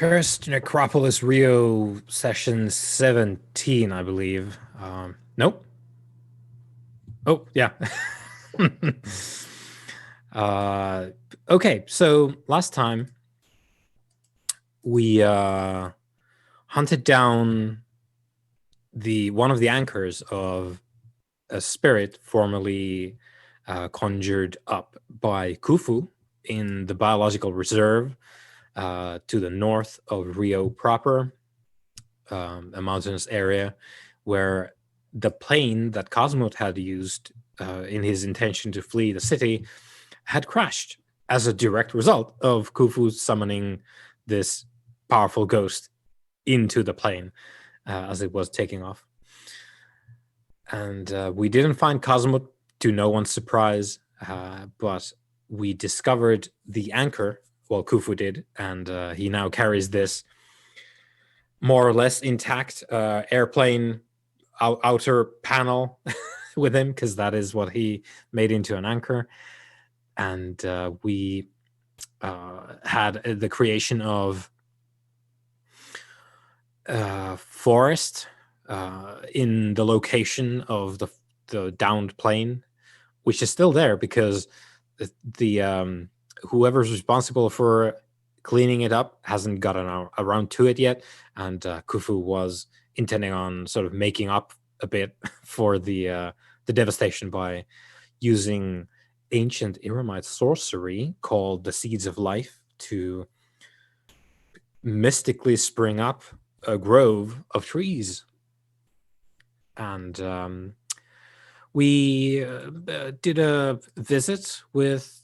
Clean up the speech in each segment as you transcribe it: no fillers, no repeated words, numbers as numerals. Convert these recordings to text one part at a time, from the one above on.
Cursed Necropolis Rio session 17, I believe. Nope. Oh, yeah. uh, okay, so last time we hunted down the one of the anchors of a spirit formerly conjured up by Khufu in the biological reserve to the north of Rio proper, a mountainous area where the plane that Cosmot had used in his intention to flee the city had crashed as a direct result of Khufu summoning this powerful ghost into the plane as it was taking off. And we didn't find Cosmot, to no one's surprise, but we discovered the anchor. Well, Khufu did, and he now carries this more or less intact airplane outer panel with him, because that is what he made into an anchor. And we had the creation of forest in the location of the downed plane, which is still there because the whoever's responsible for cleaning it up hasn't gotten around to it yet, and Khufu was intending on sort of making up a bit for the devastation by using ancient Iramite sorcery called the Seeds of Life to mystically spring up a grove of trees. And we did a visit with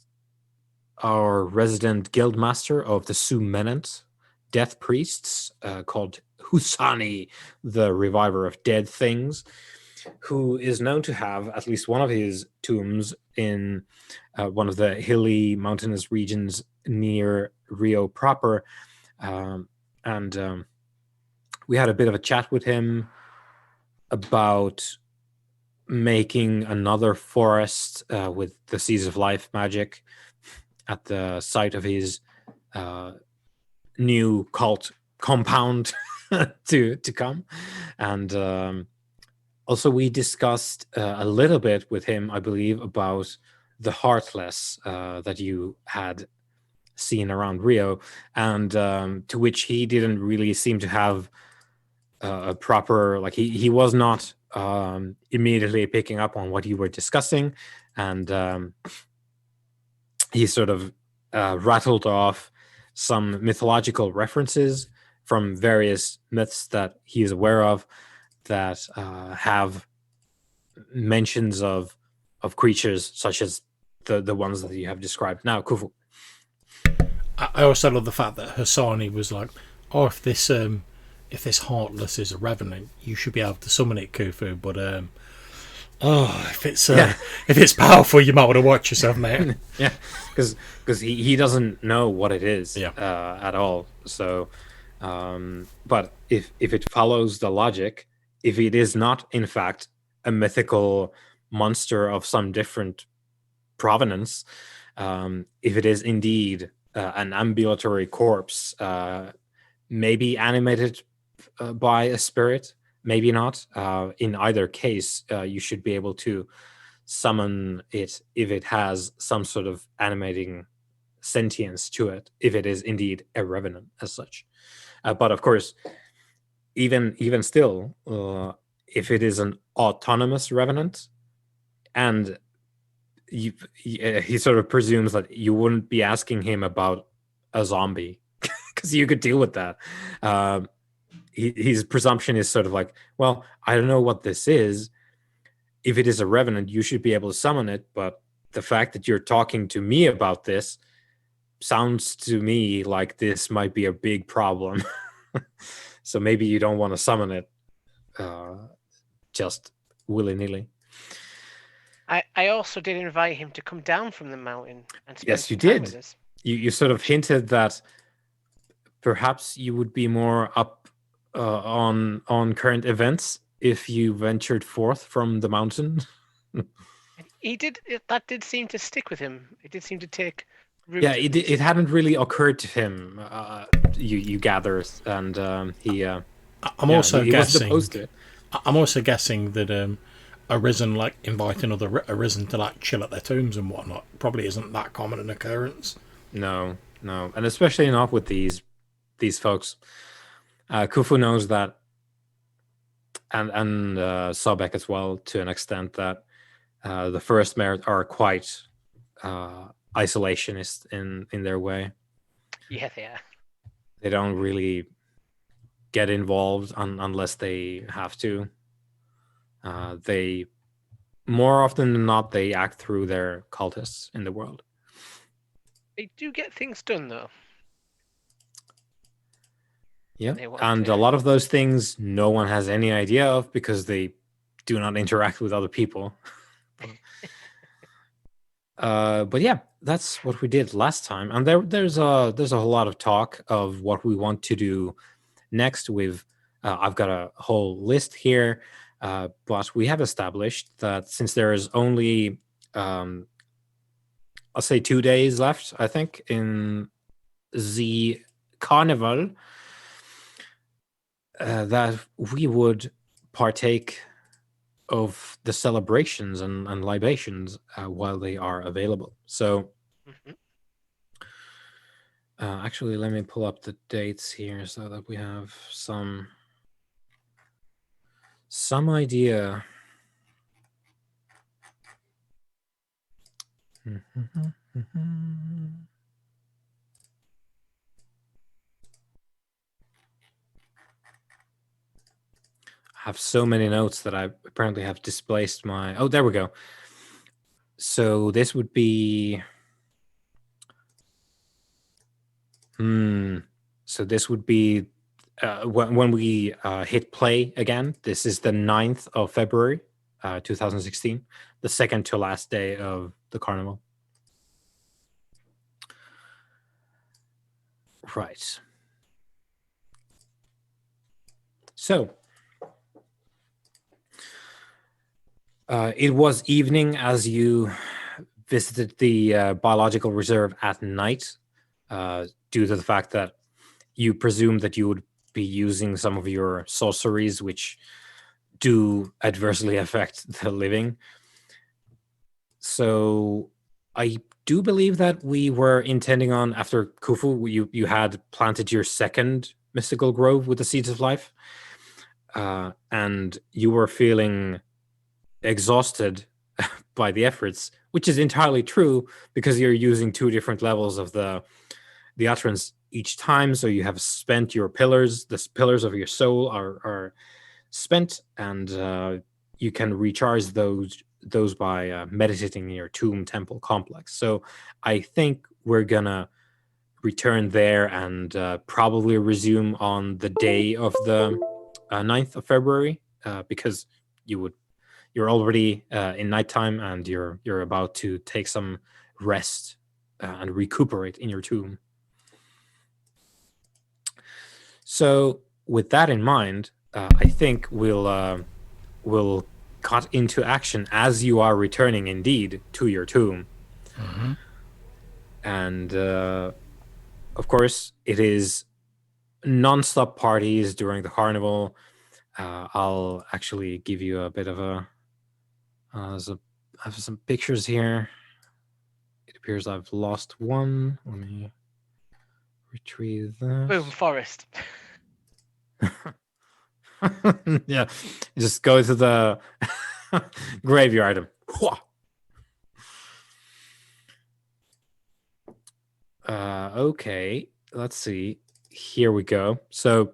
our resident guildmaster of the Sumenant death priests called Husani, the reviver of dead things, who is known to have at least one of his tombs in one of the hilly mountainous regions near Rio proper. And we had a bit of a chat with him about making another forest with the Seeds of Life magic at the site of his new cult compound to come. And also we discussed a little bit with him, I believe, about the Heartless that you had seen around Rio, and to which he didn't really seem to have a proper, like, he was not immediately picking up on what you were discussing, and he sort of rattled off some mythological references from various myths that he is aware of that have mentions of creatures such as the ones that you have described now, Khufu. I also love the fact that Hassani was like, "Oh, if this heartless is a revenant, you should be able to summon it, Khufu. But if it's powerful, you might want to watch yourself, mate." Yeah, because he doesn't know what it is Yeah. at all. So, but if it follows the logic, if it is not in fact a mythical monster of some different provenance, if it is indeed an ambulatory corpse, maybe animated by a spirit, maybe not. In either case, you should be able to summon it if it has some sort of animating sentience to it, if it is indeed a revenant as such. But of course, even still, if it is an autonomous revenant, and he sort of presumes that you wouldn't be asking him about a zombie because you could deal with that. His presumption is sort of like, well, I don't know what this is. If it is a revenant, you should be able to summon it. But the fact that you're talking to me about this sounds to me like this might be a big problem. So maybe you don't want to summon it just willy-nilly. I also did invite him to come down from the mountain and spend Yes, you some time did. with us. You sort of hinted that perhaps you would be more up on current events if you ventured forth from the mountain. That did seem to stick with him. It did seem to take Yeah, Root of it this. hadn't really occurred to him. You gather, and he I'm yeah, also he wasn't guessing. opposed to it. I'm also guessing that Arisen like inviting other Arisen to like chill at their tombs and whatnot probably isn't that common an occurrence. No, no, and especially not with these folks. Khufu knows that, and Sobek as well, to an extent, that the First Merit are quite isolationist in their way. Yeah, they are. They don't really get involved unless they have to. They more often than not they act through their cultists in the world. They do get things done though. Yeah, They want and to. a lot of those things no one has any idea of because they do not interact with other people. But yeah, that's what we did last time, and there's a whole lot of talk of what we want to do next. I've got a whole list here, but we have established that since there is only I'll say 2 days left, I think, in the carnival, that we would partake of the celebrations and libations while they are available. So, actually, let me pull up the dates here so that we have some idea. I have so many notes that I apparently have displaced my. Oh, there we go. So this would be. So this would be when we hit play again. This is the 9th of February, 2016, the second to last day of the carnival. Right. So it was evening as you visited the biological reserve at night, due to the fact that you presume that you would be using some of your sorceries, which do adversely affect the living. So I do believe that we were intending on, after Khufu, you had planted your second mystical grove with the seeds of life, and you were feeling exhausted by the efforts, which is entirely true because you're using 2 different levels of the utterance each time. So you have spent your pillars. The pillars of your soul are spent, and you can recharge those by meditating in your tomb temple complex. So I think we're gonna return there and probably resume on the day of the 9th of February, because you're already in nighttime and you're about to take some rest and recuperate in your tomb. So with that in mind, I think we'll cut into action as you are returning indeed to your tomb. And of course, it is non-stop parties during the carnival. I'll actually give you a bit of a. I have some pictures here. It appears I've lost one. Let me retrieve this. Boom, forest. Yeah, just go to the graveyard. Okay, let's see. Here we go. So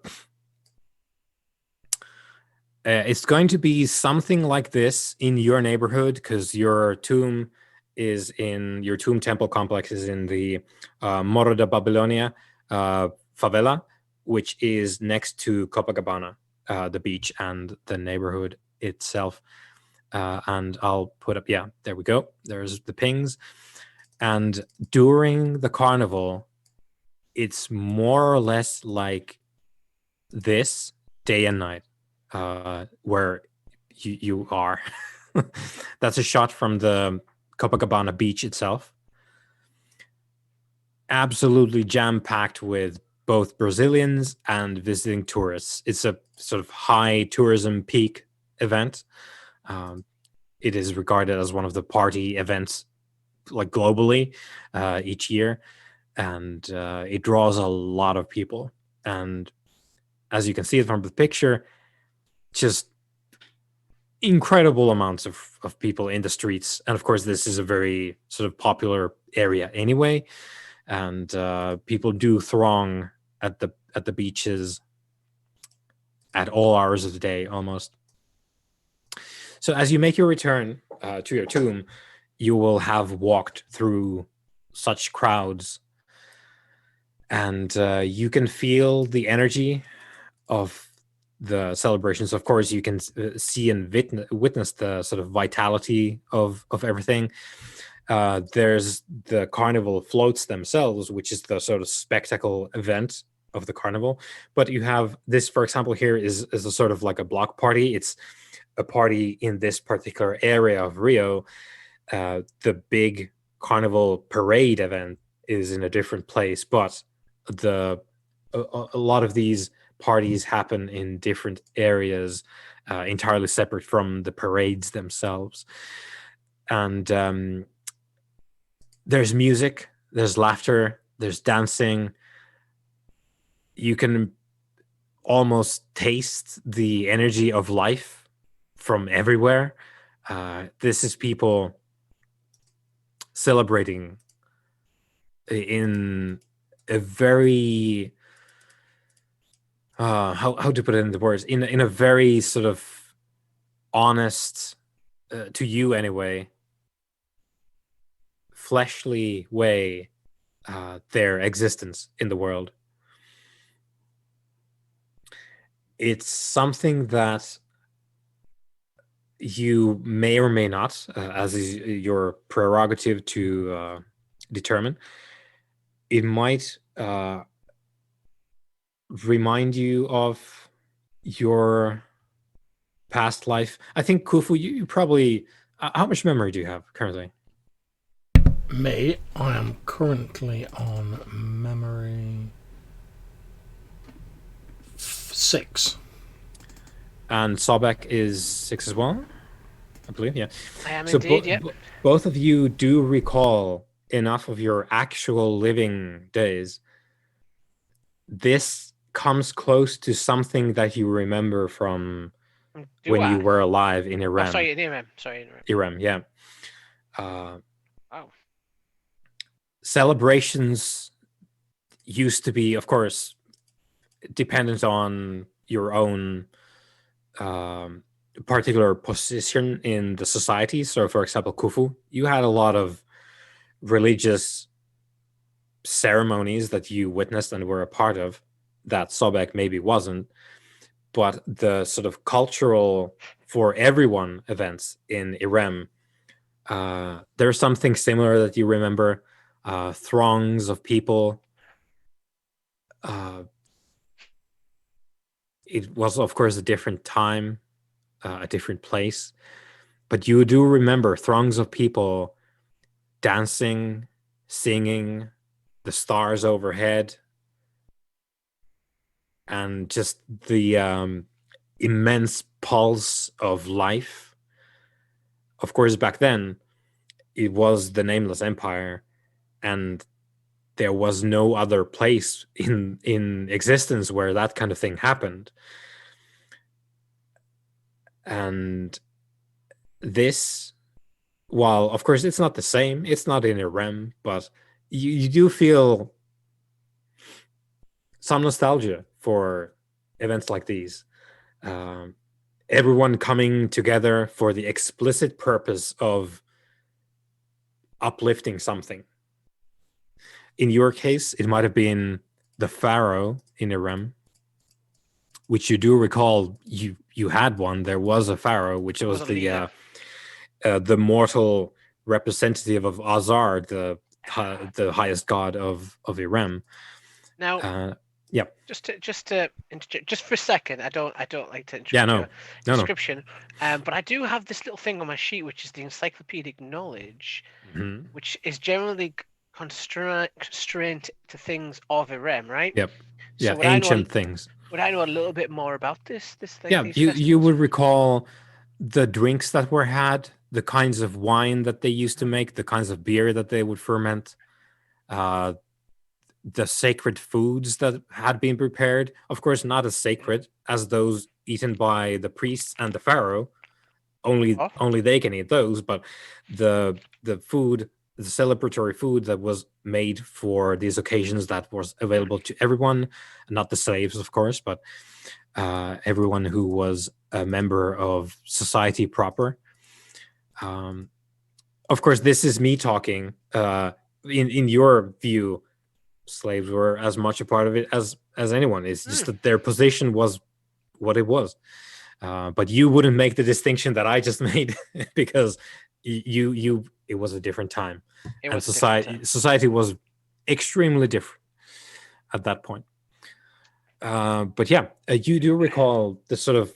it's going to be something like this in your neighborhood because your tomb temple complex is in the Morro de Babilonia favela, which is next to Copacabana, the beach and the neighborhood itself. And I'll put up, yeah, there we go. There's the pings. And during the carnival, it's more or less like this day and night, where you are. That's a shot from the Copacabana beach itself. absolutely jam-packed with both Brazilians and visiting tourists. It's a sort of high tourism peak event. Um, it is regarded as one of the party events, like globally, each year, and it draws a lot of people. And as you can see from the picture, just incredible amounts of people in the streets. And of course, this is a very sort of popular area anyway, and people do throng at the beaches at all hours of the day almost. So as you make your return to your tomb, you will have walked through such crowds, and you can feel the energy of the celebrations. Of course, you can see and witness the sort of vitality of everything. There's the carnival floats themselves, which is the sort of spectacle event of the carnival. But you have this, for example, here is a sort of like a block party. It's a party in this particular area of Rio. The big carnival parade event is in a different place, but a lot of these parties happen in different areas, entirely separate from the parades themselves. And there's music, there's laughter, there's dancing. You can almost taste the energy of life from everywhere. This is people celebrating in a very how to put it into words, in a very sort of honest, to you anyway, fleshly way, their existence in the world. It's something that you may or may not, as is your prerogative to determine. It might remind you of your past life. I think Kufu, you probably. How much memory do you have currently? Me, I am currently on memory 6. And Sobek is 6 as well, I believe. Yeah. I am So indeed, yep. both of you do recall enough of your actual living days. This comes close to something that you remember from when you were alive in Iran. Oh, sorry, in Iran. Sorry, in Iran. Iran, yeah. Oh. Celebrations used to be, of course, dependent on your own particular position in the society. So, for example, Khufu, you had a lot of religious ceremonies that you witnessed and were a part of that Sobek maybe wasn't. But the sort of cultural for everyone events in Irem, there's something similar that you remember. Throngs of people. It was, of course, a different time, a different place, but you do remember throngs of people dancing, singing, the stars overhead, and just the immense pulse of life. Of course, back then, it was the Nameless Empire, and there was no other place in existence where that kind of thing happened. And this, while of course it's not the same, it's not in Irem, but you do feel some nostalgia for events like these. Everyone coming together for the explicit purpose of uplifting something. In your case, it might have been the pharaoh in Irem, which you do recall. You had one. There was a pharaoh, which was the mortal representative of Azar, the highest god of Irem. Now, yeah. Just for a second, I don't like to interrupt your description, but I do have this little thing on my sheet, which is the encyclopedic knowledge, which is generally constraint to things of Irem, right? Yep. So Yeah, ancient things. would I know a little bit more about Yeah, these you festivals? would recall the drinks that were had, the kinds of wine that they used to make, the kinds of beer that they would ferment, uh, the sacred foods that had been prepared. Of course, not as sacred as those eaten by the priests and the pharaoh. Oh, Only they can eat those. But the food, the celebratory food that was made for these occasions, that was available to everyone, not the slaves, of course, but everyone who was a member of society proper. Um, of course, this is me talking. In your view, slaves were as much a part of it as anyone. It's just that their position was what it was. But you wouldn't make the distinction that I just made because you it was a different time, it and was a different time. society was extremely different at that point. But yeah, you do recall the sort of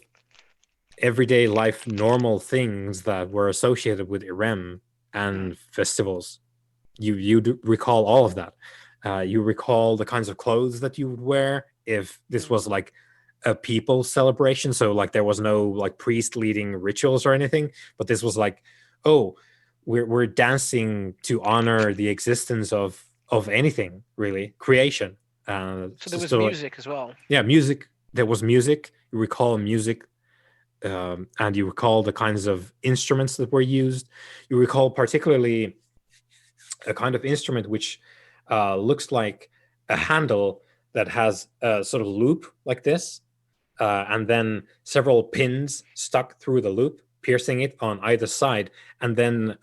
everyday life normal things that were associated with Irem and festivals. You do recall all of that. You recall the kinds of clothes that you would wear if this was like a people celebration. So like there was no like priest leading rituals or anything, but this was like, oh, we're dancing to honor the existence of anything really, creation. So there was So like, music as well. yeah, music. There was music. You recall music, and you recall the kinds of instruments that were used. You recall particularly a kind of instrument which looks like a handle that has a sort of loop like this, and then several pins stuck through the loop, piercing it on either side, and then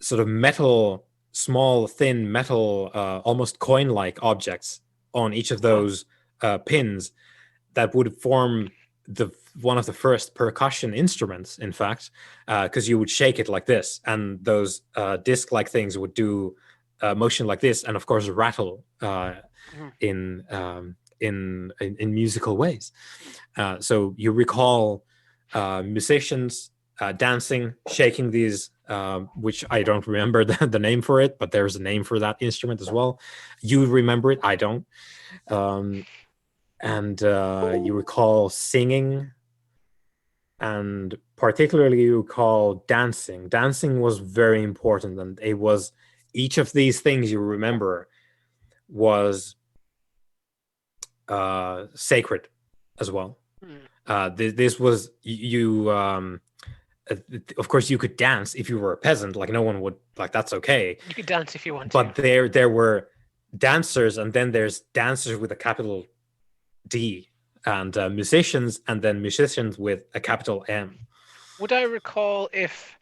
sort of metal, small, thin metal, almost coin like objects on each of those pins that would form the one of the first percussion instruments, in fact, because you would shake it like this, and those disc-like things would do motion like this, and of course rattle in, in musical ways. So you recall musicians dancing, shaking these, which I don't remember the name for it, but there's a name for that instrument as well. You remember it, I don't. Um, and you recall singing, and particularly you recall dancing. Dancing was very important, and it was each of these things you remember was sacred as well. This was you. Of course, you could dance if you were a peasant. Like no one would like that's okay. You could dance if you want But to. there were dancers, and then there's dancers with a capital D, and musicians, and then musicians with a capital M. Would I recall if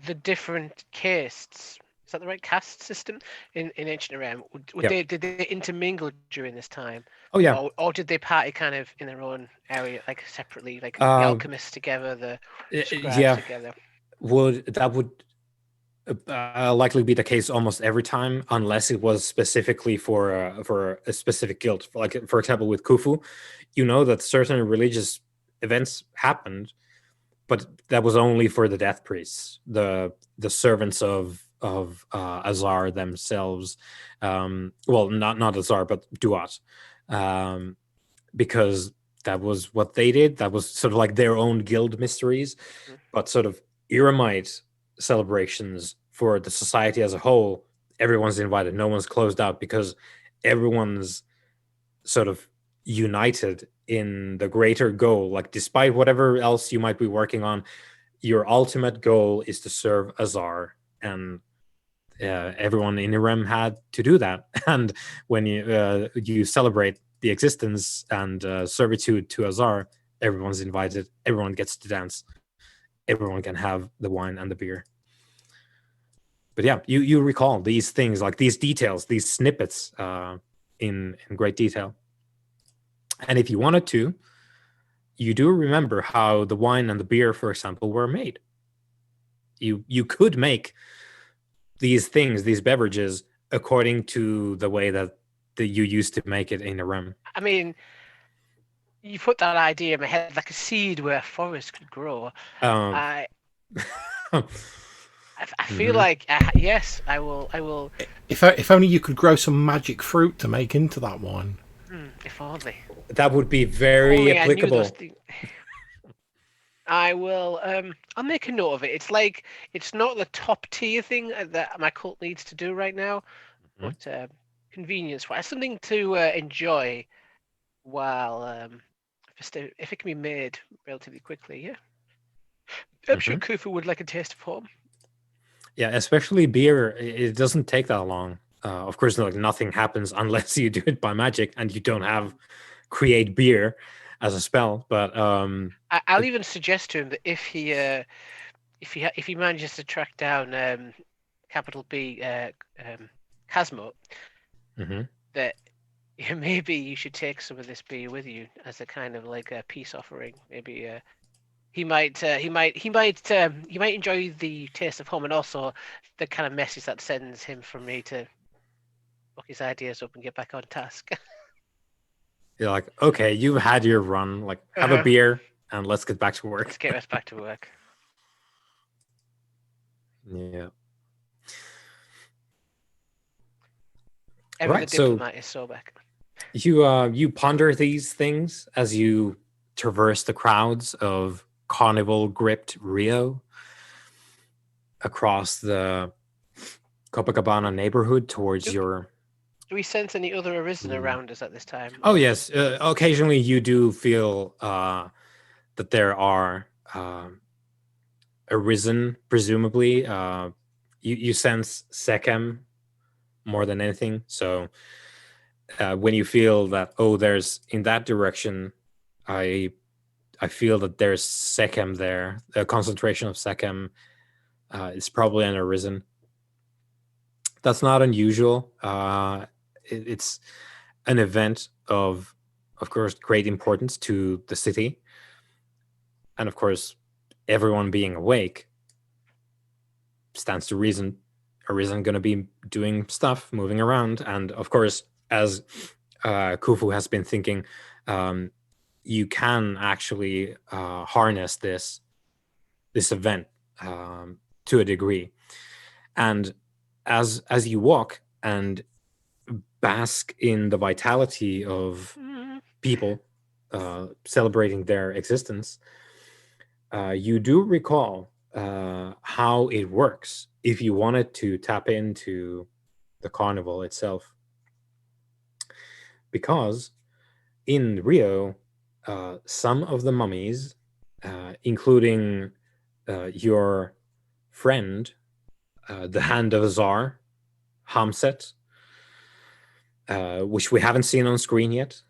the different castes, is that the right caste system in ancient Iran, Yep. did they intermingle during this time? Oh yeah. Or did they party kind of in their own area, like separately, like the Uh, alchemists together, the scribes yeah. together? Would likely be the case almost every time, unless it was specifically for a specific guild. Like for example, with Khufu, you know that certain religious events happened, but that was only for the death priests, the servants of Azar themselves. Well, not Azar, but Duat, um, because that was what they did. That was sort of like their own guild mysteries, but sort of Iramite celebrations for the society as a whole. Everyone's invited. No one's closed out because everyone's sort of united in the greater goal. Like, despite whatever else you might be working on, your ultimate goal is to serve Azar, and everyone in Irem had to do that. And when you celebrate the existence and servitude to Azar, everyone's invited. Everyone gets to dance. Everyone can have the wine and the beer. But yeah, you recall these things, like these details, these snippets, in great detail. And if you wanted to, you do remember how the wine and the beer, for example, were made. You could make these things, these beverages, according to the way that you used to make it in a rum. I mean, you put that idea in my head like a seed where a forest could grow. Um, I I feel Mhm. like yes, I will. I will. If only you could grow some magic fruit to make into that wine. If only. That would be If very only I knew those applicable. things. I will. I'll make a note of it. It's like it's not the top tier thing that my cult needs to do right now, Mhm. but convenience wise, something to enjoy while if it can be made relatively quickly. Yeah, I'm sure Mhm. Kufu would like a taste of home. Yeah, especially beer. It doesn't take that long. Of course, like nothing happens unless you do it by magic, and you don't have create beer as a spell. But I'll even suggest to him that if he manages to track down capital B Casmo, mhm. that maybe you should take some of this beer with you as a kind of like a peace offering. Maybe he might enjoy the taste of home and also the kind of message that sends him from me to fuck his ideas up and get back on task. You're like, okay, you've had your run. Like, have a Uh-huh. beer and let's get back to Let's work. get us back to work. Yeah. Ever the Right. So diplomat is so back. you ponder these things as you traverse the crowds of carnival gripped Rio across the Copacabana neighborhood towards Do, your. do we sense any other arisen around us at this time? Oh Or yes, occasionally you do feel that there are arisen, presumably. You sense Sechem more than anything. So when you feel that, oh, there's in that direction, I I feel that there's Sechem there. A concentration of Sechem is probably an arisen. That's not unusual. It's an event of course, great importance to the city, and of course, everyone being awake stands to reason arisen going to be doing stuff, moving around, and of course, as Khufu has been thinking, um, you can actually harness this event to a degree, and as you walk and bask in the vitality of people celebrating their existence, you do recall how it works if you wanted to tap into the carnival itself. Because in Rio, some of the mummies, including your friend, the Hand of Azar, Hamset, which we haven't seen on screen yet,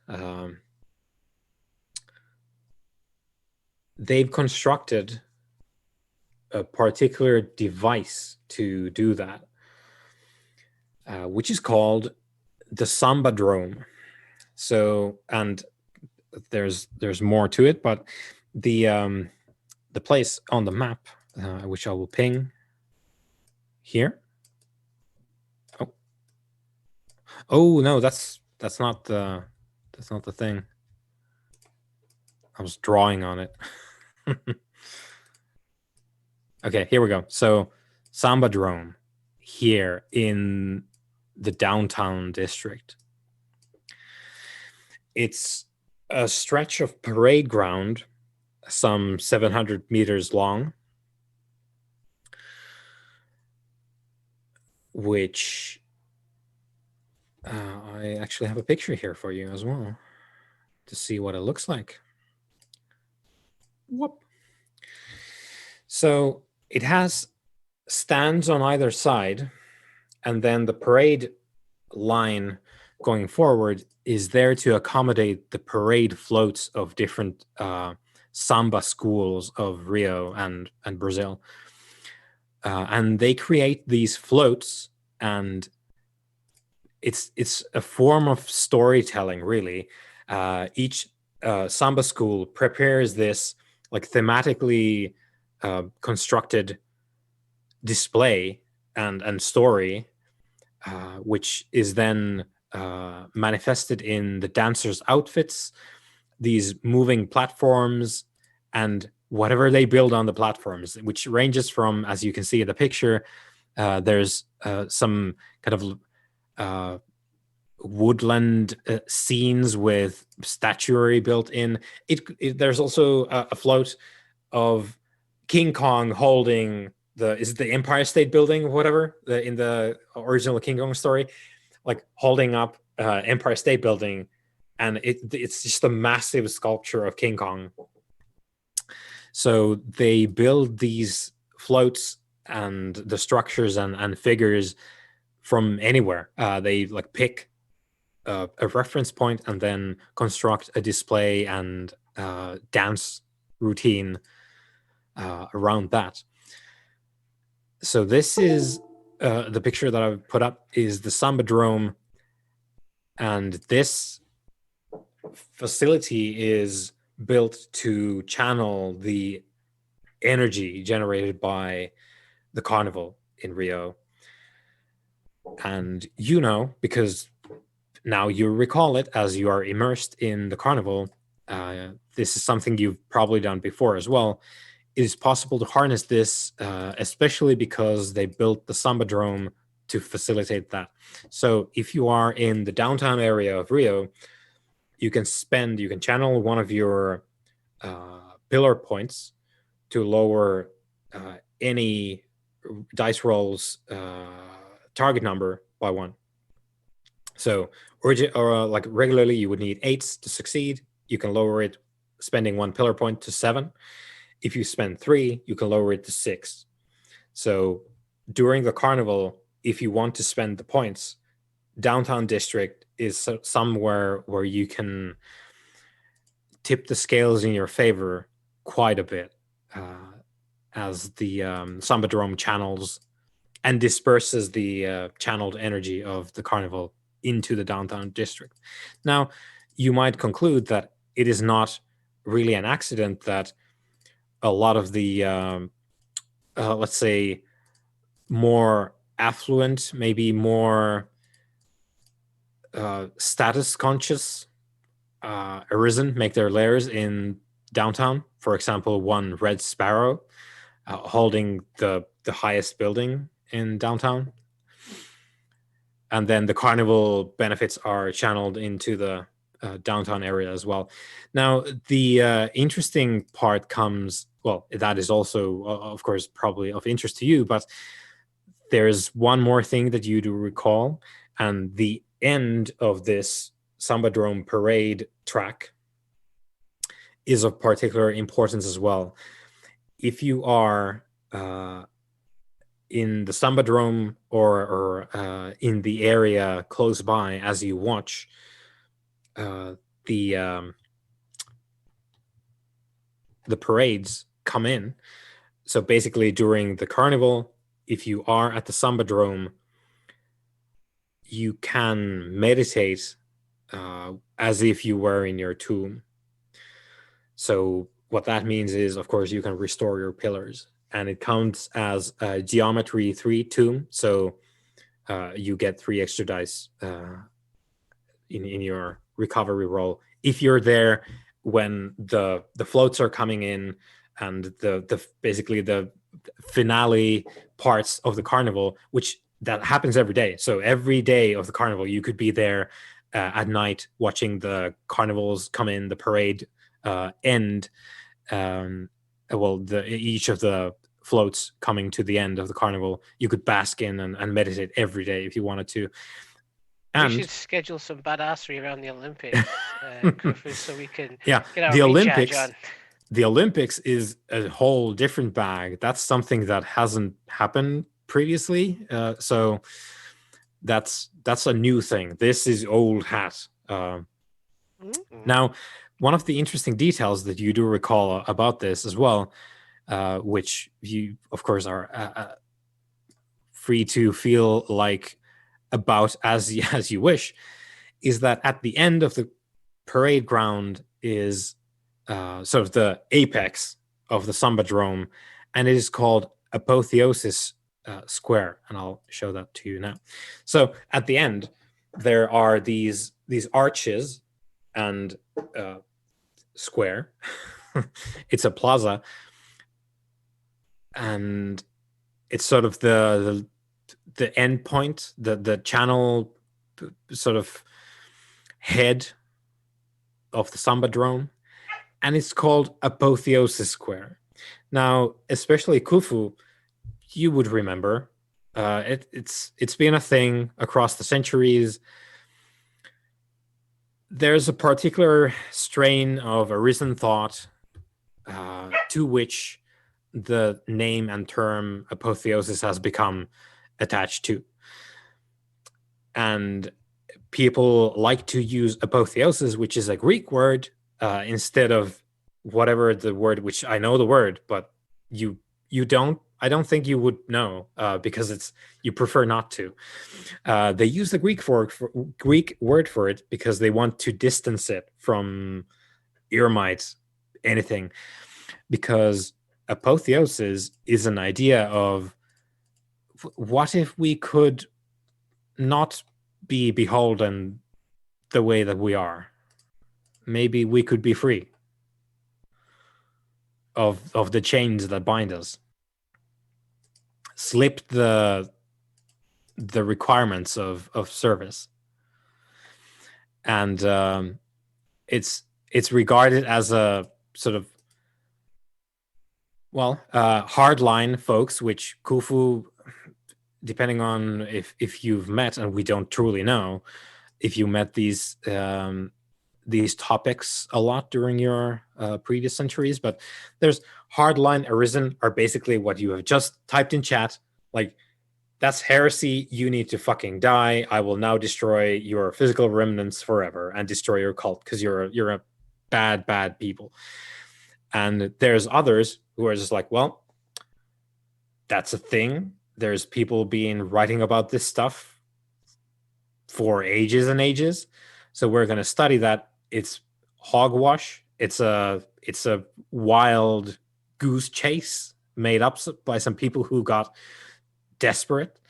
they've constructed a particular device to do that, which is called the Samba Drome. So, and there's more to it, but the place on the map, which I will ping here. Oh, oh no, that's not the thing. I was drawing on it. Okay, here we go. So Samba Drome here in the downtown district. It's a stretch of parade ground, some 700 meters long, which I actually have a picture here for you as well to see what it looks like. Whoop. So it has stands on either side, and then the parade line going forward is there to accommodate the parade floats of different samba schools of Rio and Brazil. And they create these floats, and it's a form of storytelling, really. Each samba school prepares this like thematically constructed display and story, which is then manifested in the dancers' outfits, these moving platforms, and whatever they build on the platforms, which ranges from, as you can see in the picture, there's some kind of woodland scenes with statuary built in. There's also a float of King Kong holding is it the Empire State Building or whatever in the original King Kong story, like holding up Empire State Building, and it's just a massive sculpture of King Kong. So they build these floats and the structures and figures from anywhere. They like pick a reference point and then construct a display and dance routine around that. So this is the picture that I've put up is the Sambadrome, and this facility is built to channel the energy generated by the carnival in Rio. And because now you recall it as you are immersed in the carnival, this is something you've probably done before as well. It is possible to harness this, especially because they built the Sambadrome to facilitate that. So if you are in the downtown area of Rio, you can channel one of your pillar points to lower any dice rolls target number by 1. So like regularly you would need 8s to succeed. You can lower it spending 1 pillar point to 7. If you spend 3, you can lower it to 6. So during the carnival, if you want to spend the points, downtown district is somewhere where you can tip the scales in your favor quite a bit, as the Sambadrome channels and disperses the channeled energy of the carnival into the downtown district. Now, you might conclude that it is not really an accident that a lot of the, let's say, more affluent, maybe more status conscious arisen make their lairs in downtown. For example, one Red Sparrow holding the highest building in downtown. And then the carnival benefits are channeled into the downtown area as well. Now, the interesting part comes, well, that is also, of course, probably of interest to you, but there's one more thing that you do recall, and the end of this Sambadrome parade track is of particular importance as well. If you are in the Sambadrome or in the area close by as you watch the parades come in, so basically during the carnival, if you are at the Sambadrome, you can meditate as if you were in your tomb. So what that means is, of course, you can restore your pillars, and it counts as a geometry 3 tomb. So you get 3 extra dice in your recovery roll if you're there when the floats are coming in and the basically the finale parts of the carnival, which that happens every day. So every day of the carnival, you could be there at night watching the carnivals come in, the parade end. Each of the floats coming to the end of the carnival, you could bask in and meditate every day if you wanted to. And we should schedule some badassery around the Olympics, Khufu, so we can get our the recharge on. The Olympics is a whole different bag. That's something that hasn't happened previously. So that's a new thing. This is old hat. Now, one of the interesting details that you do recall about this as well, which you, of course, are free to feel like about as you wish, is that at the end of the parade ground is sort of the apex of the Sambadrome, and it is called Apotheosis Square, and I'll show that to you now. So at the end, there are these arches and square it's a plaza, and it's sort of the end point, the channel sort of head of the Samba drone, and it's called Apotheosis Square. Now, especially Khufu, you would remember. It's been a thing across the centuries. There's a particular strain of arisen thought to which the name and term apotheosis has become attached to. And people like to use apotheosis, which is a Greek word, instead of whatever the word, which I know the word, but you don't. I don't think you would know because you prefer not to. They use the Greek word for it because they want to distance it from Irmite, anything, because apotheosis is an idea of what if we could not be beholden the way that we are. Maybe we could be free of the chains that bind us. Slip the requirements of service. And it's regarded as a sort of hardline folks, which Khufu, depending on if you've met, and we don't truly know if you met these topics a lot during your previous centuries, but there's hardline arisen are basically what you have just typed in chat, like, that's heresy, you need to fucking die, I will now destroy your physical remnants forever and destroy your cult because you're a bad people. And there's others who are just like, well, that's a thing. There's people writing about this stuff for ages and ages, so we're going to study that. It's hogwash. It's a wild goose chase made up by some people who got desperate.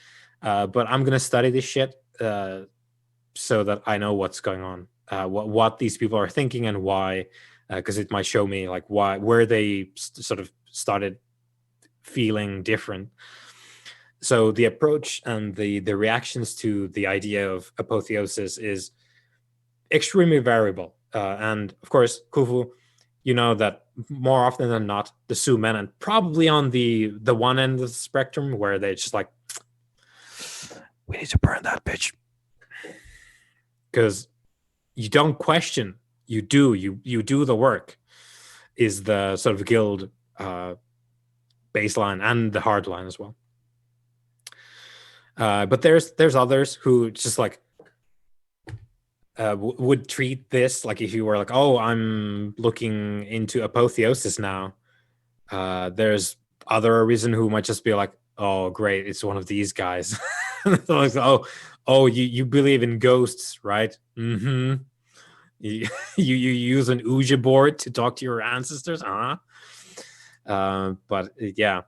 But I'm going to study this shit so that I know what's going on, what these people are thinking and why, because it might show me like where they sort of started feeling different. So the approach and the reactions to the idea of apotheosis is extremely variable. And of course, Khufu, you know that more often than not, the Sioux men, and probably on the one end of the spectrum where they just like, we need to burn that bitch. Because you don't question, you do the work, is the sort of guild baseline and the hard line as well. But there's others who just like would treat this like, if you were like, oh, I'm looking into apotheosis now, there's other reason who might just be like, oh great, it's one of these guys. Like, oh you believe in ghosts, right? Mm-hmm. You use an Ouija board to talk to your ancestors, but yeah,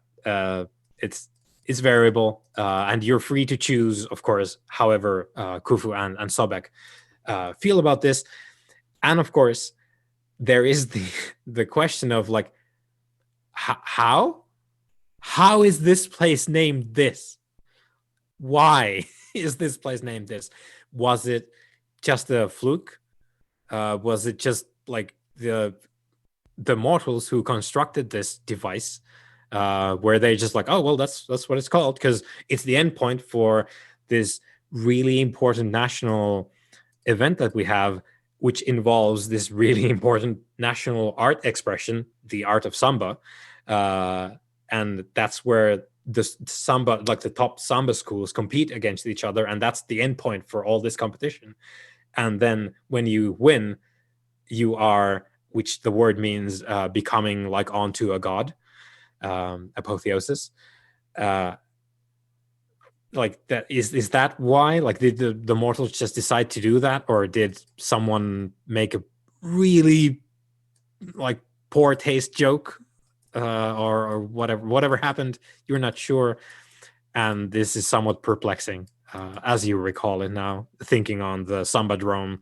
it's variable, and you're free to choose, of course, however Khufu and Sobek feel about this. And of course, there is the question of like, how is this place named this? Why is this place named this? Was it just a fluke? Was it just like the mortals who constructed this device, where they just like, oh well, that's what it's called because it's the endpoint for this really important national event that we have, which involves this really important national art expression, the art of samba, and that's where the samba, like the top samba schools, compete against each other, and that's the endpoint for all this competition. And then when you win, you are, which the word means becoming like onto a god, apotheosis. Like that is that why? Like, did the mortals just decide to do that, or did someone make a really like poor taste joke, or whatever happened? You're not sure, and this is somewhat perplexing, as you recall it now, thinking on the Samba drone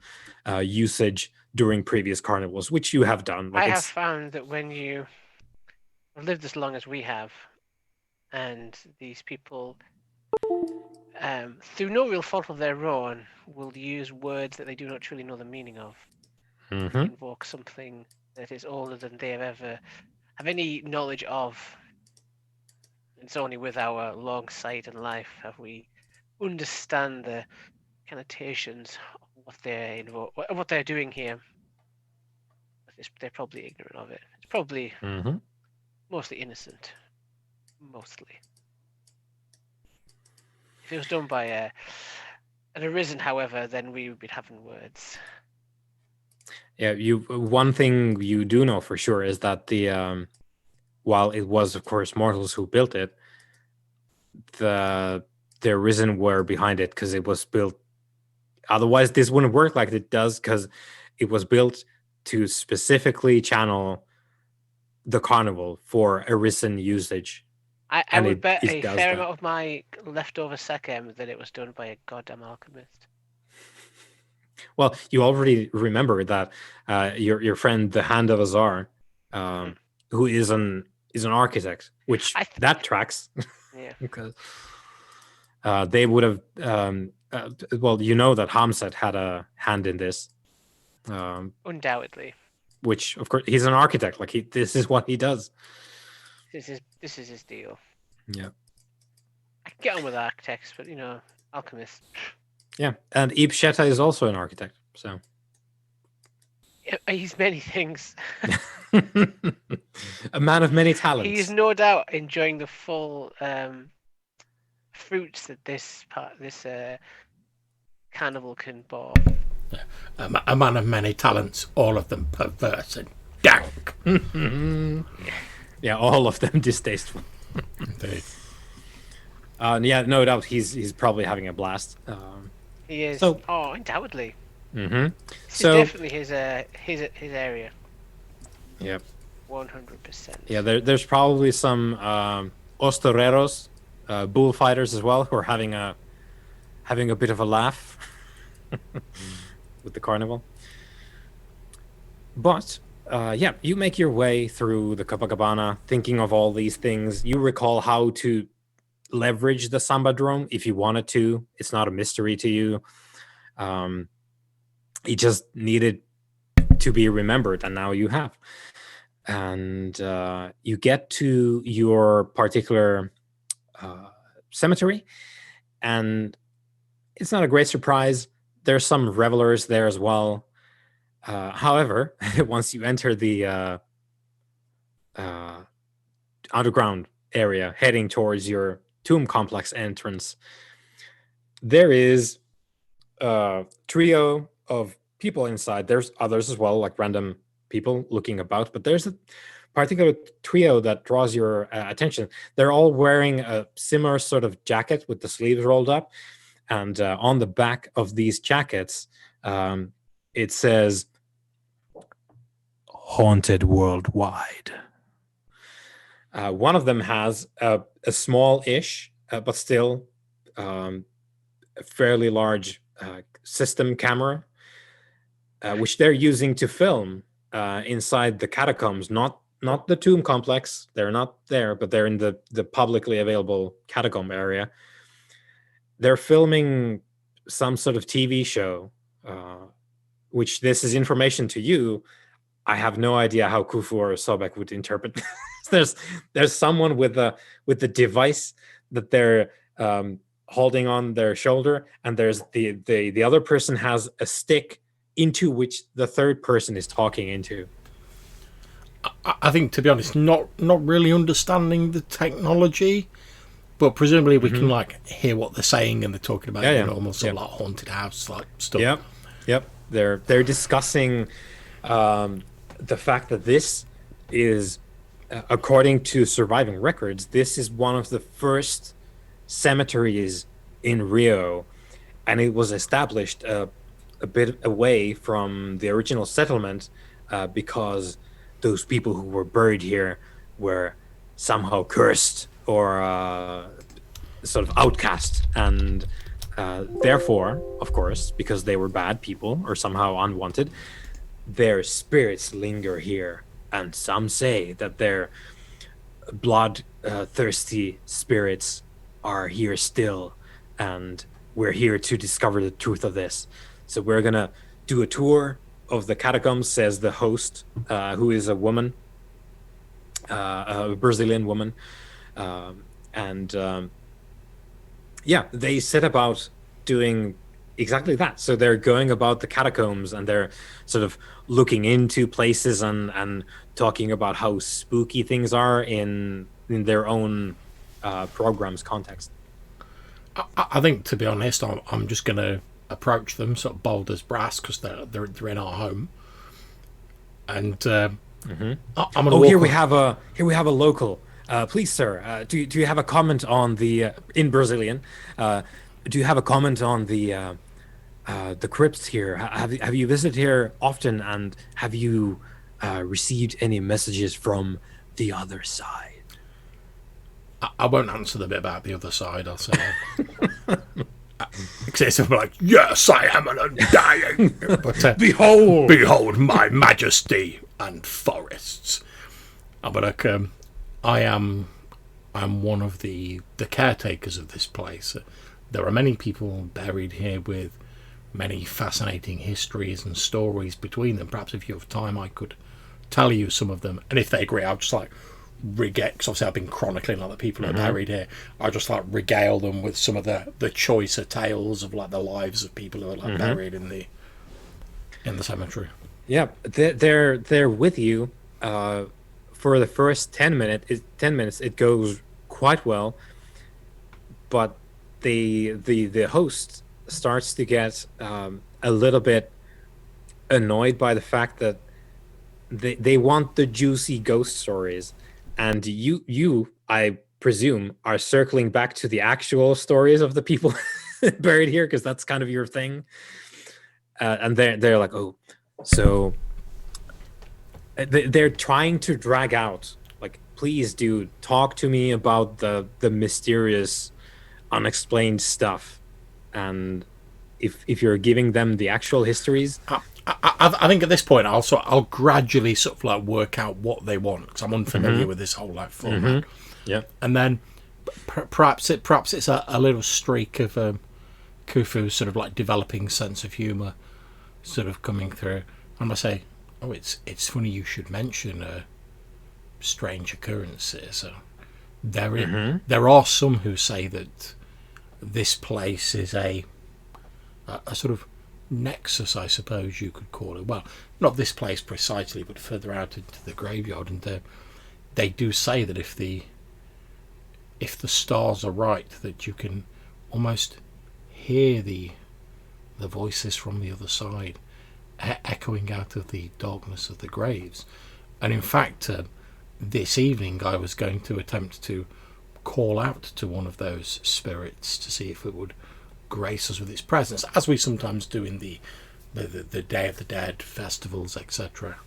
usage during previous carnivals, which you have done. I have found that when you have lived as long as we have, and these people, through no real fault of their own, will use words that they do not truly know the meaning of. Mm-hmm. They invoke something that is older than they have any knowledge of. It's only with our long sight and life have we understand the connotations of what they're doing here. They're probably ignorant of it. It's probably mostly innocent. Mostly. If it was done by an arisen, however, then we would be having words. Yeah, one thing you do know for sure is that the while it was, of course, mortals who built it, the arisen were behind it because it was built. Otherwise, this wouldn't work like it does, because it was built to specifically channel the carnival for arisen usage. I would bet a fair amount of my leftover secem that it was done by a goddamn alchemist. Well, you already remember that your friend, the Hand of Azar, who is an architect, which that tracks. Yeah. Because they would have. Well, you know that Hamset had a hand in this. Undoubtedly. Which, of course, he's an architect. Like this is what he does. This is his deal. Yeah. I can get on with architects, but alchemists. Yeah, and Ibn Shetta is also an architect. So he's many things. A man of many talents. He's no doubt enjoying the full fruits that this carnival can bore. A man of many talents, all of them perverse and dank. Yeah, all of them distasteful. Indeed. Yeah, no doubt he's probably having a blast. He is. So, undoubtedly. Mm-hmm. This is definitely his area. Yep. 100%. Yeah, there's probably some ostoreros, bullfighters as well, who are having a bit of a laugh with the carnival. But yeah, you make your way through the Copacabana, thinking of all these things. You recall how to leverage the Sambadrome if you wanted to. It's not a mystery to you. It just needed to be remembered, and now you have. And you get to your particular cemetery, and it's not a great surprise. There's some revelers there as well. However, once you enter the underground area heading towards your tomb complex entrance, there is a trio of people inside. There's others as well, like random people looking about, but there's a particular trio that draws your attention. They're all wearing a similar sort of jacket with the sleeves rolled up, and on the back of these jackets it says "Haunted Worldwide." One of them has a small-ish but still a fairly large system camera, which they're using to film inside the catacombs, not the tomb complex. They're not there, but they're in the publicly available catacomb area. They're filming some sort of TV show, which this is information to you. I have no idea how Khufu or Sobek would interpret this. There's someone with the device that they're holding on their shoulder, and there's the other person has a stick into which the third person is talking into. I think, to be honest, not really understanding the technology, but presumably we can like hear what they're saying, and they're talking about almost sort of like haunted house like stuff. Yep. They're discussing the fact that this is, according to surviving records, this is one of the first cemeteries in Rio, and it was established a bit away from the original settlement because those people who were buried here were somehow cursed or sort of outcast, and therefore, of course, because they were bad people or somehow unwanted, their spirits linger here, and some say that their blood-thirsty spirits are here still, and we're here to discover the truth of this. So we're gonna do a tour of the catacombs, says the host, who is a woman, a Brazilian woman, and yeah, they set about doing exactly that. So they're going about the catacombs, and they're sort of looking into places and talking about how spooky things are in their own program's context. I think, to be honest, I'm just going to approach them sort of bold as brass, because they're in our home, and I'm going to. Here we have a local. Please, sir, do you have a comment on the in Brazilian? Do you have a comment on the crypts here? Have you visited here often, and have you received any messages from the other side? I won't answer the bit about the other side. I'll say, because it's like, yes, I am an undying. But behold my majesty and forests. But like, I'm one of the caretakers of this place. There are many people buried here with many fascinating histories and stories between them. Perhaps if you have time, I could tell you some of them. And if they agree, I'll just like regale, because obviously I've been chronicling like the people who are buried here. I'll just like regale them with some of the choicer tales of like the lives of people who are like buried in the cemetery. Yeah, they're with you for the first 10 minutes. It goes quite well, but the host starts to get a little bit annoyed by the fact that they want the juicy ghost stories, and you I presume are circling back to the actual stories of the people buried here, because that's kind of your thing. And they're like, oh, so they're trying to drag out, like, please, dude, talk to me about the mysterious, unexplained stuff. And if you're giving them the actual histories, I think at this point I'll gradually sort of like work out what they want, because I'm unfamiliar with this whole like format. Yeah, and then perhaps it's a little streak of Khufu's sort of like developing sense of humour sort of coming through. And I say, oh, it's funny you should mention strange occurrences. So there are some who say that this place is a sort of nexus, I suppose you could call it. Well, not this place precisely, but further out into the graveyard. And they do say that if the stars are right, that you can almost hear the voices from the other side echoing out of the darkness of the graves. And in fact, this evening I was going to attempt to call out to one of those spirits to see if it would grace us with its presence, as we sometimes do in the Day of the Dead festivals, etc.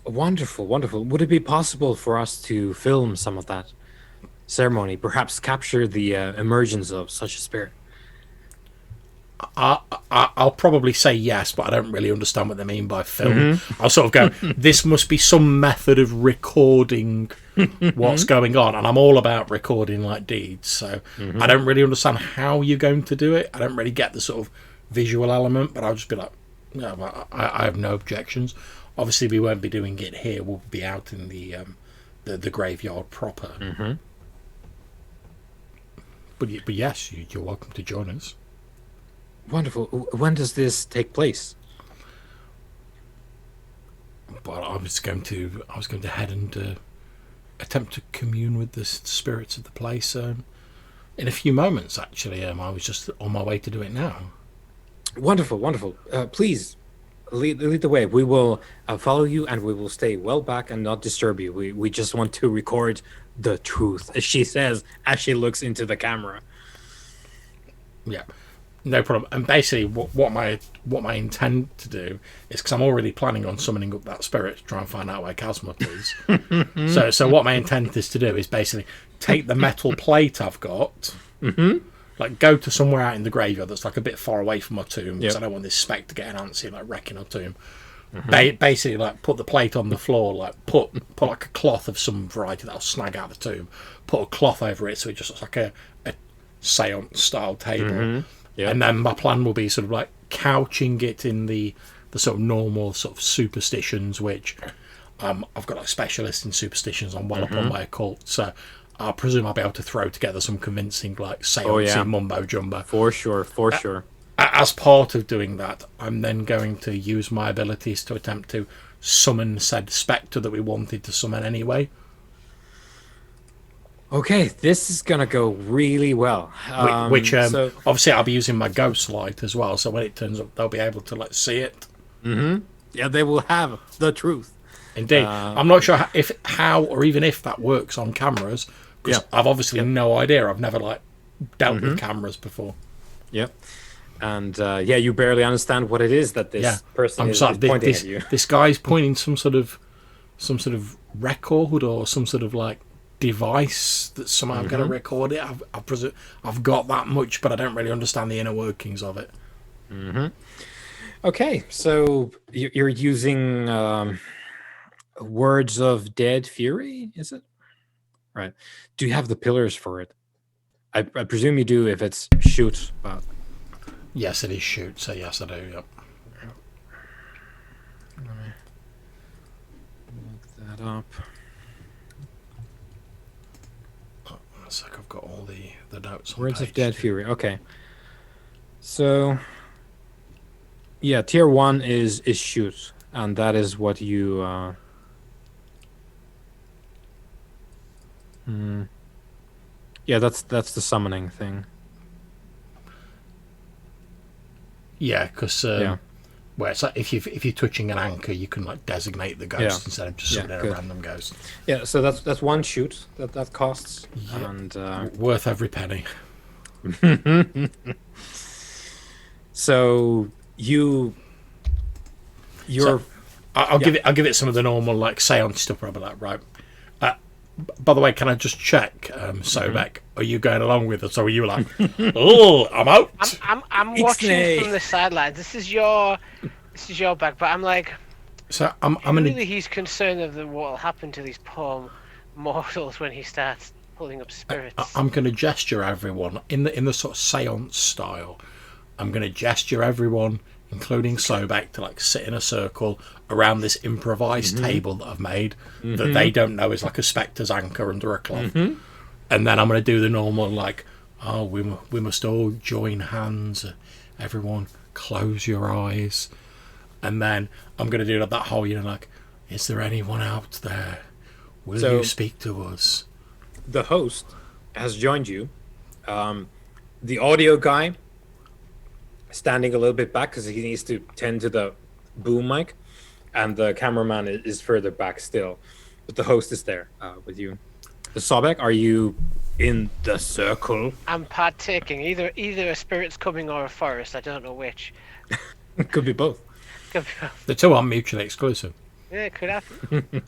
Wonderful. Would it be possible for us to film some of that ceremony, perhaps capture the emergence of such a spirit? I'll probably say yes, but I don't really understand what they mean by film. I'll sort of go, this must be some method of recording what's going on, and I'm all about recording like deeds, so I don't really understand how you're going to do it. I don't really get the sort of visual element, but I'll just be like, no, I have no objections. Obviously we won't be doing it here, we'll be out in the graveyard proper. But yes, you're welcome to join us. Wonderful. When does this take place? Well, I was going to head and attempt to commune with the spirits of the place in a few moments. Actually, I was just on my way to do it now. Wonderful. Please lead the way. We will follow you, and we will stay well back and not disturb you. We just want to record the truth, as she says as she looks into the camera. Yeah. No problem. And basically, what my intent to do is, because I'm already planning on summoning up that spirit to try and find out where Kazmut is. So what my intent is to do is basically take the metal plate I've got, like go to somewhere out in the graveyard that's like a bit far away from my tomb, because I don't want this spectre getting antsy, like wrecking our tomb. Basically, like put the plate on the floor, like put like a cloth of some variety that'll snag out the tomb. Put a cloth over it so it just looks like a seance style table. And then my plan will be sort of like couching it in the sort of normal sort of superstitions, which I've got like specialists in superstitions. I'm well up on my occult, so I presume I'll be able to throw together some convincing like seance mumbo jumbo. For sure. As part of doing that, I'm then going to use my abilities to attempt to summon said spectre that we wanted to summon anyway. Okay, this is gonna go really well. So obviously I'll be using my ghost light as well, so when it turns up, they'll be able to like see it. Yeah, they will have the truth. Indeed, I'm not sure how or even if that works on cameras, because I've obviously no idea. I've never like dealt with cameras before. Yep. And you barely understand what it is that this person is pointing at you. This guy's pointing some sort of record or some sort of like device that's somehow going to record it. I've got that much, but I don't really understand the inner workings of it. Okay, so you're using Words of Dead Fury, is it? Right. Do you have the pillars for it? I presume you do if it's shoot, but... Yes, it is shoot, so yes, I do, yep. Let me look that up. It's like I've got all the notes on Words of Dead Fury, okay. So, yeah, tier 1 is shoot, and that is what you... Yeah, that's the summoning thing. Yeah, because where it's like if you're touching an anchor, you can like designate the ghost instead of just summoning a random ghost. Yeah, so that's one shoot that costs, and worth every penny. So I'll give it some of the normal like seance stuff. Probably like right. By the way, can I just check, Sobek? Are you going along with us, or are you like, oh, I'm out? I'm watching from the sidelines. This is your bag, but I'm like, so he's concerned of what will happen to these poor mortals when he starts pulling up spirits. I'm going to gesture everyone in the sort of seance style. I'm going to gesture everyone, including Sobek, to like sit in a circle around this improvised table that I've made that they don't know is like a spectre's anchor under a cloth. And then I'm going to do the normal like, oh, we must all join hands. Everyone close your eyes. And then I'm going to do that whole, like, is there anyone out there? Will you speak to us? The host has joined you. The audio guy standing a little bit back because he needs to tend to the boom mic, and the cameraman is further back still, but the host is there with you. The Sobek, are you in the circle? I'm partaking. Either a spirit's coming or a forest. I don't know which. It could be both. The two aren't mutually exclusive. Yeah, it could happen.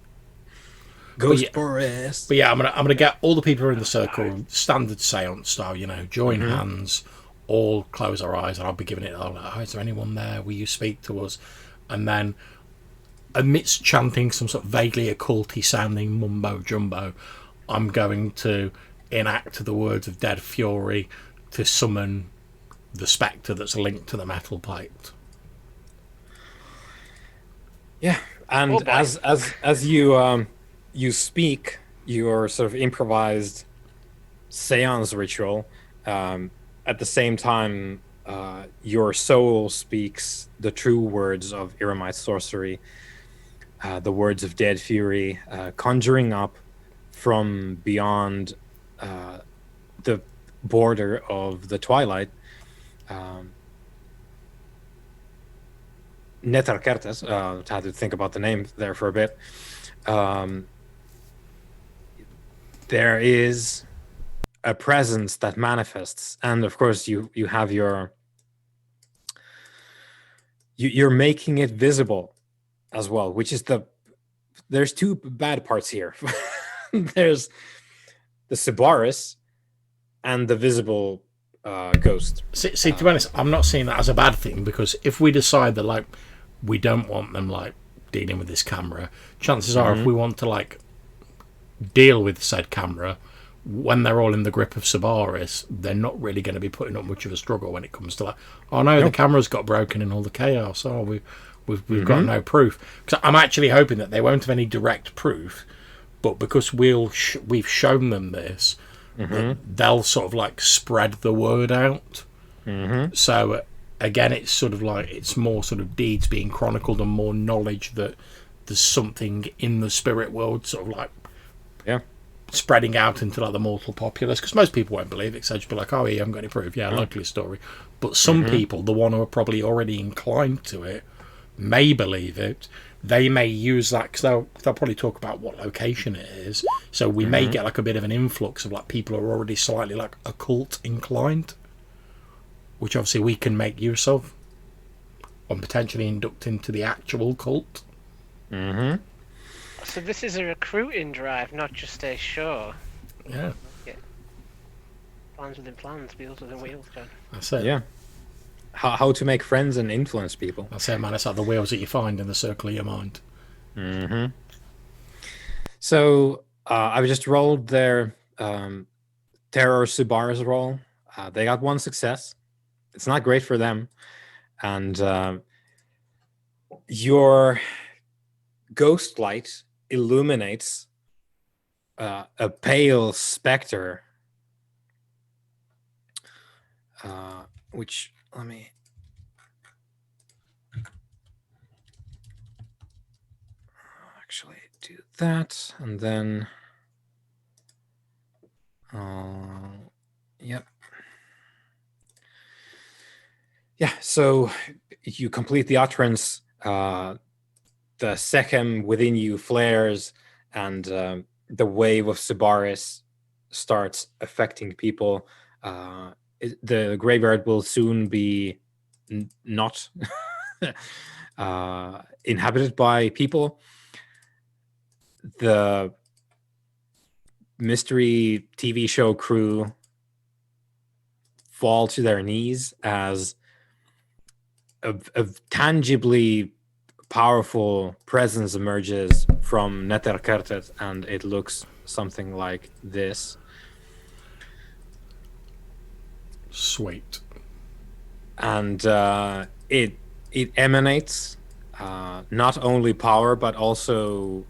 Ghost forest. But yeah, I'm gonna get all the people in the circle, standard seance style. Join hands. All close our eyes, and I'll be giving it. Oh, is there anyone there? Will you speak to us? And then, amidst chanting some sort of vaguely occulty sounding mumbo jumbo, I'm going to enact the words of Dead Fury to summon the spectre that's linked to the metal plate. Yeah, and as you speak your sort of improvised seance ritual. At the same time, your soul speaks the true words of Iramite sorcery, the words of Dead Fury, conjuring up from beyond the border of the twilight. Netarkertes, had to think about the name there for a bit. There is a presence that manifests, and of course you have you're making it visible as well, which is there's two bad parts here. There's the Sibaris and the visible ghost. See, to be honest, I'm not seeing that as a bad thing, because if we decide that like we don't want them like dealing with this camera, chances are if we want to like deal with said camera when they're all in the grip of Sabaris, they're not really going to be putting up much of a struggle when it comes to like, oh no, the camera's got broken in all the chaos. Oh, we've got no proof. Because I'm actually hoping that they won't have any direct proof, but because we've shown them this, they'll sort of like spread the word out. So again, it's sort of like it's more sort of deeds being chronicled and more knowledge that there's something in the spirit world, sort of like spreading out into like the mortal populace. Because most people won't believe it, so just be like, oh, you haven't got any proof. Yeah, likely story. But some people, the one who are probably already inclined to it, may believe it. They may use that because they'll probably talk about what location it is. So we may get like a bit of an influx of like people who are already slightly like occult inclined, which obviously we can make use of and potentially induct into the actual cult. So this is a recruiting drive, not just a show. Yeah. Plans within plans, wheels within wheels, John. That's it. Yeah. How to make friends and influence people. That's it, man. It's like the wheels that you find in the circle of your mind. So I've just rolled their Terror Subaru's roll. They got 1 success. It's not great for them. And your ghost light illuminates a pale specter, which, let me... actually do that, and then... yep. Yeah, so you complete the utterance, the Sechem within you flares, and the wave of Sabaris starts affecting people. The graveyard will soon be not inhabited by people. The mystery TV show crew fall to their knees as a tangibly powerful presence emerges from Neterkartet, and it looks something like this. Sweet. And it emanates not only power but also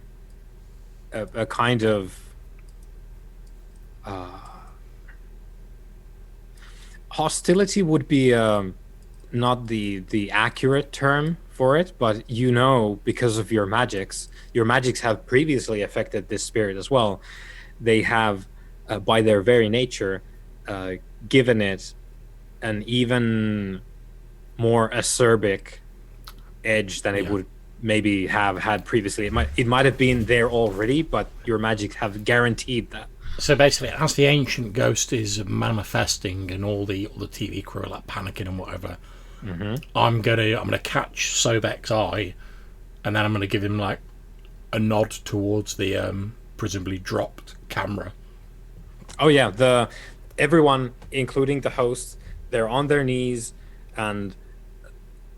a kind of hostility would be not the accurate term for it, but because of your magics have previously affected this spirit as well. They have, by their very nature, given it an even more acerbic edge than it would maybe have had previously. It might have been there already, but your magics have guaranteed that. So basically, as the ancient ghost is manifesting and all the TV crew are like panicking and whatever, I'm gonna catch Sobek's eye, and then I'm gonna give him like a nod towards the presumably dropped camera. Oh yeah, everyone, including the hosts, they're on their knees and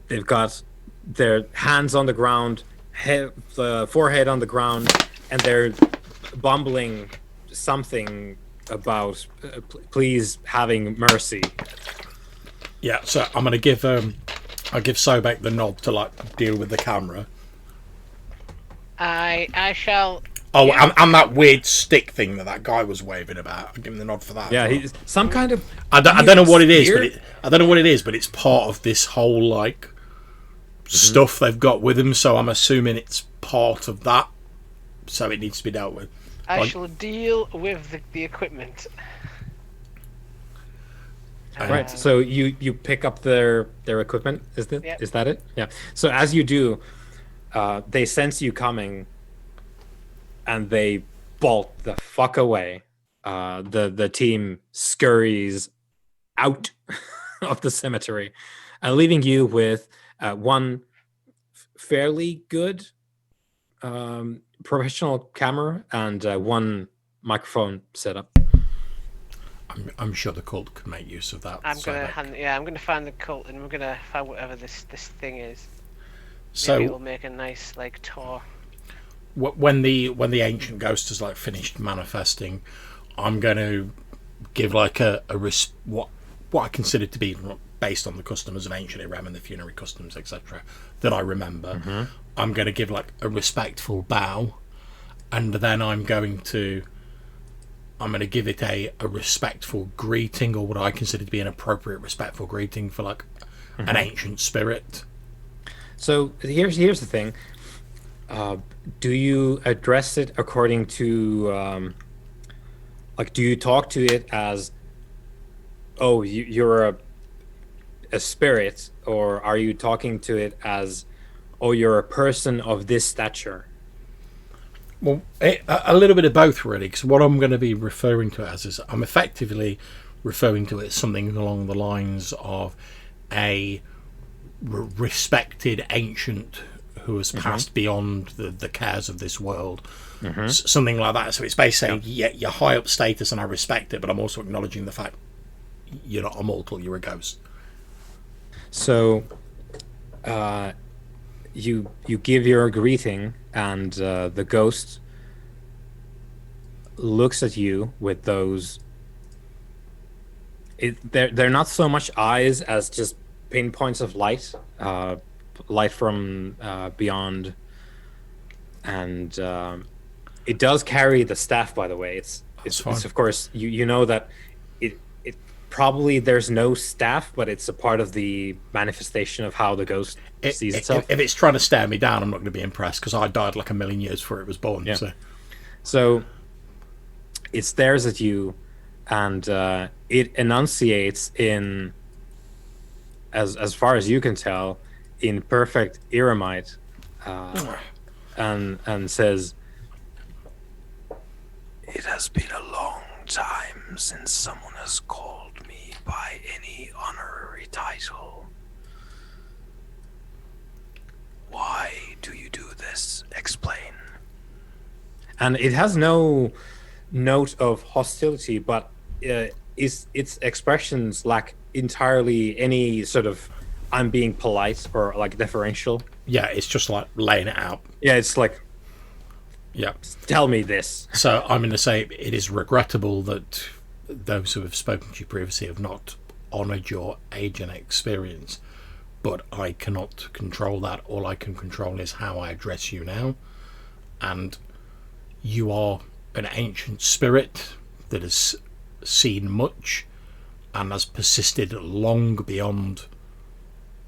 they've got their hands on the ground, the forehead on the ground, and they're bumbling something about please having mercy. Yeah, so I'm gonna give I'll give Sobek the nod to like deal with the camera. I shall. Oh, and that weird stick thing that guy was waving about. I'll give him the nod for that. Yeah, he's some kind of. I don't know what it is, I don't know what it is, but it's part of this whole like stuff they've got with him. So I'm assuming it's part of that. So it needs to be dealt with. I shall deal with the equipment. Right. So you pick up their equipment. Is that it? Yeah. So as you do, they sense you coming, and they bolt the fuck away. The team scurries out of the cemetery, leaving you with one fairly good professional camera and one microphone setup. I'm sure the cult could make use of that. I'm gonna find the cult, and we're gonna find whatever this thing is. Maybe it'll make a nice like tour. When the ancient ghost has like finished manifesting, I'm going to give like what I consider to be, based on the customs of ancient Iran and the funerary customs, etc., that I remember. Mm-hmm. I'm going to give like a respectful bow, and then I'm going to give it a respectful greeting, or what I consider to be an appropriate respectful greeting for like an ancient spirit. So here's the thing. Do you address it according to do you talk to it as, oh, you're a spirit, or are you talking to it as, oh, you're a person of this stature? Well, a little bit of both, really, because what I'm going to be referring to it as is I'm effectively referring to it as something along the lines of a respected ancient who has passed beyond the cares of this world. Something like that. So it's basically saying, yeah, you're high up status and I respect it, but I'm also acknowledging the fact you're not a mortal, you're a ghost. So you give your greeting, and the ghost looks at you with those. They're not so much eyes as just pinpoints of light, light from beyond, and it does carry the staff. By the way, it's of course you know that it probably there's no staff, but it's a part of the manifestation of how the ghost sees itself. If it's trying to stare me down, I'm not going to be impressed, because I died like a million years before it was born. Yeah. So it stares at you, and it enunciates in, as far as you can tell, in perfect Iramite, and says, "It has been a long time since someone has called me by any honorary title. Why do you do this? Explain." And it has no note of hostility, but its expressions lack entirely any sort of I'm being polite or like deferential. Yeah, it's just like laying it out. Yeah, it's like, yeah, tell me this. So I'm going to say it is regrettable that those who have spoken to you previously have not honoured your age and experience, but I cannot control that. All I can control is how I address you now, and you are an ancient spirit that has seen much and has persisted long beyond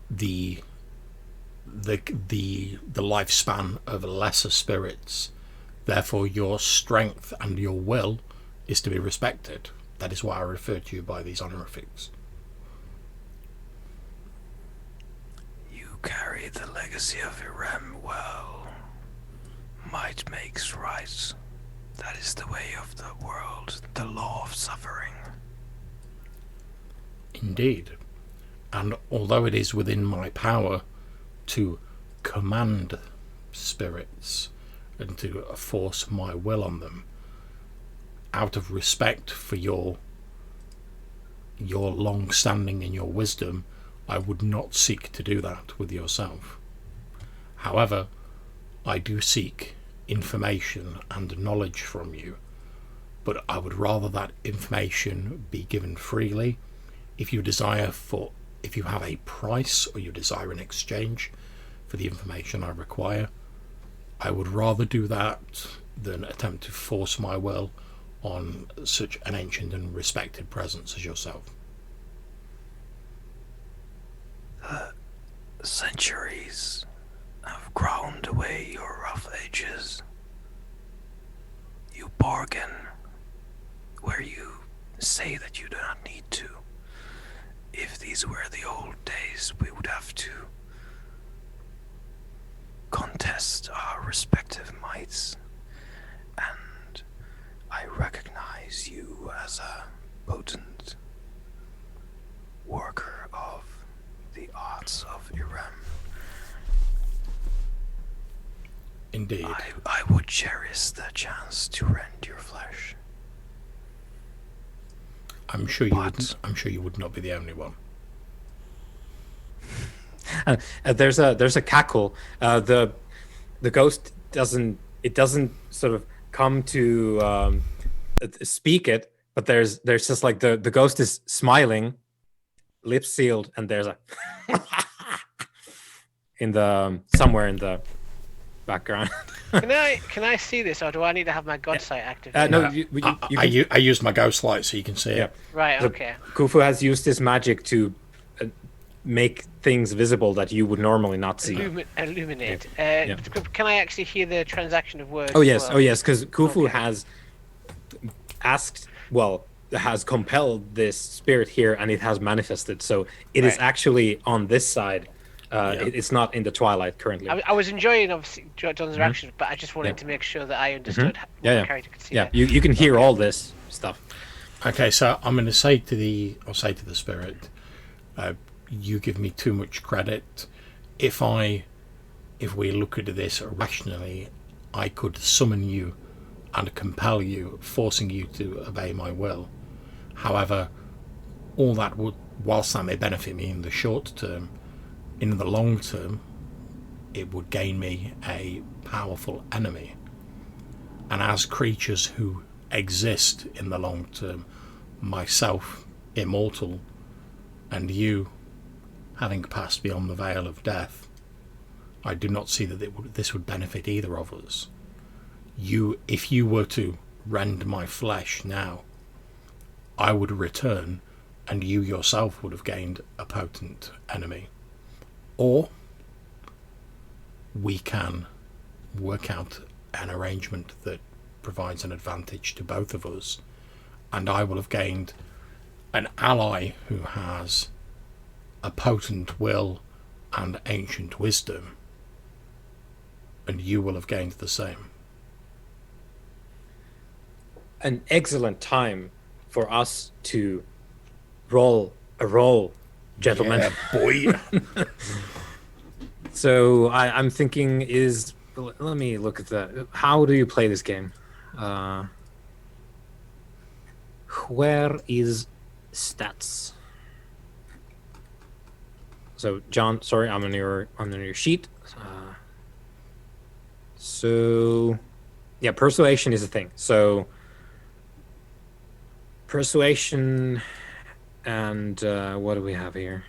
the lifespan of lesser spirits. Therefore, your strength and your will is to be respected. That is why I refer to you by these honorifics. You carry the legacy of Irem well. Might makes right. That is the way of the world, the law of suffering. Indeed. And although it is within my power to command spirits and to force my will on them, out of respect for your long standing and your wisdom, I would not seek to do that with yourself. However, I do seek information and knowledge from you, but I would rather that information be given freely. If you have a price or you desire an exchange for the information I require, I would rather do that than attempt to force my will on such an ancient and respected presence as yourself. The centuries have ground away your rough edges. You bargain where you say that you do not need to. If these were the old days, we would have to contest our respective mights, and I recognize you as a potent worker of the arts of Irem. Indeed. I would cherish the chance to rend your flesh. I'm sure you wouldn't. I'm sure you would not be the only one. There's a cackle. The ghost doesn't sort of come to speak it, but there's just like the ghost is smiling, lips sealed, and there's a in the somewhere in the background. Can I see this, or do I need to have my god sight activated? No, I used my ghost light so you can see it. Right. So Okay. Khufu has used his magic to make things visible that you would normally not see. Illuminate. Can I actually hear the transaction of words? Oh yes, well? because Khufu has has compelled this spirit here, and it has manifested. So it is actually on this side. It's not in the twilight currently. I was enjoying obviously John's reactions, but I just wanted to make sure that I understood what the character could see. Yeah, you can hear all this stuff. Okay, so I'm going to say to the spirit, you give me too much credit. If we look at this rationally, I could summon you and compel you, forcing you to obey my will. However, all that would, whilst that may benefit me in the short term, in the long term, it would gain me a powerful enemy. And as creatures who exist in the long term, myself, immortal, and you, having passed beyond the veil of death, I do not see that this would benefit either of us. If you were to rend my flesh now, I would return, and you yourself would have gained a potent enemy. Or we can work out an arrangement that provides an advantage to both of us, and I will have gained an ally who has a potent will and ancient wisdom, and you will have gained the same. An excellent time for us to roll a roll, gentlemen. Yeah, boy. So I'm thinking let me look at that. How do you play this game? Where is stats? So John, sorry, I'm on your sheet. So yeah, persuasion is a thing. So persuasion, and what do we have here?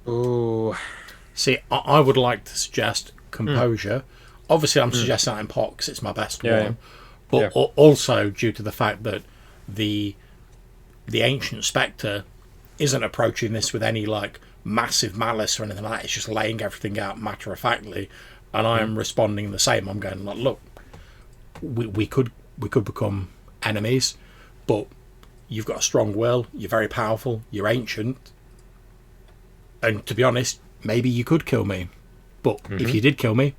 Oh, see, I would like to suggest composure. Obviously, I'm suggesting that in part because it's my best one, but also due to the fact that the ancient spectre isn't approaching this with any like massive malice or anything like that. It's just laying everything out matter of factly, and I am responding the same. I'm going like, look, we could become enemies, but you've got a strong will. You're very powerful. You're ancient. And to be honest, maybe you could kill me. But if you did kill me,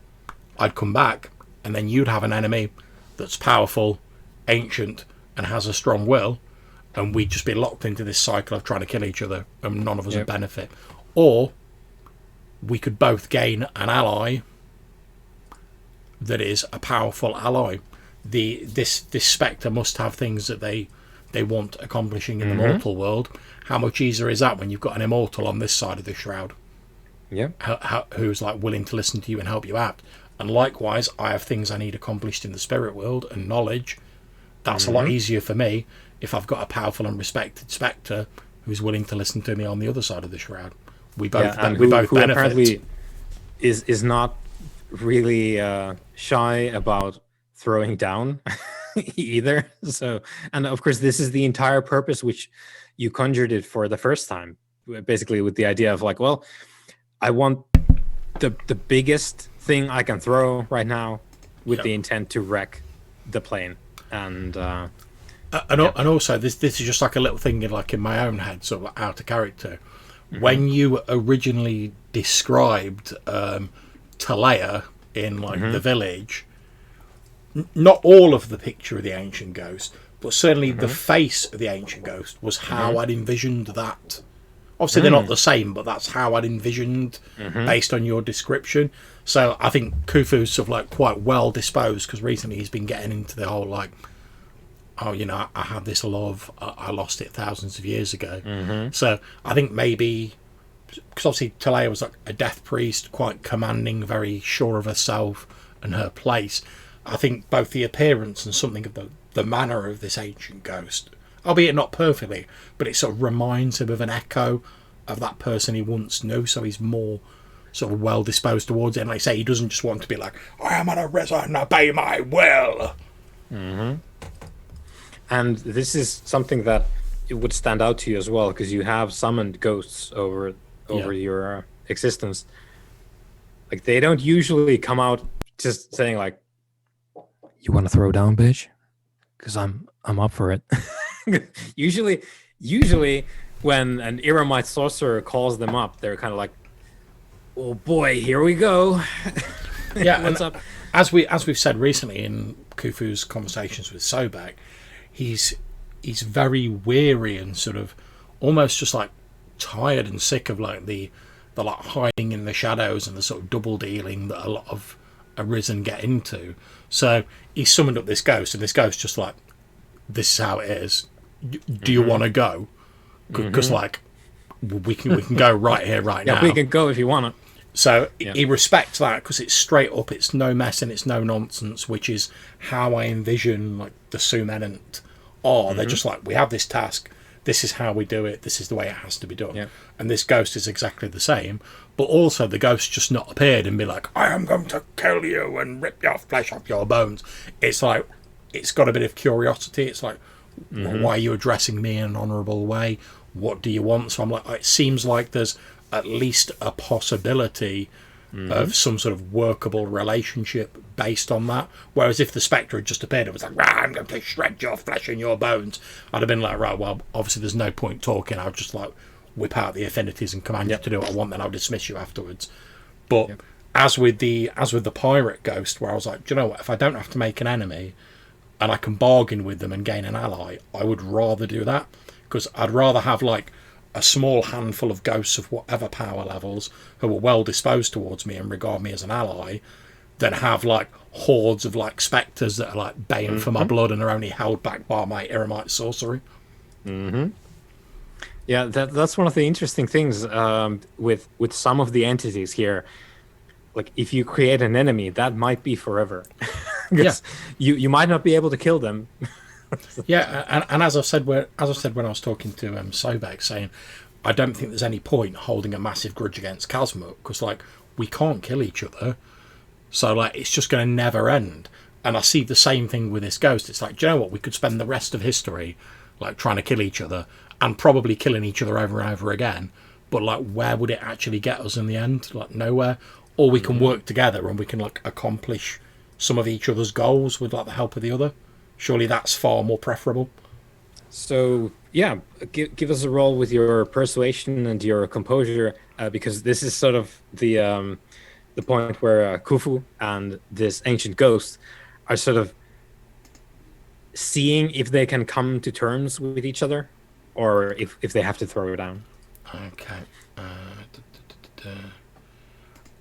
I'd come back, and then you'd have an enemy that's powerful, ancient, and has a strong will, and we'd just be locked into this cycle of trying to kill each other, and none of us would benefit. Or we could both gain an ally that is a powerful ally. This spectre must have things that they want accomplishing in the mortal world. How much easier is that when you've got an immortal on this side of the shroud? Yeah. Who's like willing to listen to you and help you out. And likewise, I have things I need accomplished in the spirit world and knowledge. That's a lot easier for me if I've got a powerful and respected spectre who's willing to listen to me on the other side of the shroud. We both who benefit. Apparently is not really shy about throwing down either. So, and of course, this is the entire purpose which you conjured it for the first time, basically with the idea of like, well, I want the biggest thing I can throw right now with the intent to wreck the plane. And also this is just like a little thing in my own head, sort of like out of character. When you originally described Talea in the village, not all of the picture of the ancient ghost, but certainly the face of the ancient ghost was how I'd envisioned that. Obviously, they're not the same, but that's how I'd envisioned based on your description. So I think Khufu's sort of like quite well disposed, because recently he's been getting into the whole like oh, I had this love, I lost it thousands of years ago. Mm-hmm. So I think maybe, because obviously Talea was like a death priest, quite commanding, very sure of herself and her place. I think both the appearance and something of the manner of this ancient ghost, albeit not perfectly, but it sort of reminds him of an echo of that person he once knew, so he's more sort of well disposed towards it. And like I say, he doesn't just want to be like, I am an arisen and obey my will. Mm-hmm. And this is something that it would stand out to you as well, because you have summoned ghosts over your existence. Like, they don't usually come out just saying like, "You want to throw down, bitch?" Because I'm up for it. usually when an Eremite sorcerer calls them up, they're kind of like, "Oh boy, here we go." Yeah, what's up? As we've said recently in Khufu's conversations with Sobek, he's very weary and sort of almost just like tired and sick of like the like hiding in the shadows and the sort of double dealing that a lot of Arisen get into. So he summoned up this ghost, and this ghost just like, this is how it is. Do you want to go? Because like we can go right here, right now. Yeah, we can go if you want to. So he respects that because it's straight up, it's no mess and it's no nonsense, which is how I envision like the Sumenant are. They're just like, we have this task, this is how we do it, this is the way it has to be done. Yeah. And this ghost is exactly the same, but also the ghost just not appeared and be like, I am going to kill you and rip your flesh off your bones. It's like, it's got a bit of curiosity. It's like, why are you addressing me in an honourable way? What do you want? So I'm like, it seems like there's at least a possibility of some sort of workable relationship based on that. Whereas if the Spectre had just appeared and was like, I'm going to shred your flesh and your bones, I'd have been like, right, well, obviously there's no point talking. I'll just like whip out the affinities and command you to do what I want, then I'll dismiss you afterwards. But as with the pirate ghost, where I was like, do you know what, if I don't have to make an enemy and I can bargain with them and gain an ally, I would rather do that, because I'd rather have like a small handful of ghosts of whatever power levels who are well disposed towards me and regard me as an ally than have like hordes of like spectres that are like baying for my blood and are only held back by my Eremite sorcery. Yeah, that's one of the interesting things with some of the entities here. Like, if you create an enemy, that might be forever. You might not be able to kill them. And as I said when I was talking to Sobek, saying I don't think there's any point holding a massive grudge against Kazmuk, because like we can't kill each other, so like it's just going to never end. And I see the same thing with this ghost. It's like, do you know what, we could spend the rest of history like trying to kill each other and probably killing each other over and over again, but like where would it actually get us in the end? Like nowhere. Or we can work together and we can like accomplish some of each other's goals with like the help of the other. Surely that's far more preferable. So yeah, give us a roll with your persuasion and your composure, because this is sort of the point where Khufu and this ancient ghost are sort of seeing if they can come to terms with each other, or if they have to throw it down. Okay.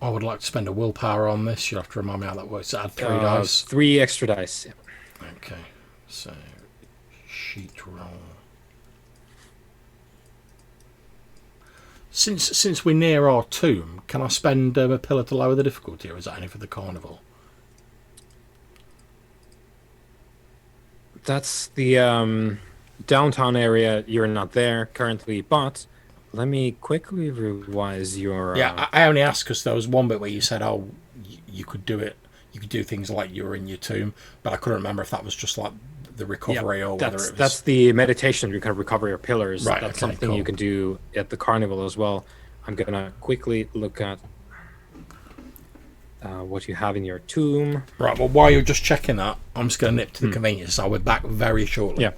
I would like to spend a willpower on this. You'll have to remind me how that works. Add 3 dice. 3 extra dice. Yeah. Okay. So, sheet roll. Since we're near our tomb, can I spend a pillar to lower the difficulty, or is that only for the carnival? That's the downtown area. You're not there currently, but let me quickly revise your... Yeah, I only asked because there was one bit where you said, oh, you could do it. You could do things like you were in your tomb, but I couldn't remember if that was just like the recovery or whether it was... That's the meditation. You can recover your pillars. Right, that's okay, something cool. you can do at the carnival as well. I'm going to quickly look at what you have in your tomb. Right, well, while you're just checking that, I'm just going to nip to the convenience. I'll be back very shortly. Yeah.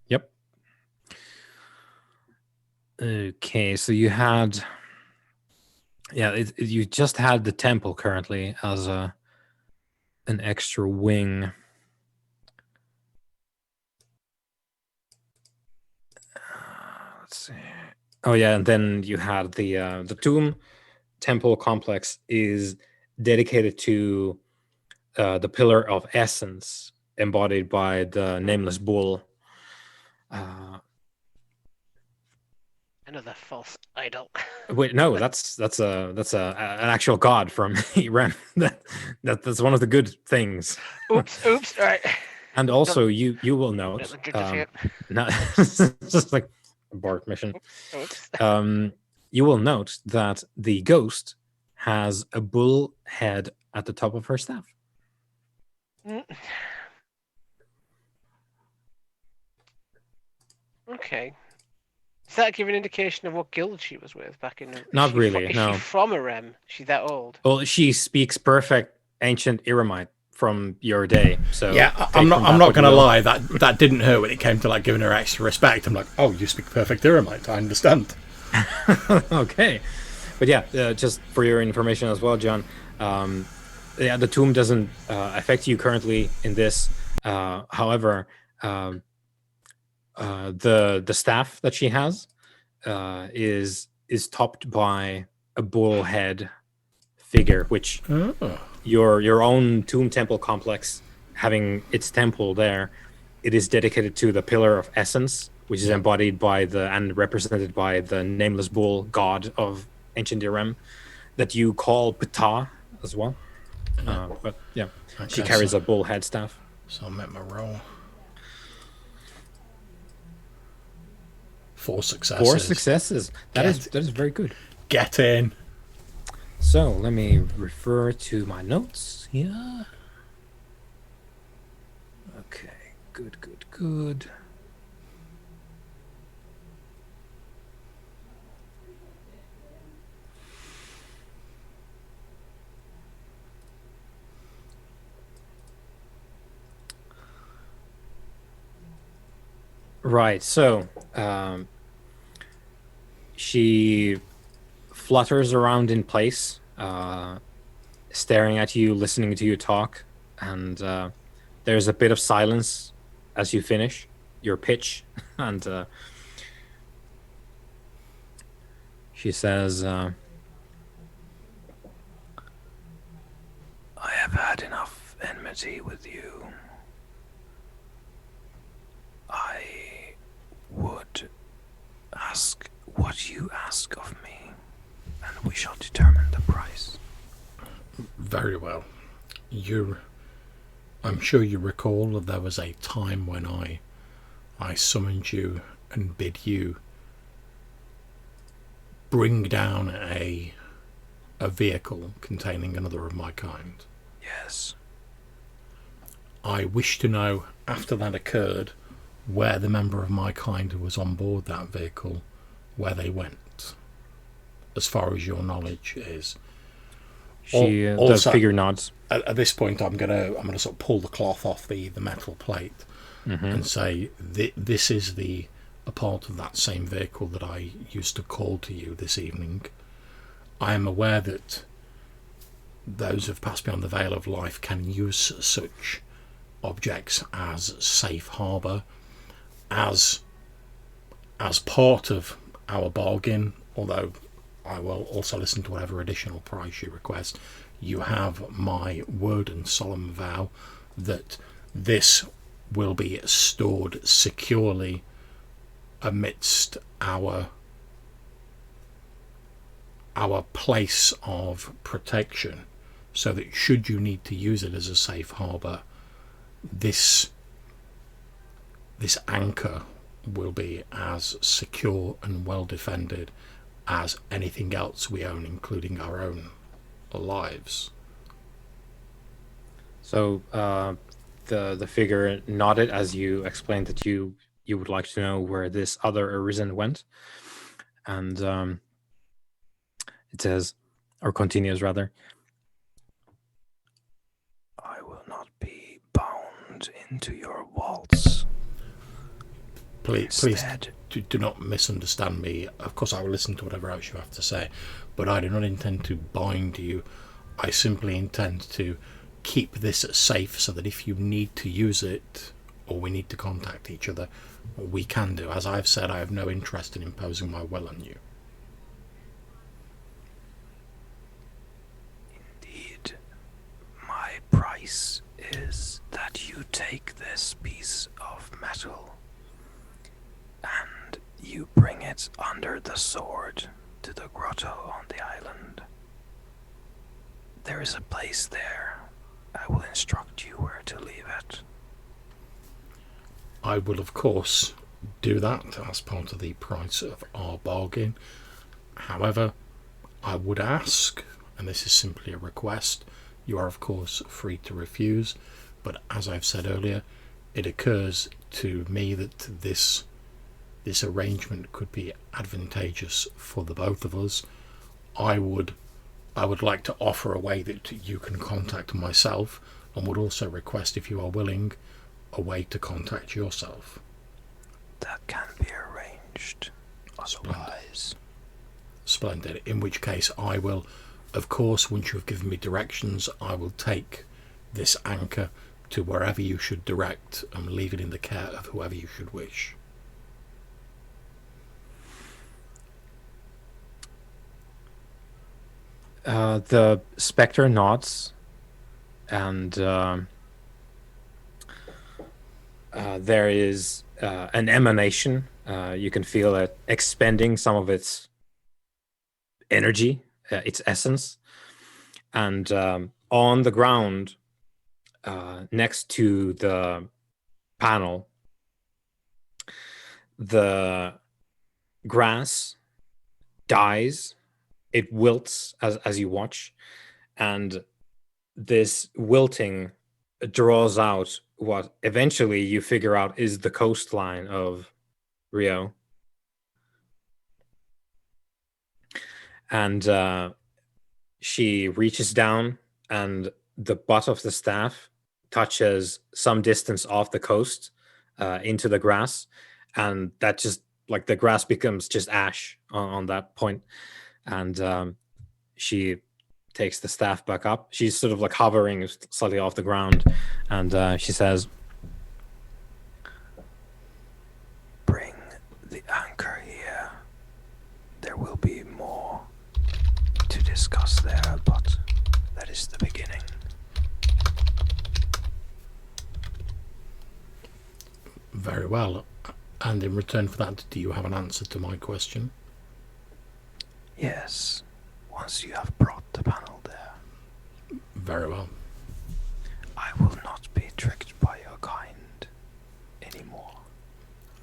Yep. Okay, so you had... Yeah, you just had the temple currently as an extra wing. Let's see. Oh yeah, and then you had the tomb temple complex is dedicated to the pillar of essence, embodied by the nameless bull. Another false idol. Wait, no, that's an actual god from Iran. That's one of the good things. Oops. All right. And also, you will note, not just like abort mission. Oops. You will note that the ghost has a bull head at the top of her staff. Okay. Does that give an indication of what guild she was with back in? Not really. Is no. she from Arem? Is she that old? Well, she speaks perfect ancient Iramite from your day. So yeah, I'm not going to lie. That didn't hurt when it came to like giving her extra respect. I'm like, oh, you speak perfect Iramite. I understand. Okay, but yeah, just for your information as well, John. Yeah, the tomb doesn't affect you currently in this. However, the staff that she has is topped by a bull head figure, which your own tomb temple complex, having its temple there, it is dedicated to the pillar of essence, which is embodied by and represented by the nameless bull god of ancient Irem, that you call Ptah as well. But yeah, okay, she carries a bull head staff. So I'm at my roll. 4 successes. 4 successes. That is very good. Get in. So let me refer to my notes here. Okay, good. Right, so she flutters around in place, staring at you, listening to you talk, and there's a bit of silence as you finish your pitch, and she says, I have had enough enmity with you. I would ask what you ask of me, and we shall determine the price. Very well. I'm sure you recall that there was a time when I summoned you and bid you bring down a vehicle containing another of my kind. Yes. I wish to know, after that occurred, where the member of my kind who was on board that vehicle, where they went, as far as your knowledge is. She does figure nods. At this point, I'm gonna sort of pull the cloth off the metal plate and say, this is a part of that same vehicle that I used to call to you this evening. I am aware that those who've passed beyond the veil of life can use such objects as safe harbour, as part of our bargain, although I will also listen to whatever additional price you request. You have my word and solemn vow that this will be stored securely amidst our place of protection, so that should you need to use it as a safe harbour, this anchor will be as secure and well defended as anything else we own, including our own lives. So the figure nodded as you explained that you would like to know where this other arisen went, and it says, or continues rather, I will not be bound into your walls. Please do not misunderstand me. Of course I will listen to whatever else you have to say, but I do not intend to bind you. I simply intend to keep this safe so that if you need to use it, or we need to contact each other, we can do. As I've said, I have no interest in imposing my will on you. Indeed, my price is that you take battle, and you bring it under the sword to the grotto on the island. There is a place there. I will instruct you where to leave it. I will, of course, do that as part of the price of our bargain. However, I would ask, and this is simply a request, you are, of course, free to refuse, but as I've said earlier, it occurs to me that this arrangement could be advantageous for the both of us. I would like to offer a way that you can contact myself, and would also request, if you are willing, a way to contact yourself. That can be arranged. Otherwise. Splendid. In which case I will, of course, once you have given me directions, I will take this anchor to wherever you should direct and leave it in the care of whoever you should wish. The spectre nods, and there is an emanation. You can feel it expending some of its energy, its essence. And on the ground, next to the panel, the grass dies. It wilts as you watch, and this wilting draws out what eventually you figure out is the coastline of Rio. And she reaches down, and the butt of the staff touches some distance off the coast into the grass, and that just, like, the grass becomes just ash on that point. And she takes the staff back up. She's sort of like hovering slightly off the ground, and she says, "Bring the anchor here. There will be more to discuss there, but that is the beginning." Very well. And in return for that, do you have an answer to my question? Yes, once you have brought the panel there. Very well. I will not be tricked by your kind anymore.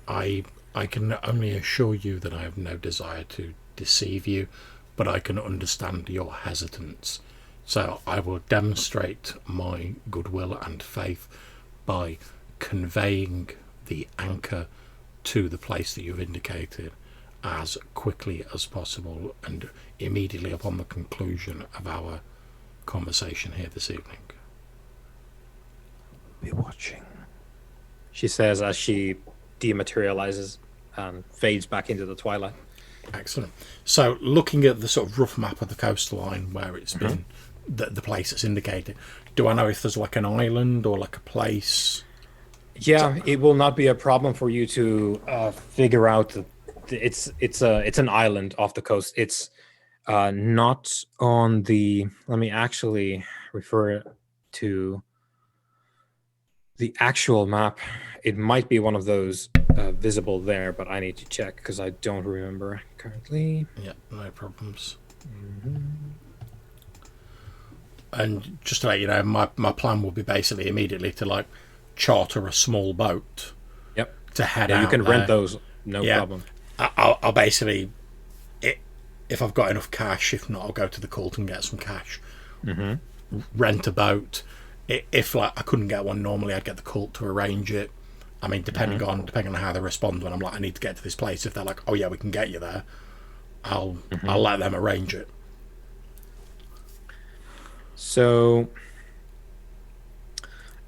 I can only assure you that I have no desire to deceive you, but I can understand your hesitance. So I will demonstrate my goodwill and faith by conveying the anchor to the place that you've indicated as quickly as possible, and immediately upon the conclusion of our conversation here this evening. Be watching, she says as she dematerializes and fades back into the twilight. Excellent. So looking at the sort of rough map of the coastline where it's been, the place that's indicated, do I know if there's like an island or like a place? Yeah, it will not be a problem for you to figure out that it's an island off the coast. It's not on the. Let me actually refer to the actual map. It might be one of those visible there, but I need to check because I don't remember currently. Yeah, no problems. And just to let you know, my plan will be basically immediately to like charter a small boat. Yep. To head out. You can there. rent those, no problem. I'll basically, if I've got enough cash, if not, I'll go to the cult and get some cash. Rent a boat. If like I couldn't get one normally, I'd get the cult to arrange it. I mean, depending on how they respond when I'm like, I need to get to this place. If they're like, oh yeah, we can get you there, I'll let them arrange it. So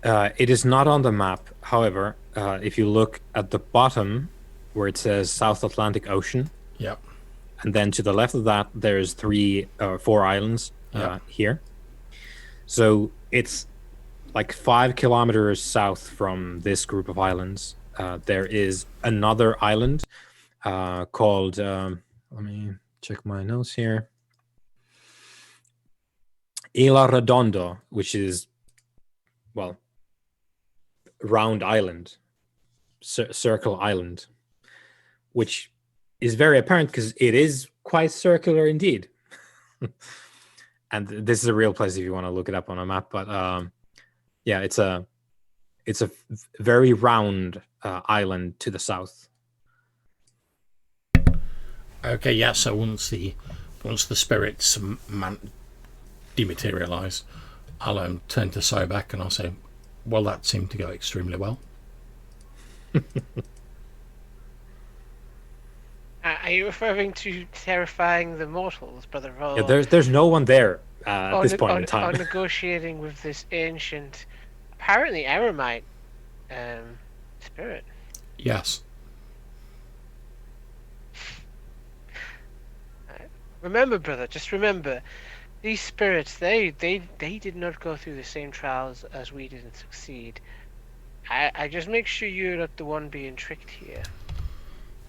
it is not on the map. However, if you look at the bottom where it says South Atlantic Ocean, yep, and then to the left of that, there's 4 islands here. So it's like 5 kilometers south from this group of islands. There is another island called, let me check my notes here, Isla Redondo, which is, well, round island. circle island, which is very apparent because it is quite circular indeed. And this is a real place if you want to look it up on a map. But yeah, it's a very round island to the south. Okay, yeah. So once the spirits dematerialise, I'll turn to Sobek and I'll say, "Well, that seemed to go extremely well." Are you referring to terrifying the mortals, brother? Or, Yeah, there's no one there at this point in time. Or negotiating with this ancient, apparently eremite spirit. Yes. Remember, brother, just remember, these spirits, they did not go through the same trials as we did and succeed. I just make sure you're not the one being tricked here.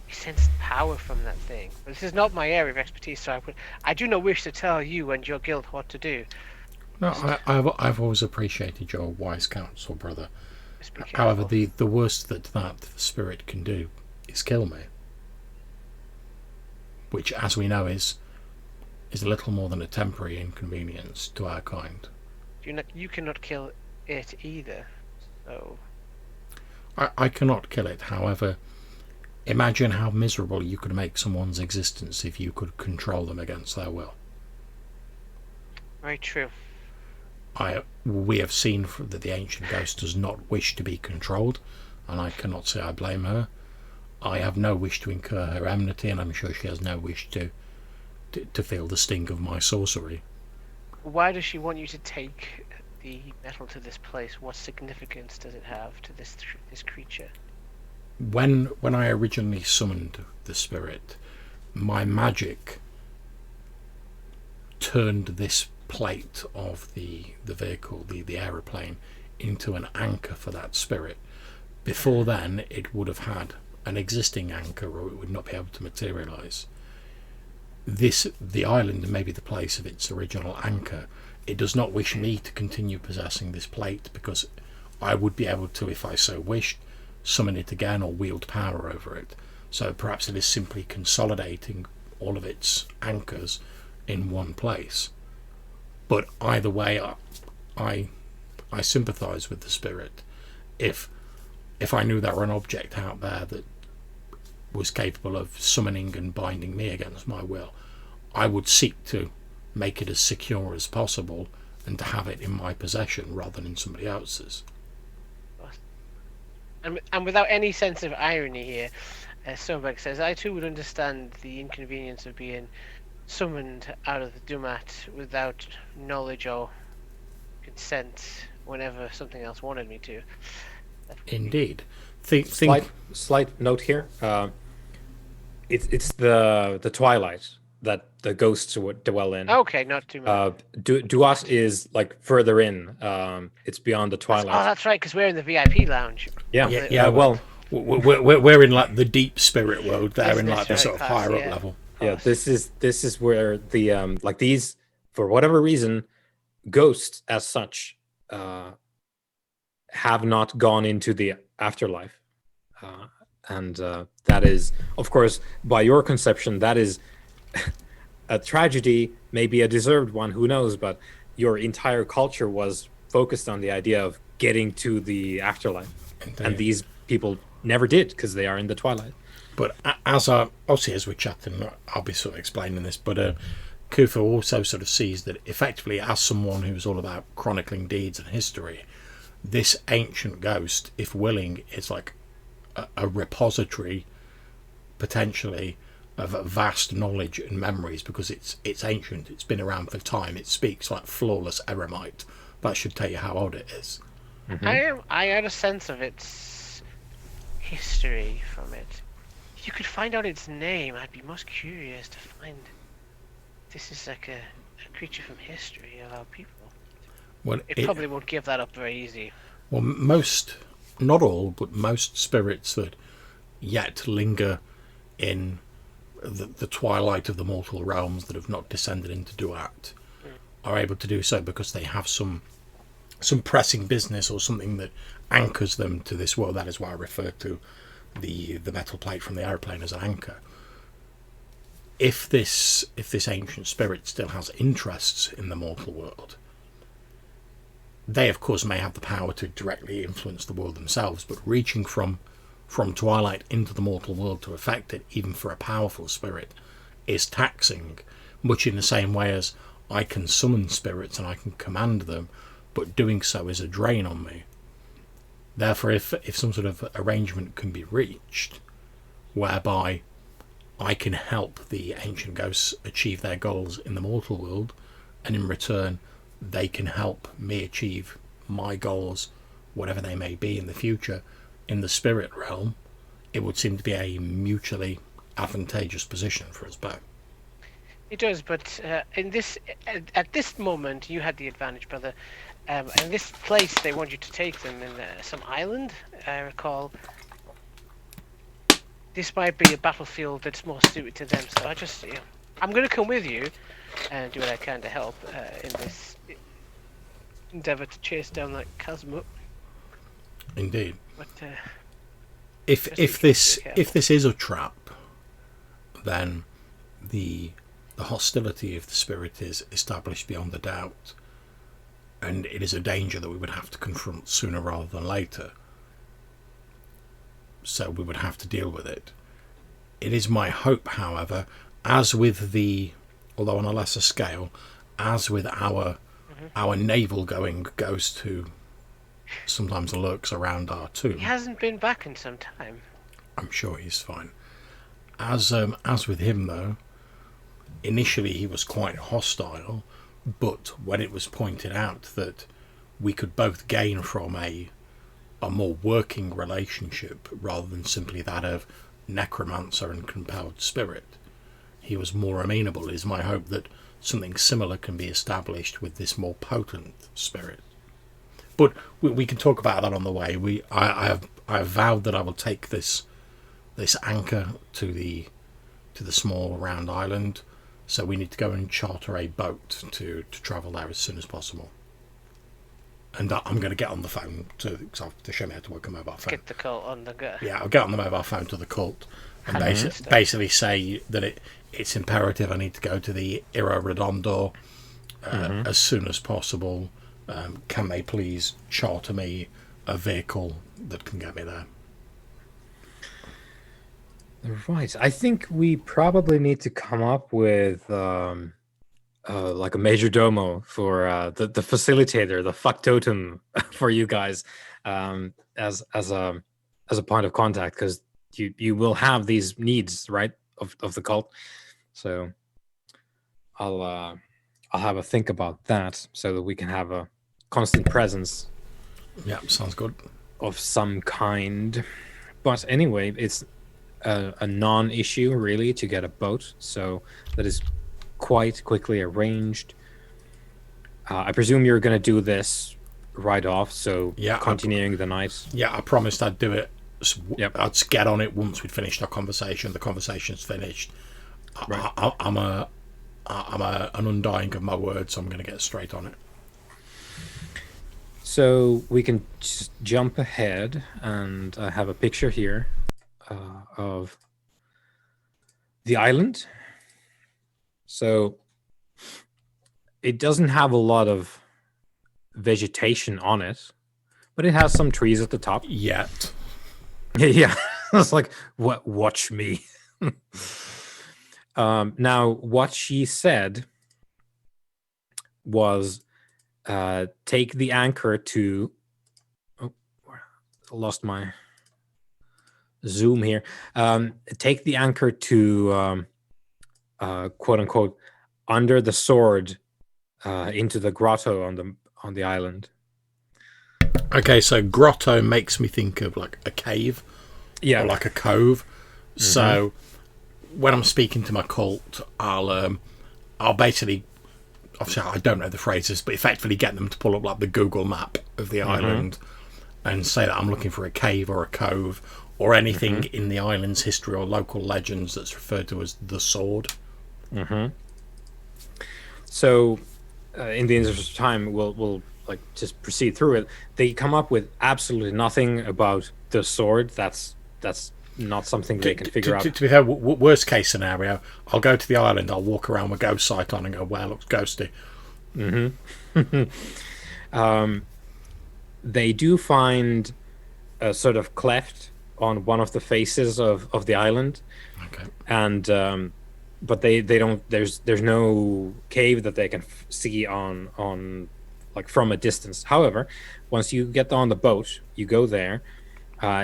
You sense power from that thing. But this is not my area of expertise, so I do not wish to tell you and your guild what to do. No, I've always appreciated your wise counsel, brother. However, the worst that the spirit can do is kill me. Which, as we know, is a little more than a temporary inconvenience to our kind. You cannot kill it either, so... I cannot kill it, however, imagine how miserable you could make someone's existence if you could control them against their will. Very true. We have seen that the ancient ghost does not wish to be controlled, and I cannot say I blame her. I have no wish to incur her enmity, and I'm sure she has no wish to feel the sting of my sorcery. Why does she want you to take the metal to this place? What significance does it have to this creature? When I originally summoned the spirit, my magic turned this plate of the vehicle, the aeroplane, into an anchor for that spirit. Before then, it would have had an existing anchor, or it would not be able to materialise. The island may be the place of its original anchor. It does not wish me to continue possessing this plate because I would be able to, if I so wished, summon it again or wield power over it. So perhaps it is simply consolidating all of its anchors in one place. But either way, I sympathise with the spirit. If I knew there were an object out there that was capable of summoning and binding me against my will, I would seek to make it as secure as possible and to have it in my possession rather than in somebody else's. And without any sense of irony here, Stoneberg says, I too would understand the inconvenience of being summoned out of the Dumat without knowledge or consent whenever something else wanted me to. Indeed. Slight note here. It's the twilight that the ghosts would dwell in. Okay, not too much. Duat is like further in. It's beyond the twilight. That's right, because we're in the VIP lounge. Yeah. Well, we're in like the deep spirit world. They're in like the sort of higher up level. Yeah, this is where the like these, for whatever reason, ghosts as such have not gone into the afterlife, and that is, of course, by your conception, that is a tragedy, maybe a deserved one, who knows, but your entire culture was focused on the idea of getting to the afterlife. And these people never did because they are in the twilight. But obviously as we're chatting, I'll be sort of explaining this, but Kufa also sort of sees that effectively as someone who's all about chronicling deeds and history, this ancient ghost, if willing, is like a repository potentially of vast knowledge and memories, because it's ancient, it's been around for time, it speaks like flawless eremite. That should tell you how old it is. Mm-hmm. I had a sense of its history from it. If you could find out its name, I'd be most curious to find. This is like a creature from history of our people. Well, it probably won't give that up very easy. Well, most, not all, but most spirits that yet linger in the twilight of the mortal realms that have not descended into Duat are able to do so because they have some pressing business or something that anchors them to this world. That is why I refer to the metal plate from the aeroplane as an anchor. If this ancient spirit still has interests in the mortal world, they of course may have the power to directly influence the world themselves, but reaching from Twilight into the mortal world to affect it, even for a powerful spirit, is taxing, much in the same way as I can summon spirits and I can command them, but doing so is a drain on me. Therefore, if some sort of arrangement can be reached whereby I can help the ancient ghosts achieve their goals in the mortal world, and in return they can help me achieve my goals, whatever they may be in the future, in the spirit realm, it would seem to be a mutually advantageous position for us both. It does, but at this moment, you had the advantage, brother. In this place, they want you to take them in some island. I recall. This might be a battlefield that's more suited to them. So I'm going to come with you and do what I can to help in this endeavor to chase down that chasm up. Indeed. But if this is a trap, then the hostility of the spirit is established beyond a doubt, and it is a danger that we would have to confront sooner rather than later. So we would have to deal with it. It is my hope, however, as with although on a lesser scale, as with our naval going ghost who sometimes lurks around our tomb. He hasn't been back in some time. I'm sure he's fine. As with him though, initially he was quite hostile, but when it was pointed out that we could both gain from a more working relationship rather than simply that of necromancer and compelled spirit, he was more amenable. It is my hope that something similar can be established with this more potent spirit. But we can talk about that on the way. I have vowed that I will take this anchor to the small round island, so we need to go and charter a boat to travel there as soon as possible. And I'm going to get on the phone to show me how to work a mobile phone. Get the cult on the go. Yeah, I'll get on the mobile phone to the cult and basically say that it's imperative I need to go to the Ira Redondo as soon as possible. Can they please charter me a vehicle that can get me there? Right. I think we probably need to come up with like a major domo for the facilitator, the factotum for you guys, as a point of contact, because you will have these needs, right, of the cult. So I'll have a think about that so that we can have a constant presence. Yeah, sounds good. Of some kind. But anyway, it's a non-issue really to get a boat, so that is quite quickly arranged. I presume you're going to do this right off, so yeah, continuing the night. Yeah, I promised I'd do it. Yep. I'd get on it once we'd finished our conversation. The conversation's finished. Right. I'm an undying of my word, so I'm going to get straight on it. So we can just jump ahead, and I have a picture here of the island. So it doesn't have a lot of vegetation on it, but it has some trees at the top. Yet. Yeah. It's like, watch me. Now, what she said was take the anchor to... Oh, I lost my zoom here. Take the anchor to quote unquote under the sword into the grotto on the island. Okay, so grotto makes me think of like a cave, or like a cove. Mm-hmm. So when I'm speaking to my cult, I'll basically, obviously I don't know the phrases, but effectively get them to pull up like the Google map of the island and say that I'm looking for a cave or a cove or anything in the island's history or local legends that's referred to as the sword. So in the interest of time, we'll like just proceed through it. They come up with absolutely nothing about the sword. That's not something they can figure out. To be fair, worst case scenario, I'll go to the island, I'll walk around with ghost sight on and go, well, it looks ghosty. They do find a sort of cleft on one of the faces of the island. Okay. And but they don't. There's no cave that they can see on like from a distance. However, once you get on the boat, you go there,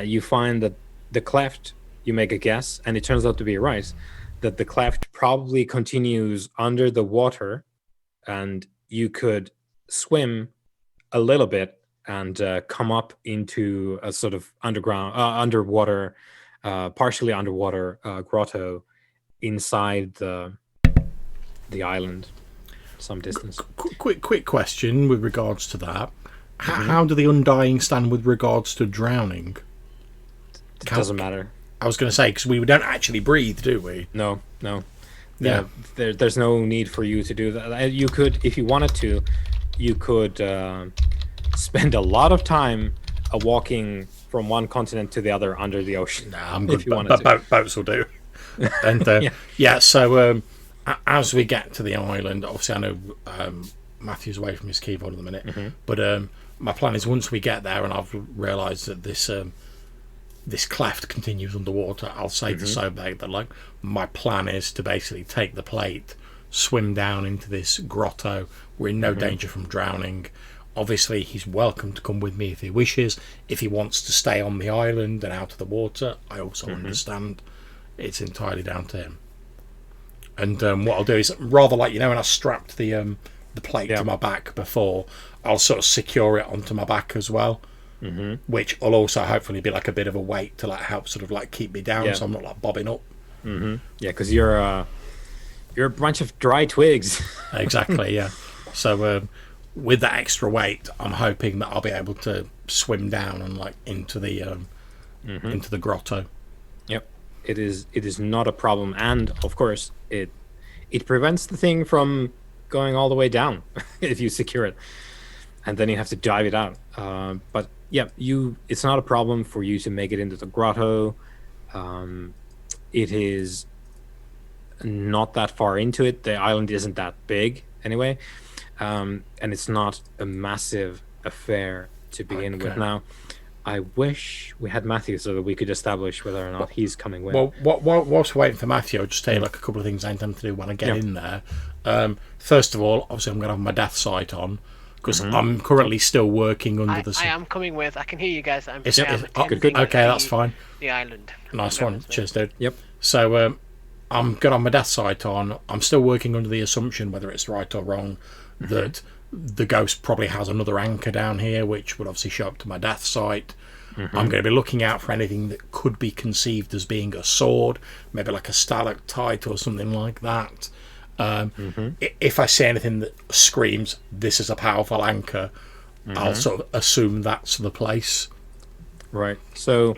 you find that the cleft. You make a guess, and it turns out to be right. That the cleft probably continues under the water, and you could swim a little bit and come up into a sort of underwater, partially underwater grotto inside the island, some distance. Quick question with regards to that. How do the Undying stand with regards to drowning? It doesn't matter. I was going to say, because we don't actually breathe, do we? No. Yeah. There's no need for you to do that. You could, if you wanted to, you could spend a lot of time walking from one continent to the other under the ocean. Nah, I'm good. Boats will do. And so as we get to the island, obviously I know Matthew's away from his keyboard at the minute, but my plan is once we get there and I've realised that this cleft continues underwater, I'll say to Sobek that like my plan is to basically take the plate, swim down into this grotto. We're in no danger from drowning. Obviously he's welcome to come with me if he wishes. If he wants to stay on the island and out of the water, I also understand. It's entirely down to him. And what I'll do is, rather like when I strapped the plate to my back before, I'll sort of secure it onto my back as well. Which will also hopefully be like a bit of a weight to like help sort of like keep me down, so I'm not like bobbing up. Yeah, because you're a bunch of dry twigs. Exactly, yeah. So with that extra weight, I'm hoping that I'll be able to swim down and like into the grotto. Yep, it is not a problem, and of course it prevents the thing from going all the way down if you secure it, and then you have to dive it out. But yeah, it's not a problem for you to make it into the grotto. It is not that far into it. The island isn't that big anyway, and it's not a massive affair to begin with. Now, I wish we had Matthew so that we could establish whether or not he's coming with. Well, whilst we're waiting for Matthew, I'll just tell you like a couple of things I intend to do when I get in there. First of all, obviously I'm going to have my death sight on, because I'm currently still working under the... I am coming with. I can hear you guys. I'm good. Okay, that's fine. The island. Nice one. Cheers, dude. Yep. So I'm going to have my death sight on. I'm still working under the assumption, whether it's right or wrong, that the ghost probably has another anchor down here, which would obviously show up to my death sight. I'm going to be looking out for anything that could be conceived as being a sword, maybe like a stalactite or something like that. If I see anything that screams, this is a powerful anchor, I'll sort of assume that's the place. Right. So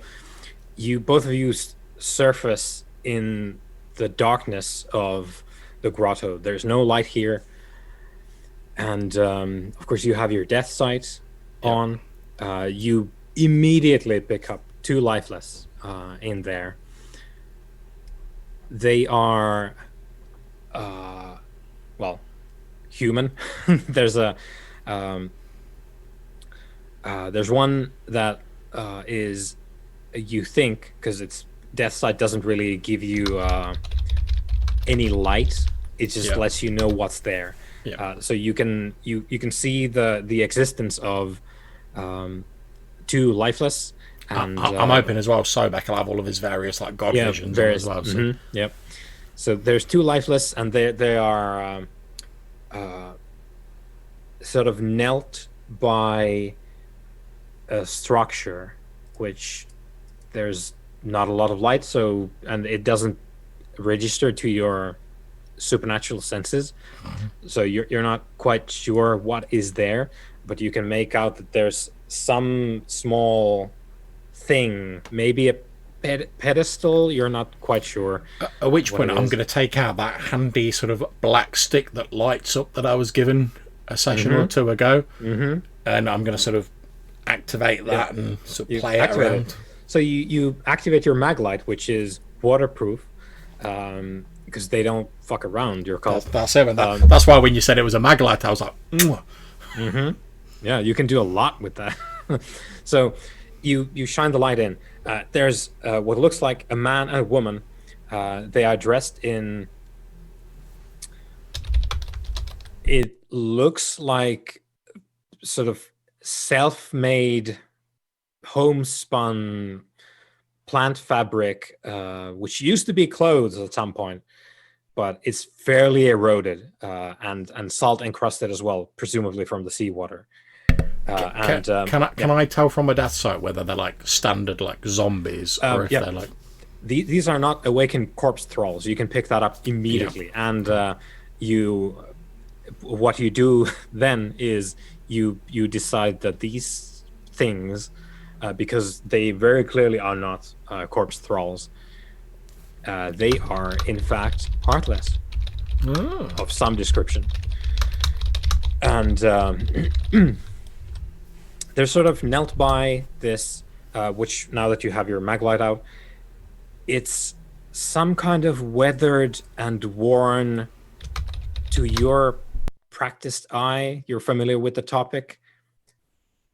both of you surface in the darkness of the grotto. There's no light here. And of course you have your death sight on. You immediately pick up two lifeless in there. They are human. There's one that is, you think, because its death sight doesn't really give you any light, it just lets you know what's there. So you can see the existence of two lifeless. And I'm hoping as well Sobek will have all of his various like god visions as well. So. Yep. So there's two lifeless, and they are sort of knelt by a structure which there's not a lot of light, and it doesn't register to your supernatural senses. So you're not quite sure what is there, but you can make out that there's some small thing, maybe a pedestal. You're not quite sure. At which point I'm going to take out that handy sort of black stick that lights up that I was given a session or two ago, and I'm going to sort of activate that and sort of play it around. So you activate your maglite, which is waterproof, because they don't fuck around. Your cult. That's it. That's why when you said it was a maglite, I was like, Yeah, you can do a lot with that. So you shine the light in. There's what looks like a man and a woman. They are dressed in. It looks like sort of self-made, homespun plant fabric, which used to be clothes at some point, but it's fairly eroded and salt encrusted as well, presumably from the seawater. Can I tell from a death site whether they're like standard like zombies or if they're like these are not awakened corpse thralls? You can pick that up immediately, and what you do then is you decide that these things, because they very clearly are not corpse thralls, they are in fact heartless of some description, and they're sort of knelt by this, which now that you have your maglite out, it's some kind of weathered and worn, to your practiced eye, you're familiar with the topic,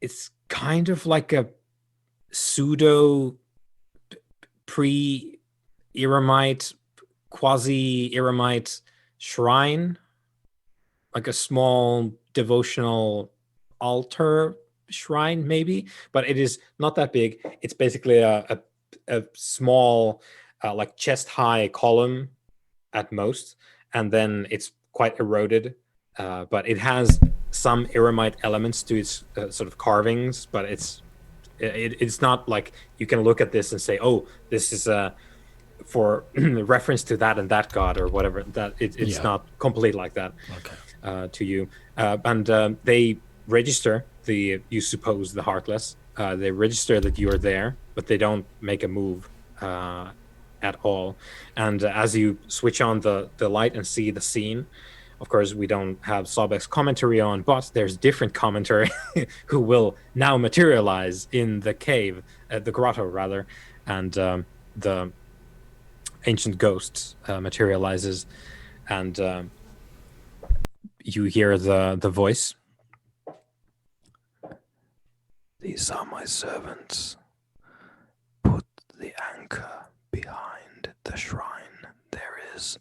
it's kind of like a pseudo pre-Eremite, quasi-Eremite shrine, like a small devotional altar shrine maybe, but it is not that big. It's basically a small like chest high column at most, and then it's quite eroded, but it has some Eremite elements to its sort of carvings, but it's not like you can look at this and say, oh, this is for reference to that and that god or whatever. That it's not complete like that. To you, and they register you suppose the heartless. They register that you're there, but they don't make a move at all. And as you switch on the light and see the scene, of course we don't have Sobek's commentary on, but there's different commentary who will now materialize in the cave, the grotto rather, and the ancient ghost materializes, and you hear the voice. These are my servants. Put the anchor behind the shrine. There is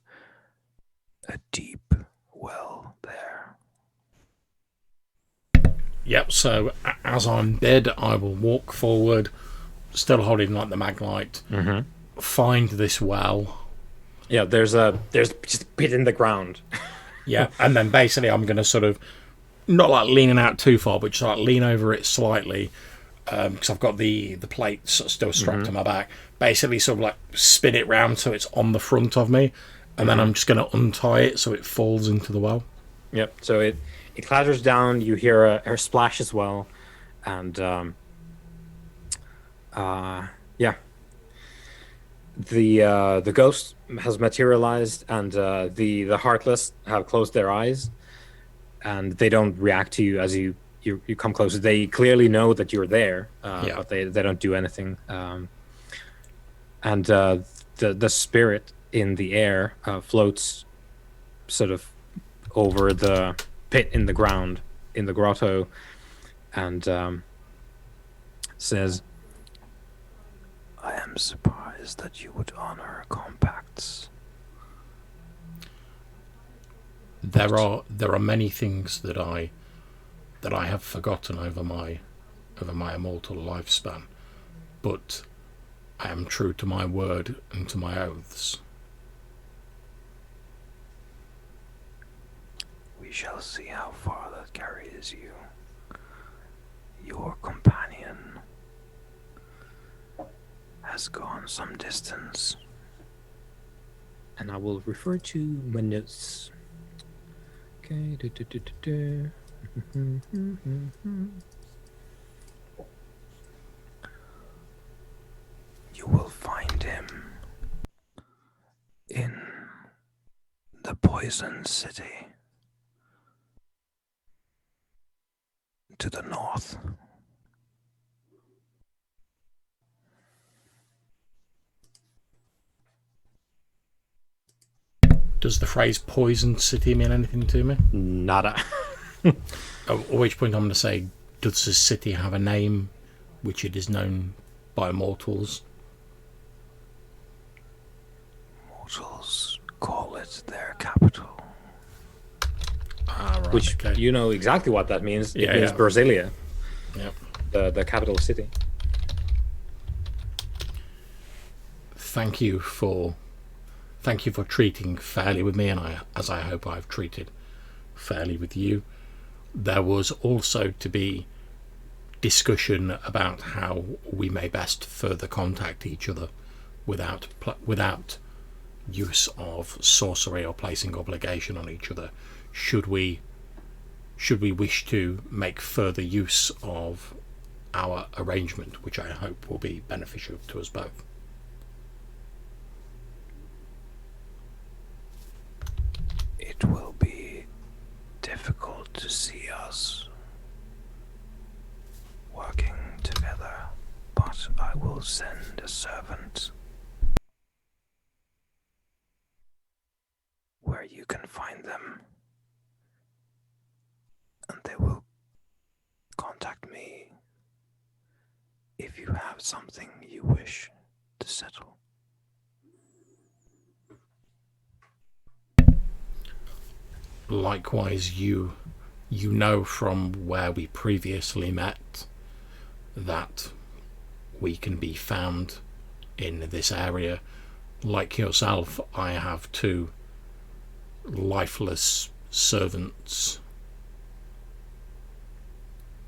a deep well there. Yep, so as I'm dead, I will walk forward, still holding like the maglite, find this well. Yeah, there's just a pit in the ground. Yeah, and then basically I'm going to sort of, not like leaning out too far, but just like lean over it slightly, because I've got the plates still strapped to my back. Basically sort of like spin it round so it's on the front of me, and then I'm just going to untie it so it falls into the well. Yep, so it clatters down, you hear a splash as well, and yeah. The ghost has materialized, and the heartless have closed their eyes, and they don't react to you as you come closer. They clearly know that you're there, but they don't do anything. And the spirit in the air floats sort of over the pit in the ground in the grotto, and says, I am surprised that you would honor compacts. There are many things that I have forgotten over my immortal lifespan, but I am true to my word and to my oaths. We shall see how far that carries you. Your companion has gone some distance, and I will refer to my notes. Okay. You will find him in the Poison City to the north. Does the phrase poisoned city mean anything to me? Nada. At which point I'm going to say, does the city have a name which it is known by mortals? Mortals call it their capital. Ah, right, Which okay. you know exactly what that means. Yeah, It means yeah. Brasilia, Yep. the capital city. Thank you for treating fairly with me, and as I hope I've treated fairly with you. There was also to be discussion about how we may best further contact each other without use of sorcery or placing obligation on each other. Should we wish to make further use of our arrangement, which I hope will be beneficial to us both. It will be difficult to see us working together, but I will send a servant where you can find them, and they will contact me if you have something you wish to settle. Likewise, you know from where we previously met that we can be found in this area. Like yourself, I have 2 lifeless servants.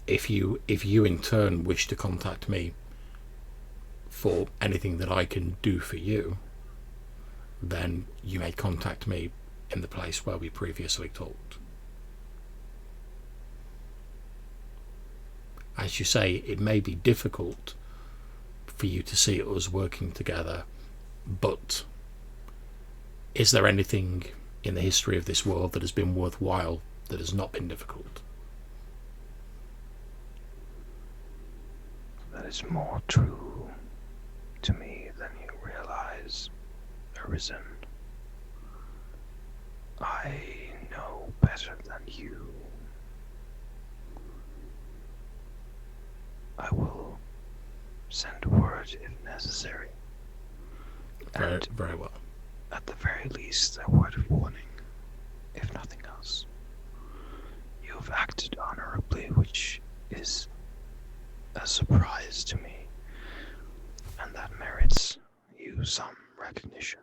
If you in turn wish to contact me for anything that I can do for you, then you may contact me in the place where we previously talked. As you say, it may be difficult for you to see us working together, but is there anything in the history of this world that has been worthwhile that has not been difficult? That is more true to me than you realize, Arisen. I know better than you. I will send word if necessary. Very, very well. At the very least, a word of warning, if nothing else. You have acted honorably, which is a surprise to me, and that merits you some recognition.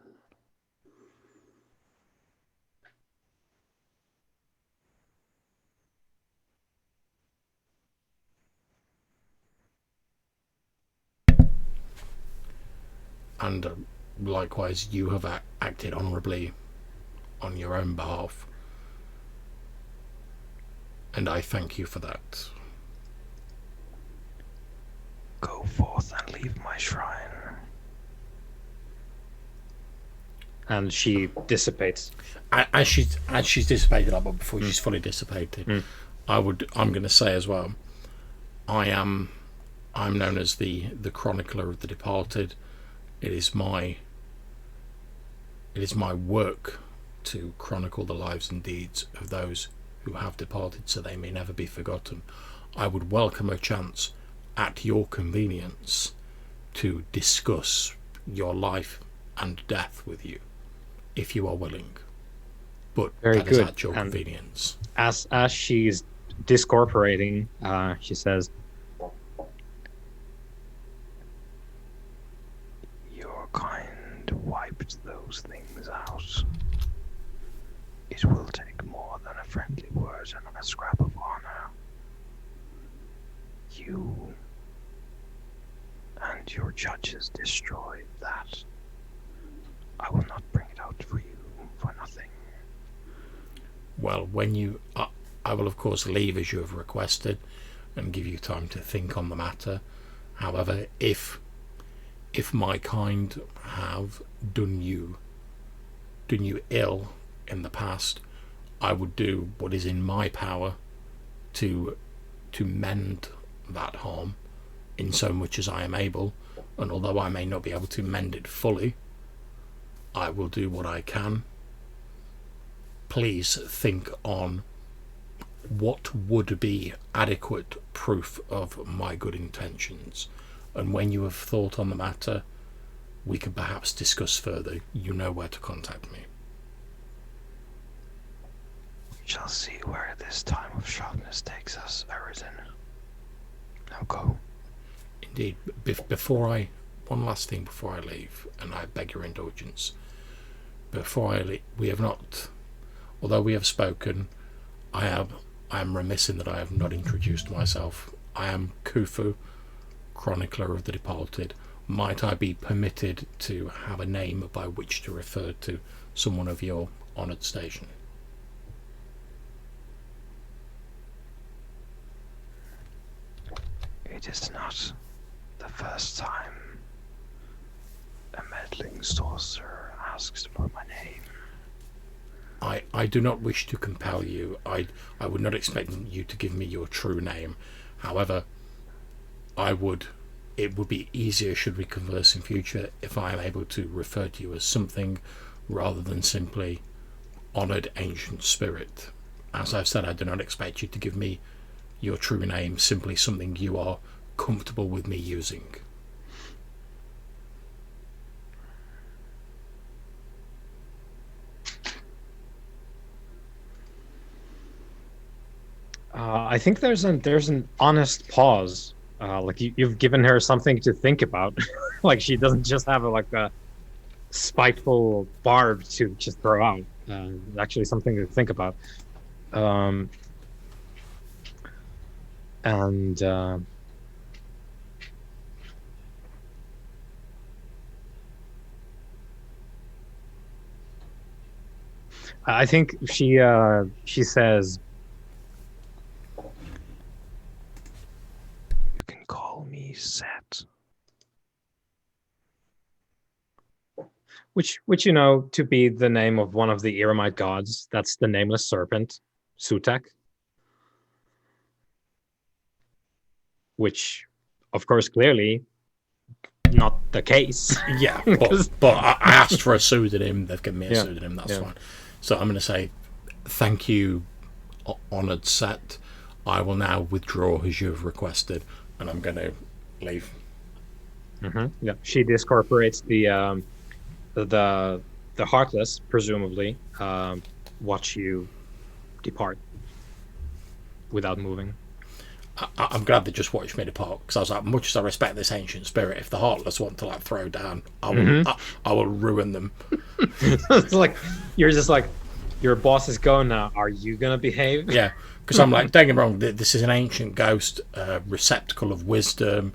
And likewise, you have acted honourably on your own behalf, and I thank you for that. Go forth and leave my shrine. And she dissipates. As she's dissipated, but before she's fully dissipated, I'm going to say as well, I'm known as the chronicler of the departed. It is my work to chronicle the lives and deeds of those who have departed, so they may never be forgotten. I would welcome a chance at your convenience to discuss your life and death with you, if you are willing. But Very that is good. at your And convenience. As she's discorporating, she says, Your kind wiped those things out. It will take more than a friendly word and a scrap of honor. You and your judges destroyed that. I will not bring it out for you for nothing. Well, when you... I will, of course, leave as you have requested and give you time to think on the matter. However, if my kind have done you ill in the past, I would do what is in my power to mend that harm in so much as I am able, and although I may not be able to mend it fully, I will do what I can please think on what would be adequate proof of my good intentions, and when you have thought on the matter, we can perhaps discuss further. You know where to contact me. We shall see where this time of sharpness takes us, Eridan. Now go. Indeed. One last thing before I leave, and I beg your indulgence. Before I leave, although we have spoken, I am remiss in that I have not introduced myself. I am Khufu, chronicler of the departed. Might I be permitted to have a name by which to refer to someone of your honoured station? It is not the first time a meddling sorcerer asks for my name. I do not wish to compel you. I would not expect you to give me your true name. However, it would be easier should we converse in future if I am able to refer to you as something rather than simply honoured ancient spirit. As I've said, I do not expect you to give me your true name, simply something you are comfortable with me using. I think there's an honest pause. Like you've given her something to think about. Like she doesn't just have a spiteful barb to just throw out. Actually, something to think about. And I think she says, You can call me Set. which you know to be the name of one of the Eremite gods. That's the nameless serpent, Sutek. Which, of course, clearly not the case. Yeah, but I asked for a pseudonym. They've given me a pseudonym. That's fine. So I'm going to say, thank you, honoured Set. I will now withdraw as you have requested, and I'm going to leave. Mm-hmm. Yeah, she discorporates the heartless, presumably, watch you depart without moving. I'm glad they just watched me depart, because I was like, much as I respect this ancient spirit, if the heartless want to throw down, I will ruin them. It's like you're just like, your boss is going now. Are you gonna behave? Yeah, because I'm like, don't get me wrong, this is an ancient ghost, receptacle of wisdom,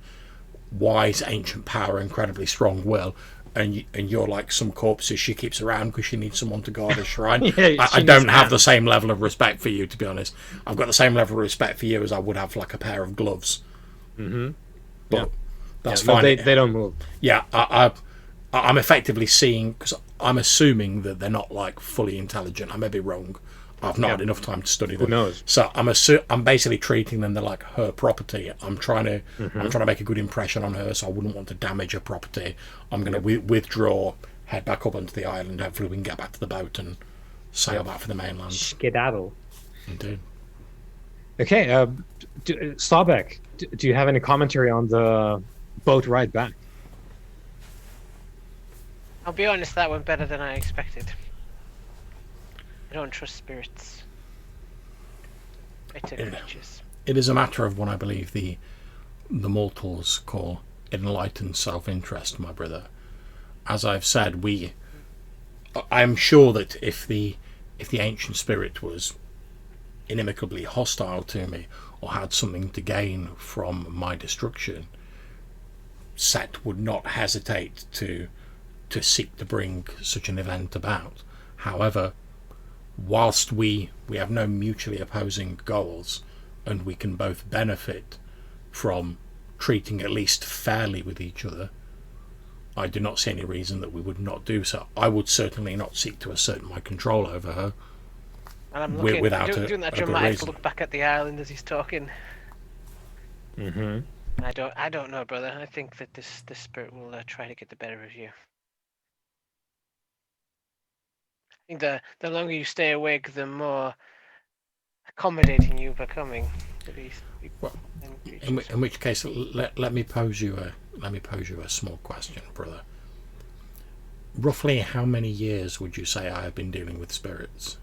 wise ancient power, incredibly strong will. And you're like some corpses she keeps around because she needs someone to guard a shrine. I don't have the same level of respect for you, to be honest. I've got the same level of respect for you as I would have a pair of gloves. Mm-hmm. But that's fine. No, they don't move. Yeah, I'm effectively seeing, because I'm assuming that they're not fully intelligent. I may be wrong. I've not had enough time to study them. Who knows? So I'm basically treating them, they're like her property. I'm trying to make a good impression on her, so I wouldn't want to damage her property. I'm going to withdraw, head back up onto the island. Hopefully we can get back to the boat and sail back for the mainland. Skedaddle. Indeed. Okay, Sawbeck, do you have any commentary on the boat ride back? I'll be honest, that went better than I expected. I don't trust spirits. Bitter creatures. It is a matter of what I believe the mortals call enlightened self-interest, my brother. As I've said, I'm sure that if the ancient spirit was inimicably hostile to me or had something to gain from my destruction, Set would not hesitate to seek to bring such an event about. However, whilst we have no mutually opposing goals, and we can both benefit from treating at least fairly with each other, I do not see any reason that we would not do so. I would certainly not seek to assert my control over her. And I'm looking, without doing that dramatic look back at the island as he's talking. Mm-hmm. I don't know, brother. I think that this spirit will try to get the better of you. think the longer you stay awake, the more accommodating you becoming to these Well, creatures. in which case, let me pose you a small question, brother. Roughly how many years would you say I have been dealing with spirits?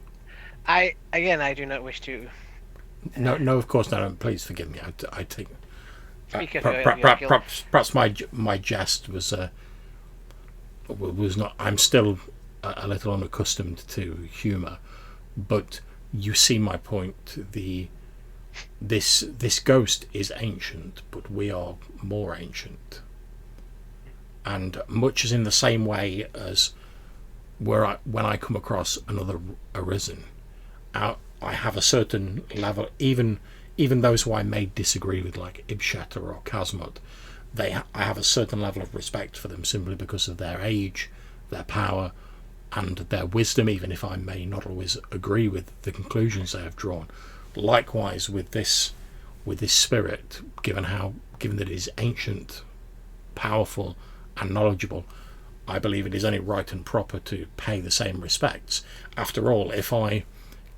I do not wish to. No, of course not. Please forgive me. I think Speak of your guilt. perhaps my jest was not. I'm still a little unaccustomed to humour, but you see my point. This ghost is ancient, but we are more ancient, and much as in the same way as when I come across another arisen, I have a certain level, even those who I may disagree with, like Ibsheta or Kazmut, I have a certain level of respect for them simply because of their age, their power, and their wisdom, even if I may not always agree with the conclusions they have drawn. Likewise with this spirit, given that it is ancient, powerful, and knowledgeable, I believe it is only right and proper to pay the same respects. After all, if I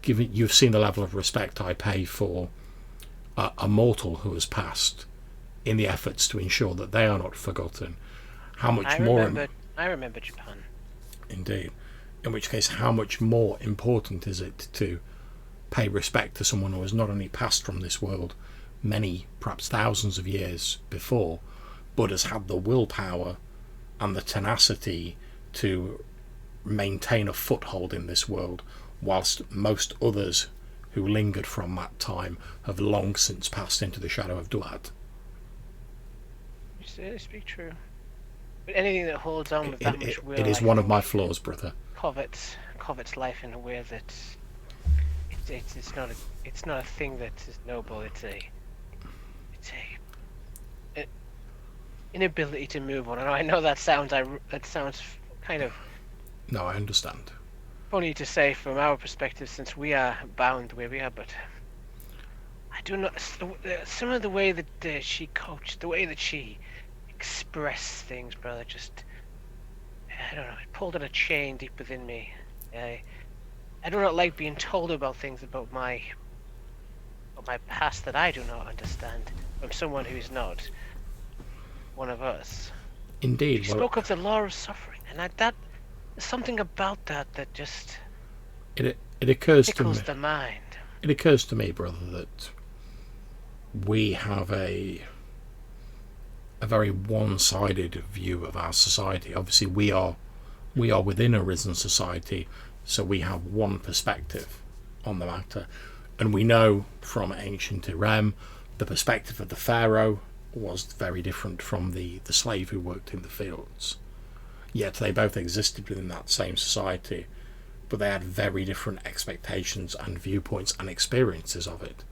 you've seen the level of respect I pay for a mortal who has passed, in the efforts to ensure that they are not forgotten. How much more? I remember Japan. Indeed. In which case, how much more important is it to pay respect to someone who has not only passed from this world many, perhaps thousands of years before, but has had the willpower and the tenacity to maintain a foothold in this world, whilst most others who lingered from that time have long since passed into the shadow of Duat. You speak true. But anything that holds on with that much will, it is one of my flaws, brother. Covets life in a way that it's not a thing that is noble. It's an inability to move on. And I know that sounds kind of. No, I understand. Funny to say from our perspective, since we are bound the way we are, but I do not. Some of the way that she coached, the way that she expressed things, brother, just I don't know. It pulled at a chain deep within me. I do not like being told about things about my past that I do not understand from someone who is not one of us. Indeed. She spoke of the law of suffering, and that there's something about that just it occurs to me. Tickles the mind. It occurs to me, brother, that we have a very one-sided view of our society. Obviously, we are within a risen society, so we have one perspective on the matter, and we know from ancient Irem the perspective of the pharaoh was very different from the slave who worked in the fields. Yet they both existed within that same society, but they had very different expectations and viewpoints and experiences of it.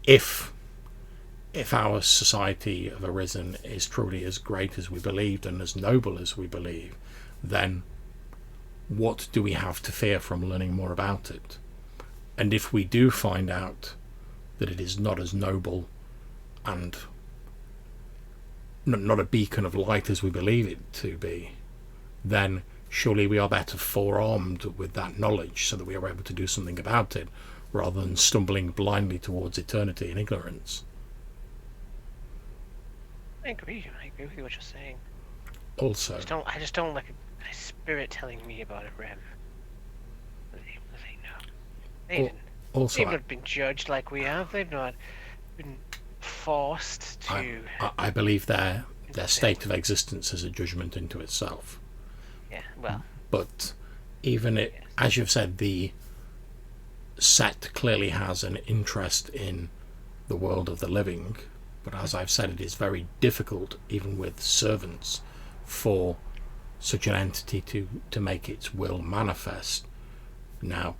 If our society of Arisen is truly as great as we believed and as noble as we believe, then what do we have to fear from learning more about it? And if we do find out that it is not as noble and not a beacon of light as we believe it to be, then surely we are better forearmed with that knowledge so that we are able to do something about it, rather than stumbling blindly towards eternity in ignorance. I agree with what you're saying. Also, I just don't like a spirit telling me about it, Rem. They've not been judged like we have. They've not been forced to. I believe their state of existence is a judgment into itself. Yeah, well. But even as you've said, the set clearly has an interest in the world of the living. But as I've said, it is very difficult, even with servants, for such an entity to make its will manifest. Now,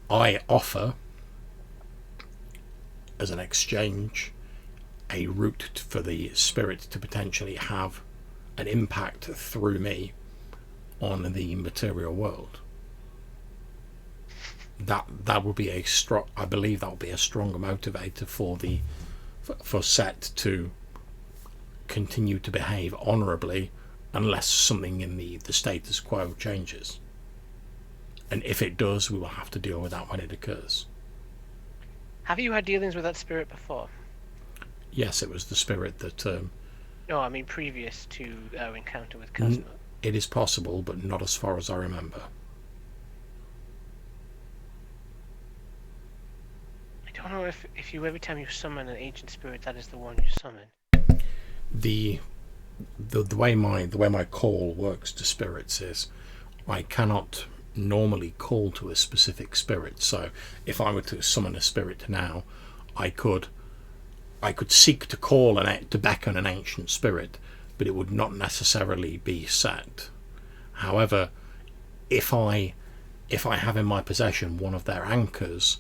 I offer, as an exchange, a route for the spirit to potentially have an impact through me on the material world. That would be I believe that would be a stronger motivator for Set to continue to behave honourably unless something in the status quo changes. And if it does, we will have to deal with that when it occurs. Have you had dealings with that spirit before? Yes, it was the spirit that... No, I mean previous to our encounter with Cosmo. It is possible, but not as far as I remember. I don't know if you, every time you summon an ancient spirit, that is the one you summon. The way my call works to spirits is I cannot normally call to a specific spirit. So if I were to summon a spirit now, I could seek to call to beckon an ancient spirit, but it would not necessarily be set. However, if I have in my possession one of their anchors,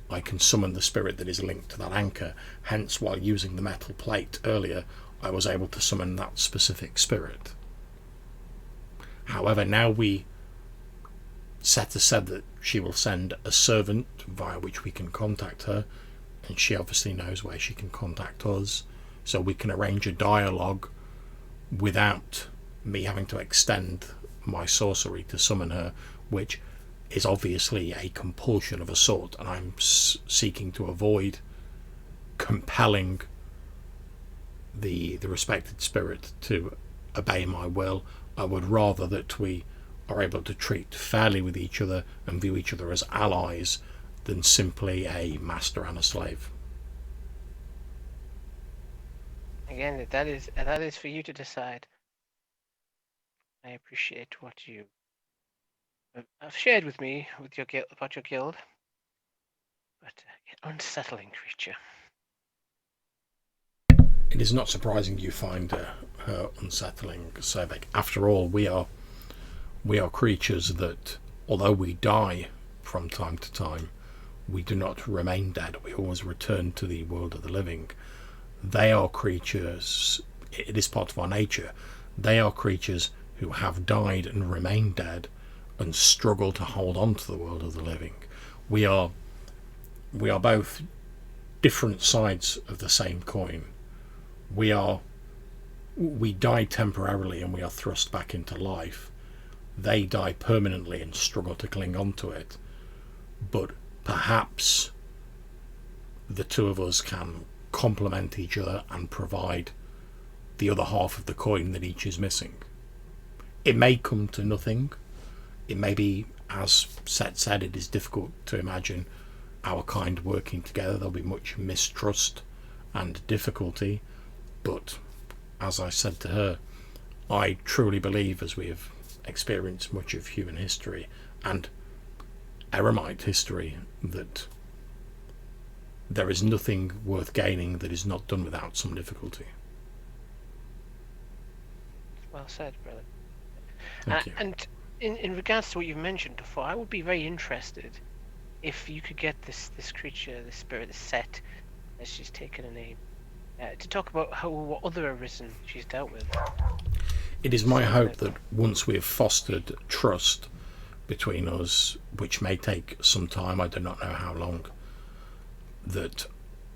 I can summon the spirit that is linked to that anchor. Hence, while using the metal plate earlier, I was able to summon that specific spirit. However, now Seth has said that she will send a servant via which we can contact her, and she obviously knows where she can contact us, so we can arrange a dialogue without me having to extend my sorcery to summon her, which is obviously a compulsion of a sort, and I'm seeking to avoid compelling the respected spirit to obey my will. I would rather that we are able to treat fairly with each other and view each other as allies than simply a master and a slave. Again, that is for you to decide. I appreciate what you have shared with me with your about your guild, but an unsettling creature. It is not surprising you find her unsettling, Sevek. After all, we are creatures that, although we die from time to time, we do not remain dead. We always return to the world of the living. They are creatures, it is part of our nature, they are creatures who have died and remain dead and struggle to hold on to the world of the living. We are both different sides of the same coin. We die temporarily and we are thrust back into life. They die permanently and struggle to cling on to it. But perhaps the two of us can complement each other and provide the other half of the coin that each is missing. It may come to nothing. It may be, as Seth said, it is difficult to imagine our kind working together. There'll be much mistrust and difficulty. But as I said to her, I truly believe, as we have experienced much of human history and Eremite history, that there is nothing worth gaining that is not done without some difficulty. Well said, brother. Thank you. And in regards to what you've mentioned before, I would be very interested if you could get this creature, this spirit, this Set, as she's taken a name, to talk about what other arisen she's dealt with. It is my hope that once we have fostered trust between us, which may take some time, I do not know how long, that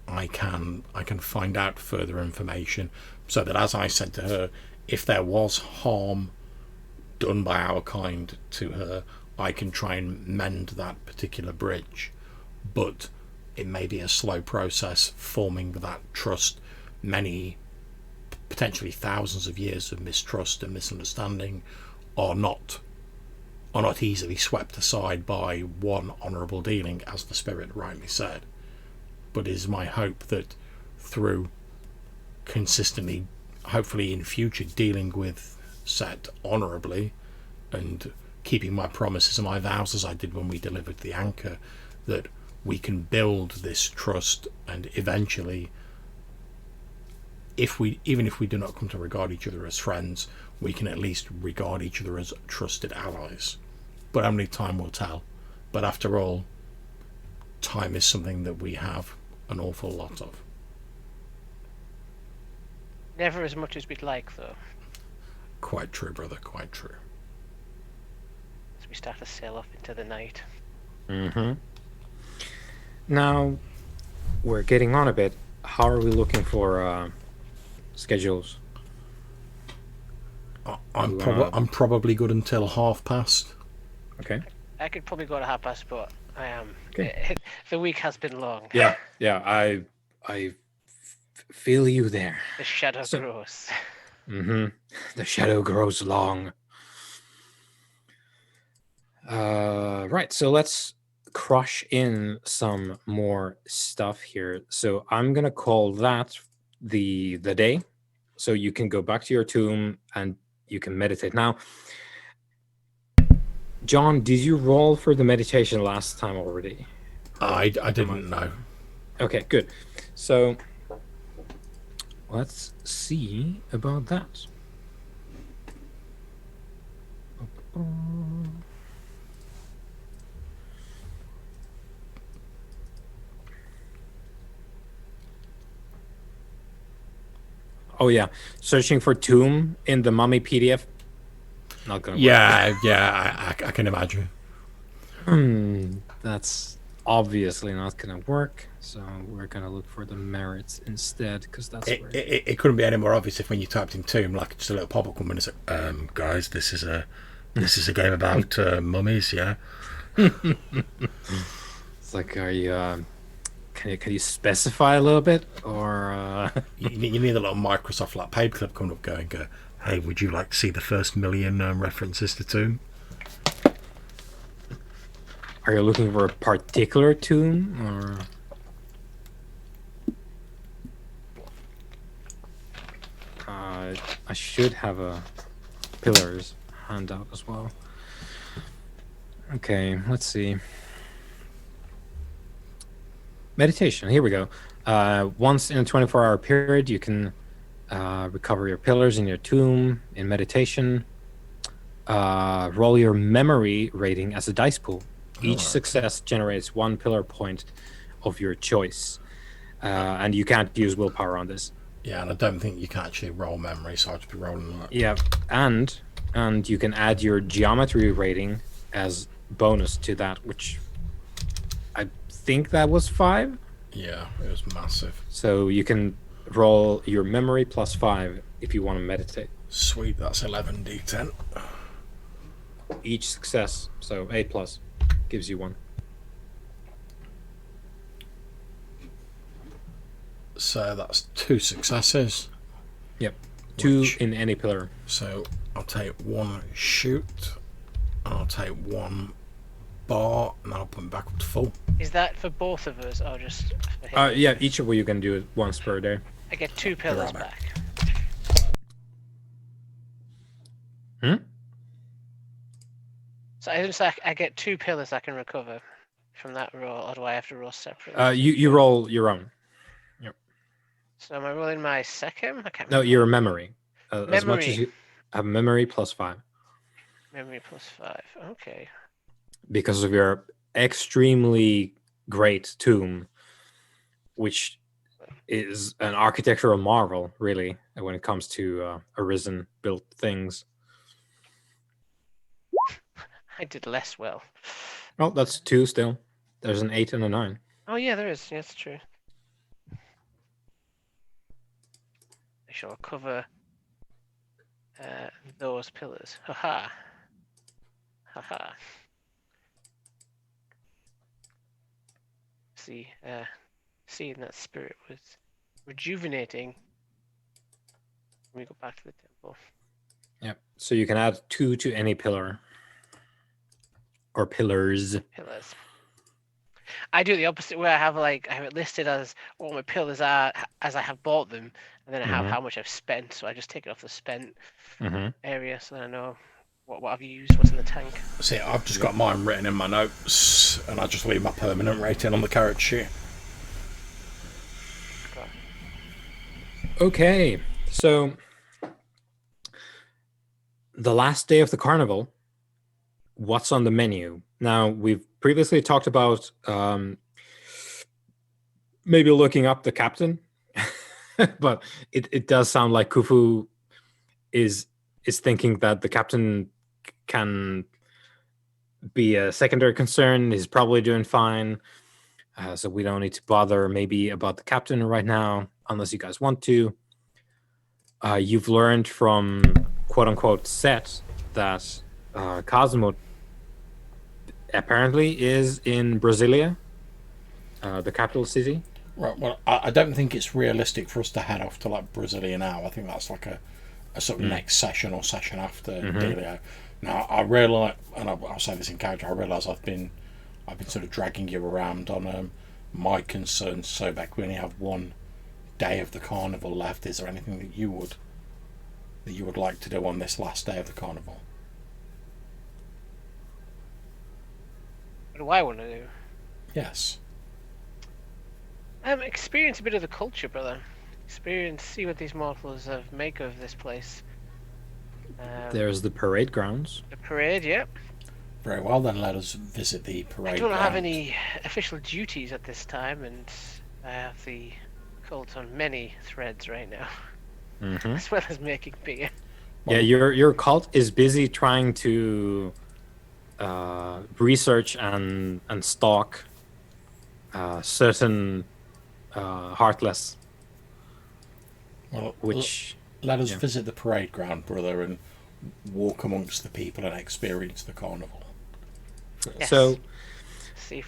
I can find out further information, so that, as I said to her, if there was harm done by our kind to her, I can try and mend that particular bridge. But it may be a slow process forming that trust. Many, potentially thousands of years of mistrust and misunderstanding are not easily swept aside by one honourable dealing, as the spirit rightly said. But it is my hope that through consistently, hopefully in future, dealing with Set honourably and keeping my promises and my vows as I did when we delivered the anchor, that we can build this trust, and eventually, even if we do not come to regard each other as friends, we can at least regard each other as trusted allies. But only time will tell. But after all, time is something that we have an awful lot of. Never as much as we'd like, though. Quite true, brother, quite true. As we start to sail off into the night. Mm-hmm. Now, we're getting on a bit. How are we looking for schedules? I'm probably good until past. Okay. I could probably go to half past, but I am. Okay. The week has been long. Yeah. I feel you there. The shadow grows. The shadow grows long. Right. So let's crush in some more stuff here. So I'm gonna call that the day. So you can go back to your tomb and you can meditate. Now, John, did you roll for the meditation last time already? I didn't know. Okay, good. So let's see about that. Oh yeah, searching for tomb in the mummy PDF. Not gonna work. Yeah, I can imagine. That's obviously not gonna work. So we're gonna look for the merits instead, because that's where It couldn't be any more obvious if when you typed in tomb, like just a little pop-up coming and it's like, guys, this is a game about mummies, yeah. It's like, are you? Can you specify a little bit, or you need a little Microsoft like paperclip coming up, going, hey, would you like to see the first million references to tomb? Are you looking for a particular tomb, or? I should have a pillars handout as well. Okay, let's see. Meditation. Here we go. Once in a 24-hour period, you can recover your pillars in your tomb in meditation. Roll your memory rating as a dice pool. Each success generates 1 pillar point of your choice, and you can't use willpower on this. Yeah, and I don't think you can actually roll memory, so I'll just be rolling that. Yeah, and you can add your geometry rating as bonus to that, which I think that was 5. Yeah, it was massive. So you can roll your memory plus 5 if you want to meditate. Sweet, that's 11d10. Each success, so 8 plus, gives you 1. So that's 2 successes. Yep, 2 in any pillar. So I'll take 1 shoot, and I'll take 1 bar, and I'll put them back up to full. Is that for both of us, or just for him? Yeah, each of you can do it once per day. I get 2 pillars back. So I get 2 pillars I can recover from that roll, or do I have to roll separately? You roll your own. Yep. So am I rolling my second? I can't. No, your memory. Memory. As much as you have memory plus 5. Memory plus 5. Okay. Because of your extremely great tomb, which is an architectural marvel, really, when it comes to Arisen built things. I did less well. Well, that's 2 still. There's an 8 and a 9. Oh yeah, there is. Yeah, that's true. I shall cover those pillars. Haha. Haha. See, seeing that spirit was rejuvenating. When we go back to the temple. Yep. So you can add 2 to any pillar. Or pillars. Pillars. I do the opposite, where I have it listed as what my pillars are as I have bought them, and then I have how much I've spent. So I just take it off the spent area, so that I know what I've used, what's in the tank. See, I've just got mine written in my notes, and I just leave my permanent rating on the character sheet. Okay, so the last day of the carnival. What's on the menu? Now, we've previously talked about maybe looking up the captain, but it does sound like Khufu is thinking that the captain can be a secondary concern. He's probably doing fine, so we don't need to bother maybe about the captain right now, unless you guys want to. You've learned from quote-unquote Set that Cosmo apparently is in Brasilia, the capital city. Right. Well, I don't think it's realistic for us to head off to like Brasilia now. I think that's like a sort of next session or session after Delio. Now, I realise, and I'll say this in character, I realise I've been sort of dragging you around on my concerns. So, Beck, we only have one day of the carnival left. Is there anything that you would like to do on this last day of the carnival? What do I want to do? Yes. Experience a bit of the culture, brother. See what these mortals make of this place. There's the parade grounds. The parade, yep. Very well, then let us visit the parade. I don't ground. have any official duties at this time, and I have the cult on many threads right now, as well as making beer. Yeah, your cult is busy trying to research and stalk certain Heartless. Well, which let us visit the parade ground, brother, and walk amongst the people and experience the carnival. Yes. So see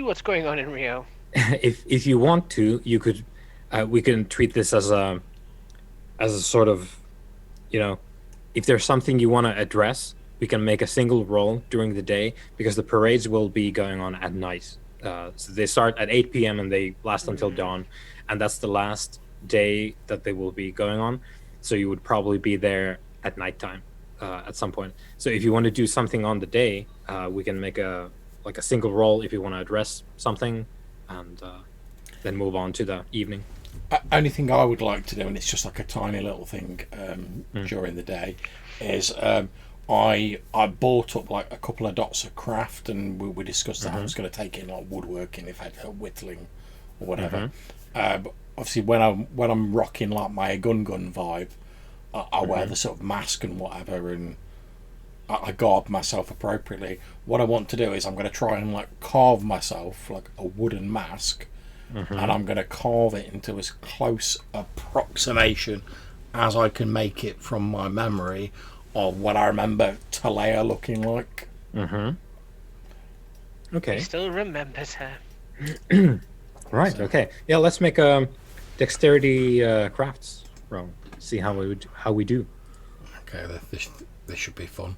what's going on in Rio. if you want to, you could we can treat this as a sort of, if there's something you want to address, we can make a single roll during the day, because the parades will be going on at night. So they start at 8 p.m. and they last until dawn, and that's the last day that they will be going on. So you would probably be there at nighttime at some point. So if you want to do something on the day, we can make a single roll if you want to address something, and then move on to the evening. Only thing I would like to do, and it's just like a tiny little thing during the day, is I bought up like a couple of dots of craft, and we discussed that I was going to take in like woodworking, if I had whittling or whatever. But obviously, when I'm rocking like my gun vibe, I wear the sort of mask and whatever, and I garb myself appropriately. What I want to do is I'm going to try and like carve myself like a wooden mask, and I'm going to carve it into as close approximation as I can make it from my memory of what I remember Talea looking like. Okay. He still remembers her. Right. Okay. Yeah. Let's make a dexterity crafts roll. See how we do. Okay. This should be fun.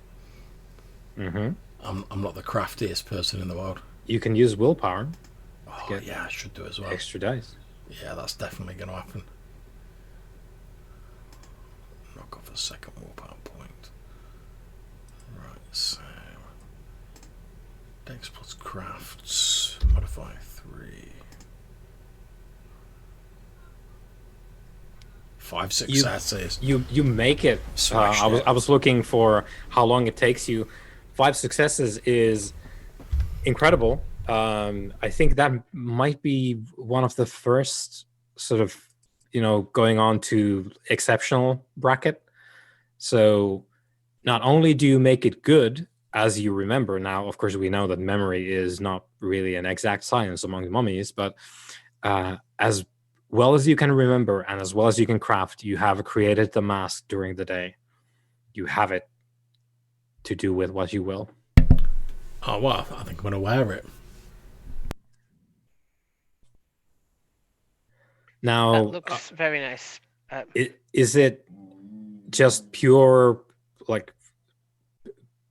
I'm not the craftiest person in the world. You can use willpower. Oh, yeah, I should do as well. Extra dice. Yeah, that's definitely going to happen. Knock off a second willpower point. Right, so Dex plus crafts, modify 3. 5 successes. You make it. I was looking for how long it takes you. 5 successes is incredible. I think that might be one of the first sort of, going on to exceptional bracket. So not only do you make it good as you remember, now of course we know that memory is not really an exact science among mummies, but as well as you can remember and as well as you can craft, you have created the mask during the day. You have it to do with what you will. Oh, well, I think I'm going to wear it. Now, That looks very nice. Is it just pure, like,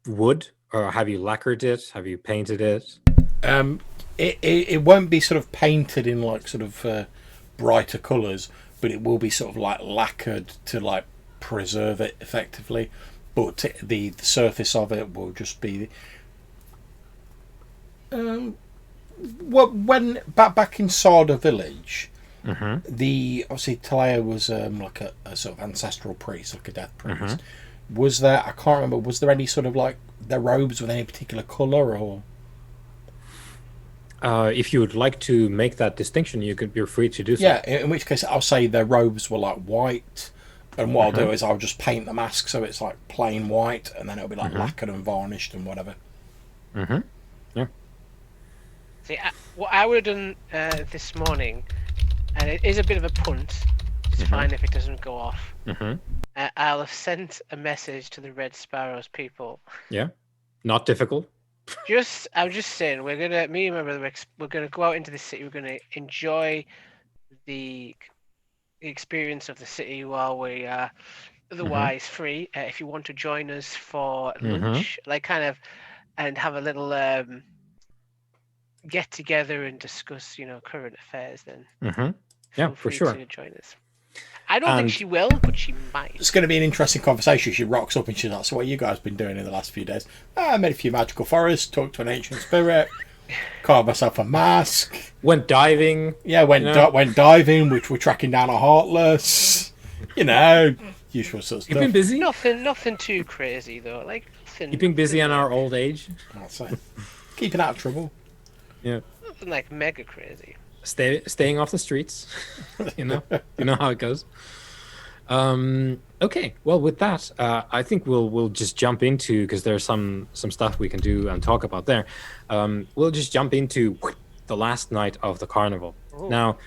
wood? Or have you lacquered it? Have you painted it? It won't be sort of painted in, like, sort of brighter colours, but it will be sort of, like, lacquered to, like, preserve it effectively. But the surface of it will just be... well, when back in Sarda village, obviously Talea was like a sort of ancestral priest, like a death priest. Was there? I can't remember. Was there any sort of like their robes with any particular colour, or? If you would like to make that distinction, you're free to do so. Yeah, in which case I'll say their robes were like white, and what I'll do is I'll just paint the mask so it's like plain white, and then it'll be like lacquered and varnished and whatever. Yeah. See, what I would have done this morning, and it is a bit of a punt, it's fine if it doesn't go off. I'll have sent a message to the Red Sparrows people. Yeah, not difficult. I'm just saying, me and my brother, we're gonna go out into the city. We're gonna enjoy the experience of the city while we are otherwise free. If you want to join us for lunch, like kind of, and have a little get together and discuss, current affairs, then Yeah, feel for free sure. to join us. I don't think she will, but she might. It's going to be an interesting conversation. She rocks up and she's like, "So what you guys been doing in the last few days?" I made a few magical forests, talked to an ancient spirit, carved myself a mask. Went diving. Yeah, went diving, which we're tracking down a heartless. Usual sort of stuff. You've been busy? Nothing too crazy, though. You've been busy in our old age? That's it. Keeping out of trouble. Yeah. Nothing like mega crazy. Staying off the streets. You know how it goes. Okay, well, with that, I think we'll just jump into, because there's some stuff we can do and talk about there. We'll just jump into the last night of the carnival. Ooh. Now,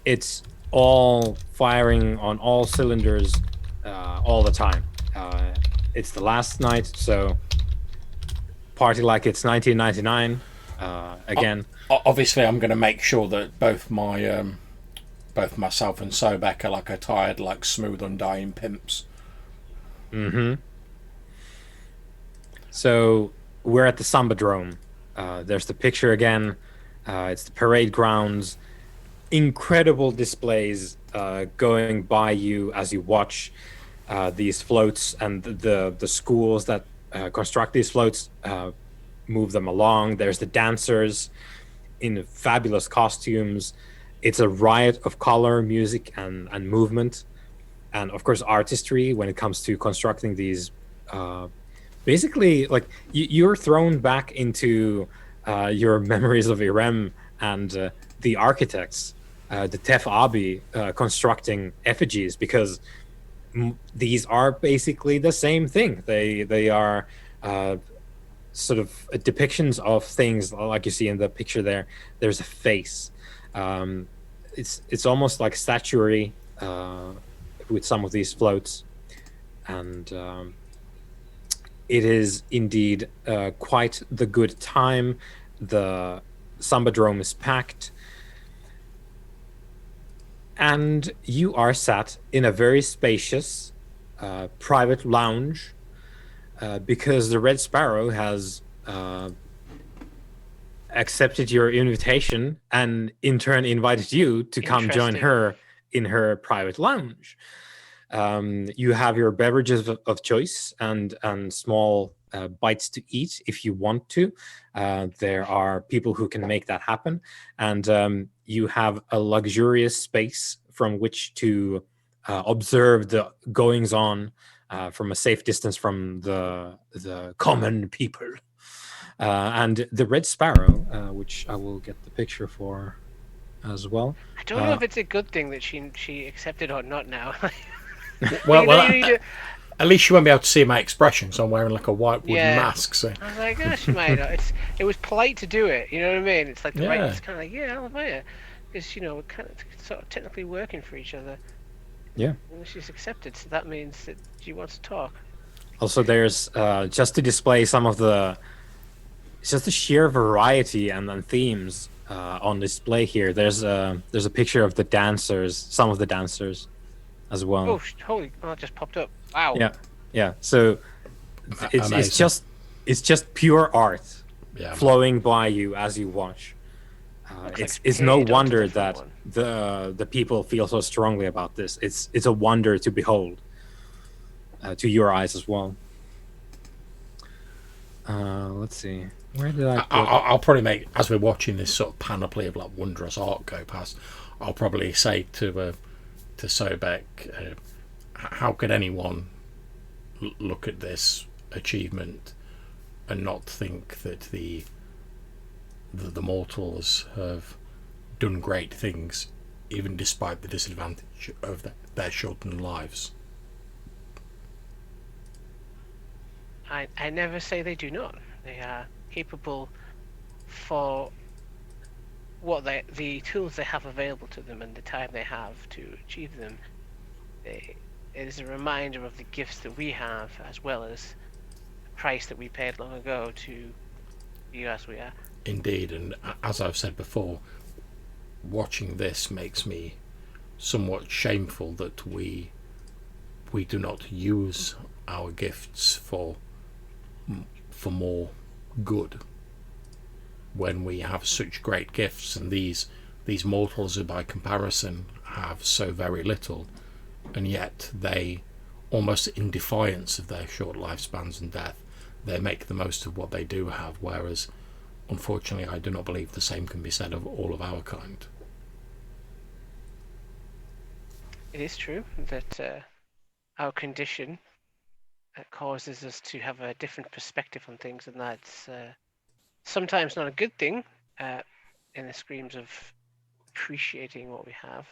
it's all firing on all cylinders all the time. It's the last night, so party like it's 1999 again. Obviously, I'm going to make sure that both myself and Sobek are attired like smooth undying pimps. So we're at the Sambadrome. There's the picture again. It's the parade grounds. Incredible displays going by you as you watch these floats, and the schools that construct these floats move them along. There's the dancers in fabulous costumes. It's a riot of color, music, and movement, and of course artistry when it comes to constructing these. Basically, you're thrown back into your memories of Irem and the architects, the Tef Abi, constructing effigies, because these are basically the same thing. They are sort of depictions of things like you see in the picture there. There's a face. It's almost like statuary with some of these floats, and it is indeed quite the good time. The Sambadrome is packed, and you are sat in a very spacious private lounge because the Red Sparrow has accepted your invitation and in turn invited you to come join her in her private lounge. You have your beverages of choice and small bites to eat if you want to. There are people who can make that happen, and you have a luxurious space from which to observe the goings on from a safe distance from the common people. And the Red Sparrow, which I will get the picture for as well. I don't know if it's a good thing that she accepted or not now. At least you won't be able to see my expression, so I'm wearing a white wooden mask. So I was like, oh, she might not. It was polite to do it. You know what I mean? It's like it's kind of I'll invite her, because we're kind of sort of technically working for each other. Yeah. And she's accepted, so that means that she wants to talk. Also, there's just to display some of the sheer variety and themes on display here. There's a picture of the dancers, some of the dancers as well. Oh, that just popped up. Wow. Yeah. So it's just pure art flowing by you as you watch. It's no wonder that the people feel so strongly about this. It's a wonder to behold, to your eyes as well. Let's see. Where did I'll probably make, as we're watching this sort of panoply of wondrous art go past, I'll probably say to Sobek, how could anyone look at this achievement and not think that the mortals have done great things, even despite the disadvantage of their shortened lives? I never say they do not. They are capable for what the tools they have available to them and the time they have to achieve them. It is a reminder of the gifts that we have, as well as the price that we paid long ago to you as we are. Indeed, and as I've said before, watching this makes me somewhat shameful that we do not use our gifts for more good when we have such great gifts, and these mortals who by comparison have so very little, and yet they, almost in defiance of their short lifespans and death, they make the most of what they do have, whereas unfortunately I do not believe the same can be said of all of our kind. It is true that our condition causes us to have a different perspective on things, and that's sometimes not a good thing in the screams of appreciating what we have.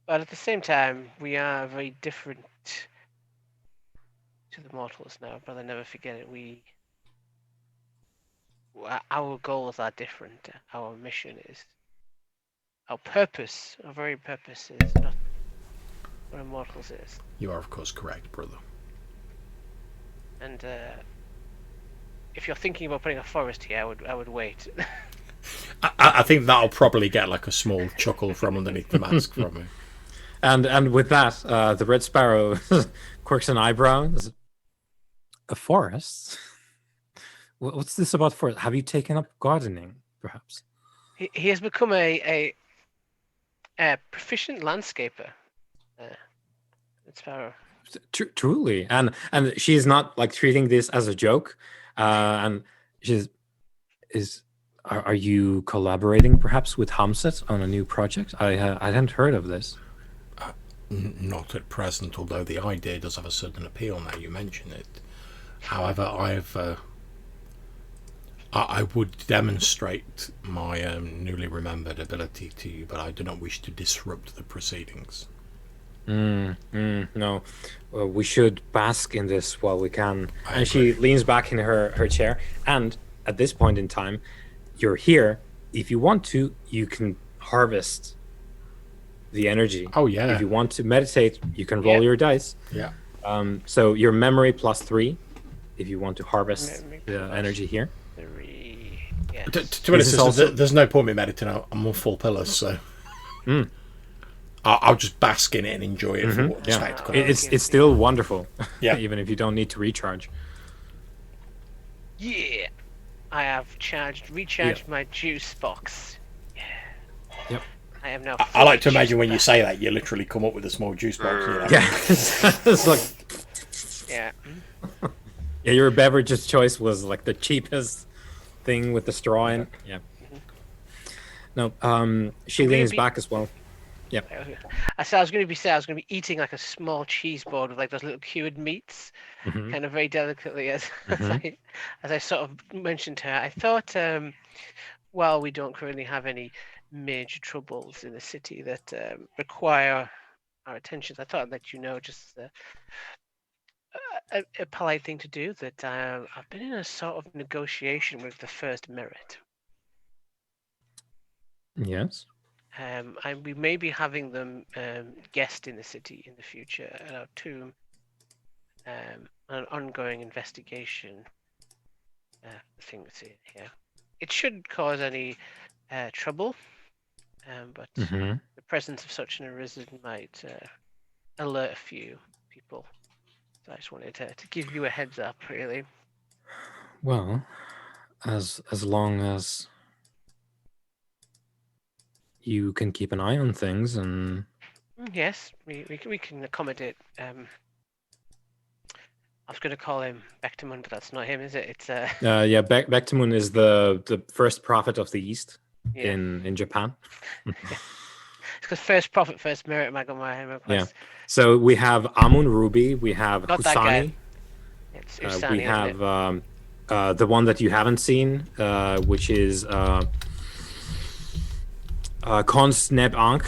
But at the same time, we are very different to the mortals now. Brother, never forget it. Our goals are different. Our mission is, our very purpose is not what immortals is. You are of course correct, brother. And if you're thinking about putting a forest here, I would wait. I think that'll probably get like a small chuckle from underneath the mask from me. And with that, the Red Sparrow quirks an eyebrow. A forest? What's this about forest? Have you taken up gardening, perhaps? He has become a proficient landscaper. Red Sparrow. Truly, and she's not like treating this as a joke. And are you collaborating perhaps with Hamset on a new project? I hadn't heard of this. Not at present, although the idea does have a certain appeal now you mention it. However, I would demonstrate my newly remembered ability to you, but I do not wish to disrupt the proceedings. No, we should bask in this while we can. And she leans back in her chair. And at this point in time, you're here. If you want to, you can harvest the energy. Oh yeah. If you want to meditate, you can roll your dice. Yeah. So your memory +3, if you want to harvest the energy here. 3. Yes. To be honest, there's no point in me meditating. I'm on full pillars, so I'll just bask in it and enjoy it for what the spectacle is. It's still wonderful. Yeah. Even if you don't need to recharge. Yeah. I have recharged my juice box. Yeah. Yep. I am now. I like to imagine when you say that, you literally come up with a small juice box. You know? Yeah. It's like. Yeah. Yeah, your beverage's choice was like the cheapest thing with the straw in. Yeah. No, she leans back as well. Yeah. I was going to be eating like a small cheese board with like those little cured meats, kind of very delicately as I sort of mentioned to her. I thought, while we don't currently have any major troubles in the city that require our attention, I thought I'd let you know just a polite thing to do that I've been in a sort of negotiation with the First Merit. Yes. We may be having them guest in the city in the future at our tomb, an ongoing investigation things here. It shouldn't cause any trouble, but the presence of such an arisen might alert a few people. So I just wanted to give you a heads up, really. Well, as long as you can keep an eye on things, and yes, we can accommodate. I was going to call him Bektamun, but that's not him, is it? It's yeah, Bektamun is the first prophet of the East in Japan. It's because first prophet, first merit. Yeah. So we have Amun Ruby, we have Not Husani. that guy. It's Usani, we have the one that you haven't seen, which is Kons Neb Ankh.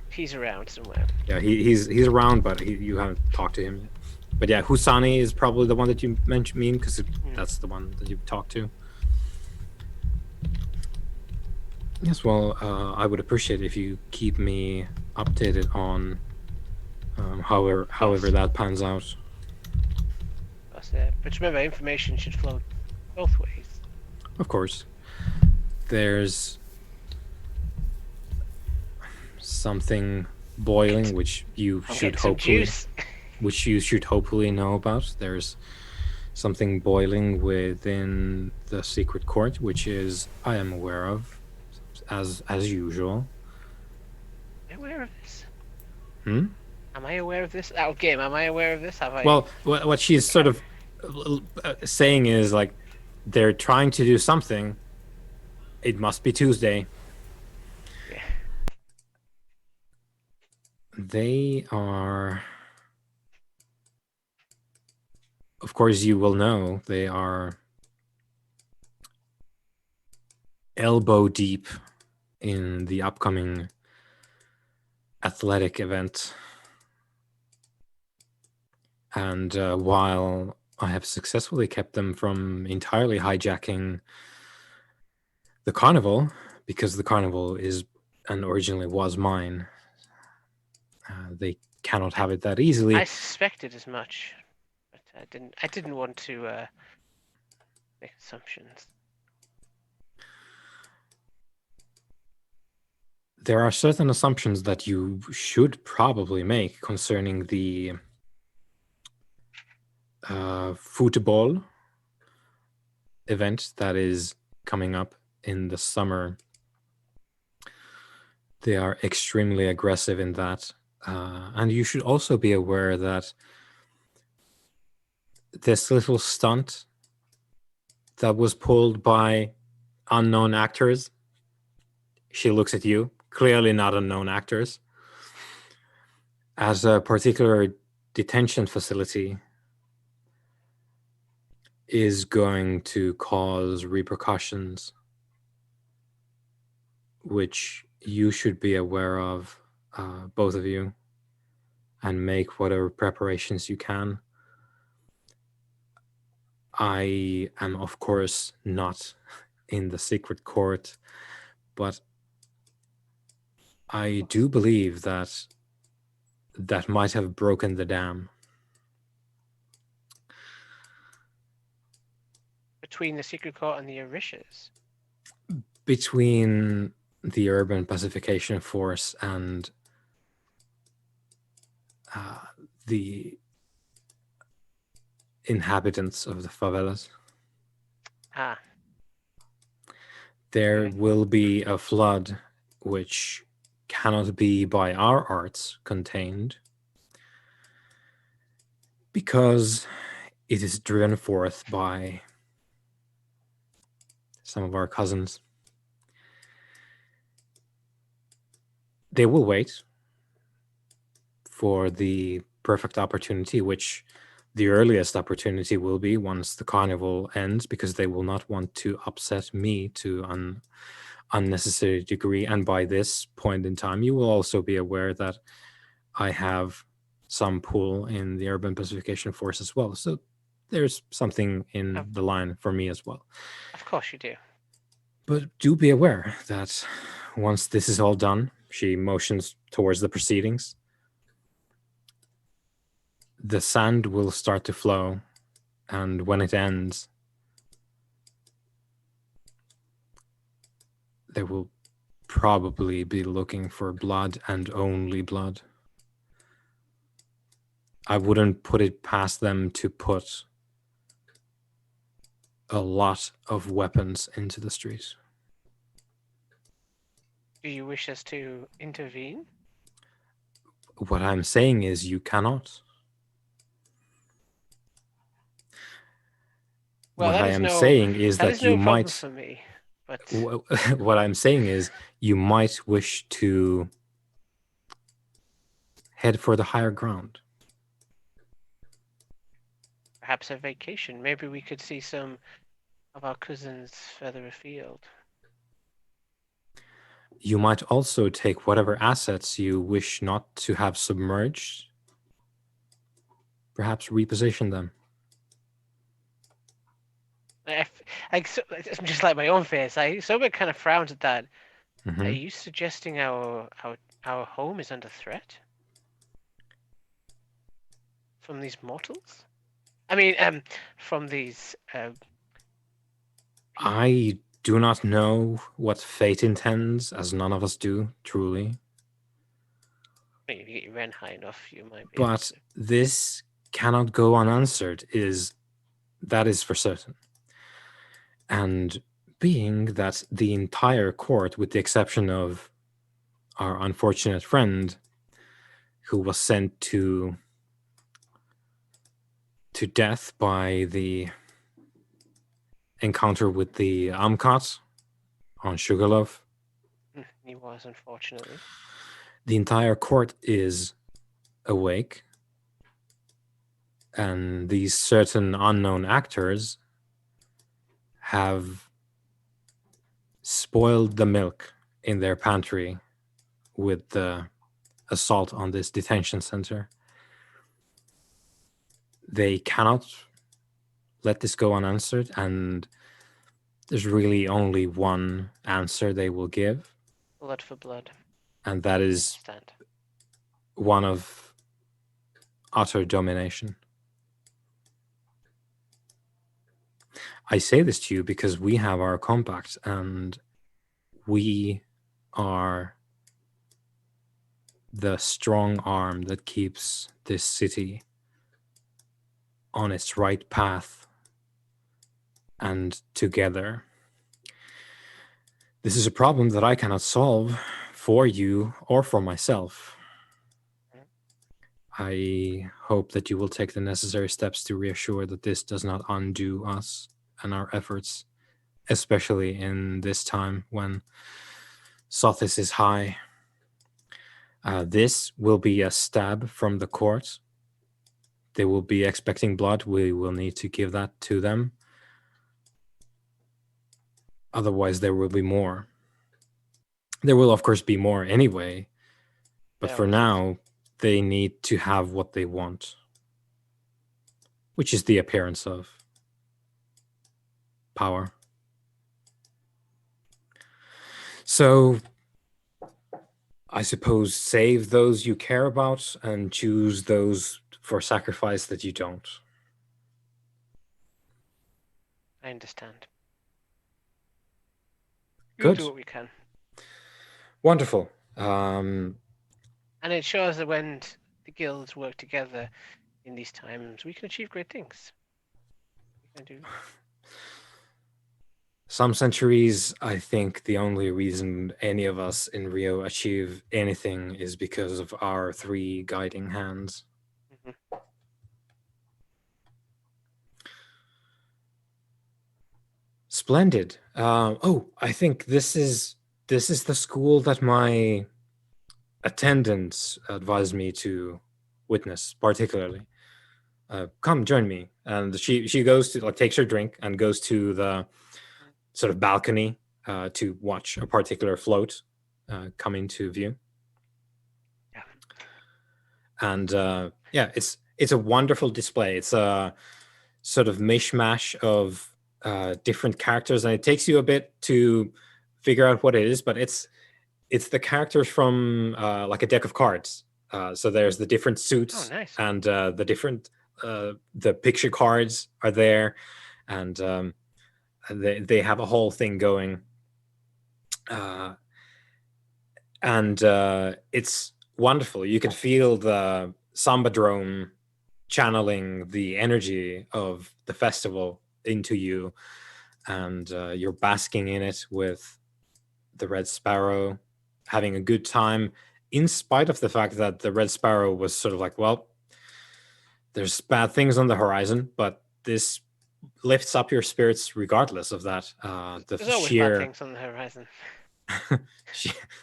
He's around somewhere. Yeah, he's around, but you haven't talked to him yet. But yeah, Husani is probably the one that you mean, because that's the one that you've talked to. Yes, well, I would appreciate if you keep me updated on however that pans out. But remember, information should flow both ways. Of course. There's something boiling which you should hopefully know about. There's something boiling within the secret court, which is I am aware of, as usual. Am I aware of this? Hmm? Am I aware of this? Out of game, am I aware of this? Have I? Well, what she's sort of saying is like they're trying to do something. It must be Tuesday. Yeah. They are, of course, you will know they are elbow deep in the upcoming athletic event. And while I have successfully kept them from entirely hijacking the carnival, because the carnival is and originally was mine, they cannot have it that easily. I suspected as much, but I didn't want to make assumptions. There are certain assumptions that you should probably make concerning the football event that is coming up in the summer. They are extremely aggressive in that. And you should also be aware that this little stunt that was pulled by unknown actors, she looks at you, clearly not unknown actors, as a particular detention facility is going to cause repercussions, which you should be aware of, both of you, and make whatever preparations you can. I am, of course, not in the secret court, but I do believe that that might have broken the dam. Between the secret court and the Orishas? Between the Urban Pacification Force and the inhabitants of the favelas. Ah. There will be a flood which cannot be by our arts contained because it is driven forth by some of our cousins. They will wait for the perfect opportunity, which the earliest opportunity will be once the carnival ends, because they will not want to upset me to an unnecessary degree. And by this point in time, you will also be aware that I have some pull in the Urban Pacification Force as well. So there's something in the line for me as well. Of course you do. But do be aware that once this is all done, she motions towards the proceedings, the sand will start to flow, and when it ends, they will probably be looking for blood and only blood. I wouldn't put it past them to put a lot of weapons into the streets. Do you wish us to intervene? What I'm saying is you cannot. Well, what I am saying is that you might. For me, but what I'm saying is you might wish to head for the higher ground. Perhaps a vacation. Maybe we could see some of our cousins further afield. You might also take whatever assets you wish not to have submerged, perhaps reposition them. It's just like my own face. Sober kind of frowns at that. Mm-hmm. Are you suggesting our home is under threat from these mortals? I mean, from these I do not know what fate intends, as none of us do, truly. If you get your rent high enough, you might be. But this cannot go unanswered, that is for certain. And being that the entire court, with the exception of our unfortunate friend, who was sent to death by the encounter with the Amkat on Sugarloaf, He was, unfortunately. the entire court is awake, and these certain unknown actors have spoiled the milk in their pantry with the assault on this detention center. They cannot let this go unanswered, and there's really only one answer they will give. Blood for blood. And that is one of utter domination. I say this to you because we have our compact, and we are the strong arm that keeps this city on its right path and together. This is a problem that I cannot solve for you or for myself. I hope that you will take the necessary steps to reassure that this does not undo us and our efforts, especially in this time when Sothis is high. This will be a stab from the court. They will be expecting blood. We will need to give that to them. Otherwise, there will be more. There will, of course, be more anyway. But for now, they need to have what they want, which is the appearance of power. So, I suppose save those you care about and choose those for sacrifice that you don't. I understand. Good. We'll do what we can. Wonderful. And it shows that when the guilds work together in these times, we can achieve great things. We can do. Some centuries, I think the only reason any of us in Rio achieve anything is because of our 3 guiding hands. Mm-hmm. Splendid. I think this is the school that my attendants advised me to witness particularly. Come join me. And she goes to, like, takes her drink and goes to the sort of balcony to watch a particular float come into view. Yeah. And it's a wonderful display. It's a sort of mishmash of different characters, and it takes you a bit to figure out what it is, but it's the characters from like a deck of cards. So there's the different suits. Oh, nice. And the different the picture cards are there, and they have a whole thing going, and it's wonderful. You can feel the Samba drone channeling the energy of the festival into you, and you're basking in it with the Red Sparrow, having a good time, in spite of the fact that the Red Sparrow was sort of like, well, there's bad things on the horizon, but this lifts up your spirits regardless of that. There's always bad things on the horizon.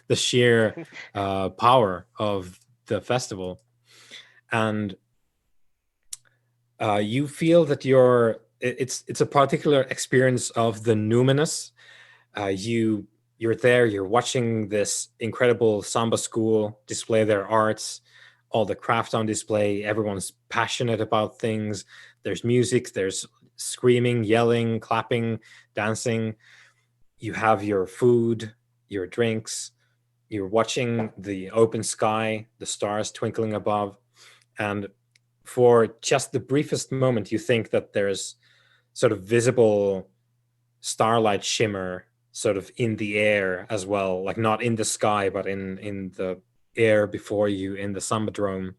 The sheer power of the festival. And you feel that it's a particular experience of the numinous. You're there, you're watching this incredible Samba school display their arts, all the craft on display, everyone's passionate about things. There's music, there's screaming, yelling, clapping, dancing. You have your food, your drinks, you're watching the open sky, the stars twinkling above. And for just the briefest moment, you think that there's sort of visible starlight shimmer sort of in the air as well, like not in the sky, but in the air before you in the Summodrome.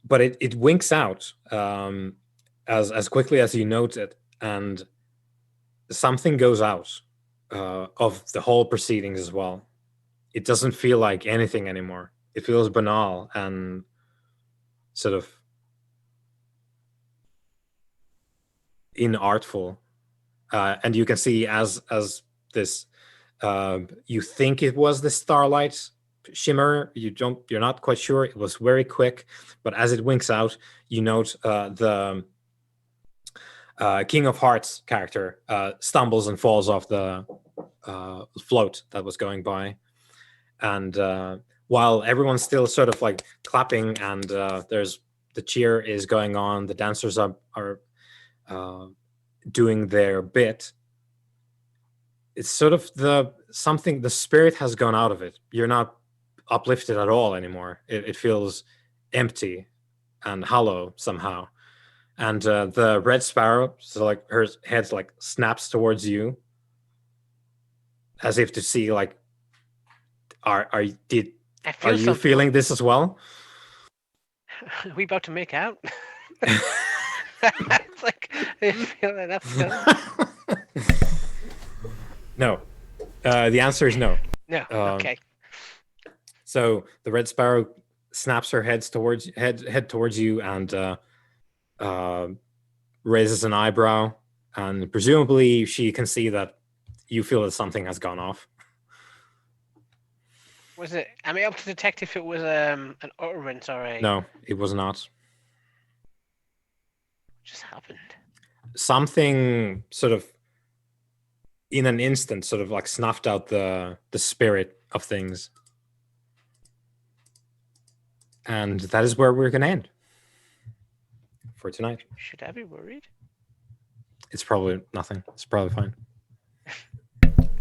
But it winks out as quickly as you note it, and something goes out of the whole proceedings as well. It doesn't feel like anything anymore. It feels banal and sort of inartful. And you can see as this, you think it was the starlight shimmer. You're not quite sure. It was very quick, but as it winks out, you note the King of Hearts character stumbles and falls off the float that was going by, and while everyone's still sort of like clapping and there's the cheer is going on, the dancers are doing their bit. It's sort of the spirit has gone out of it. You're not uplifted at all anymore. It feels empty and hollow somehow. And the Red Sparrow, so like her head like snaps towards you, as if to see like, are you feeling this as well? Are we about to make out? It's like I feel like that's no. The answer is no. No. Okay. So the Red Sparrow snaps her head towards you and raises an eyebrow, and presumably she can see that you feel that something has gone off. Was it? Am I able to detect if it was an utterance or a? No, it was not. What just happened? Something sort of, in an instant, sort of like snuffed out the spirit of things, and that is where we're going to end for tonight. Should I be worried? It's probably nothing. It's probably fine.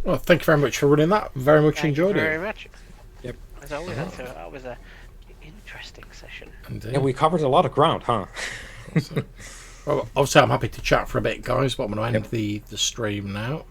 Well, thank you very much for running that. Very much enjoyed it. Very much. Yep. As always, that was a interesting session. Indeed. Yeah, we covered a lot of ground, huh? Well, obviously, I'm happy to chat for a bit, guys, but I'm going to end the stream now.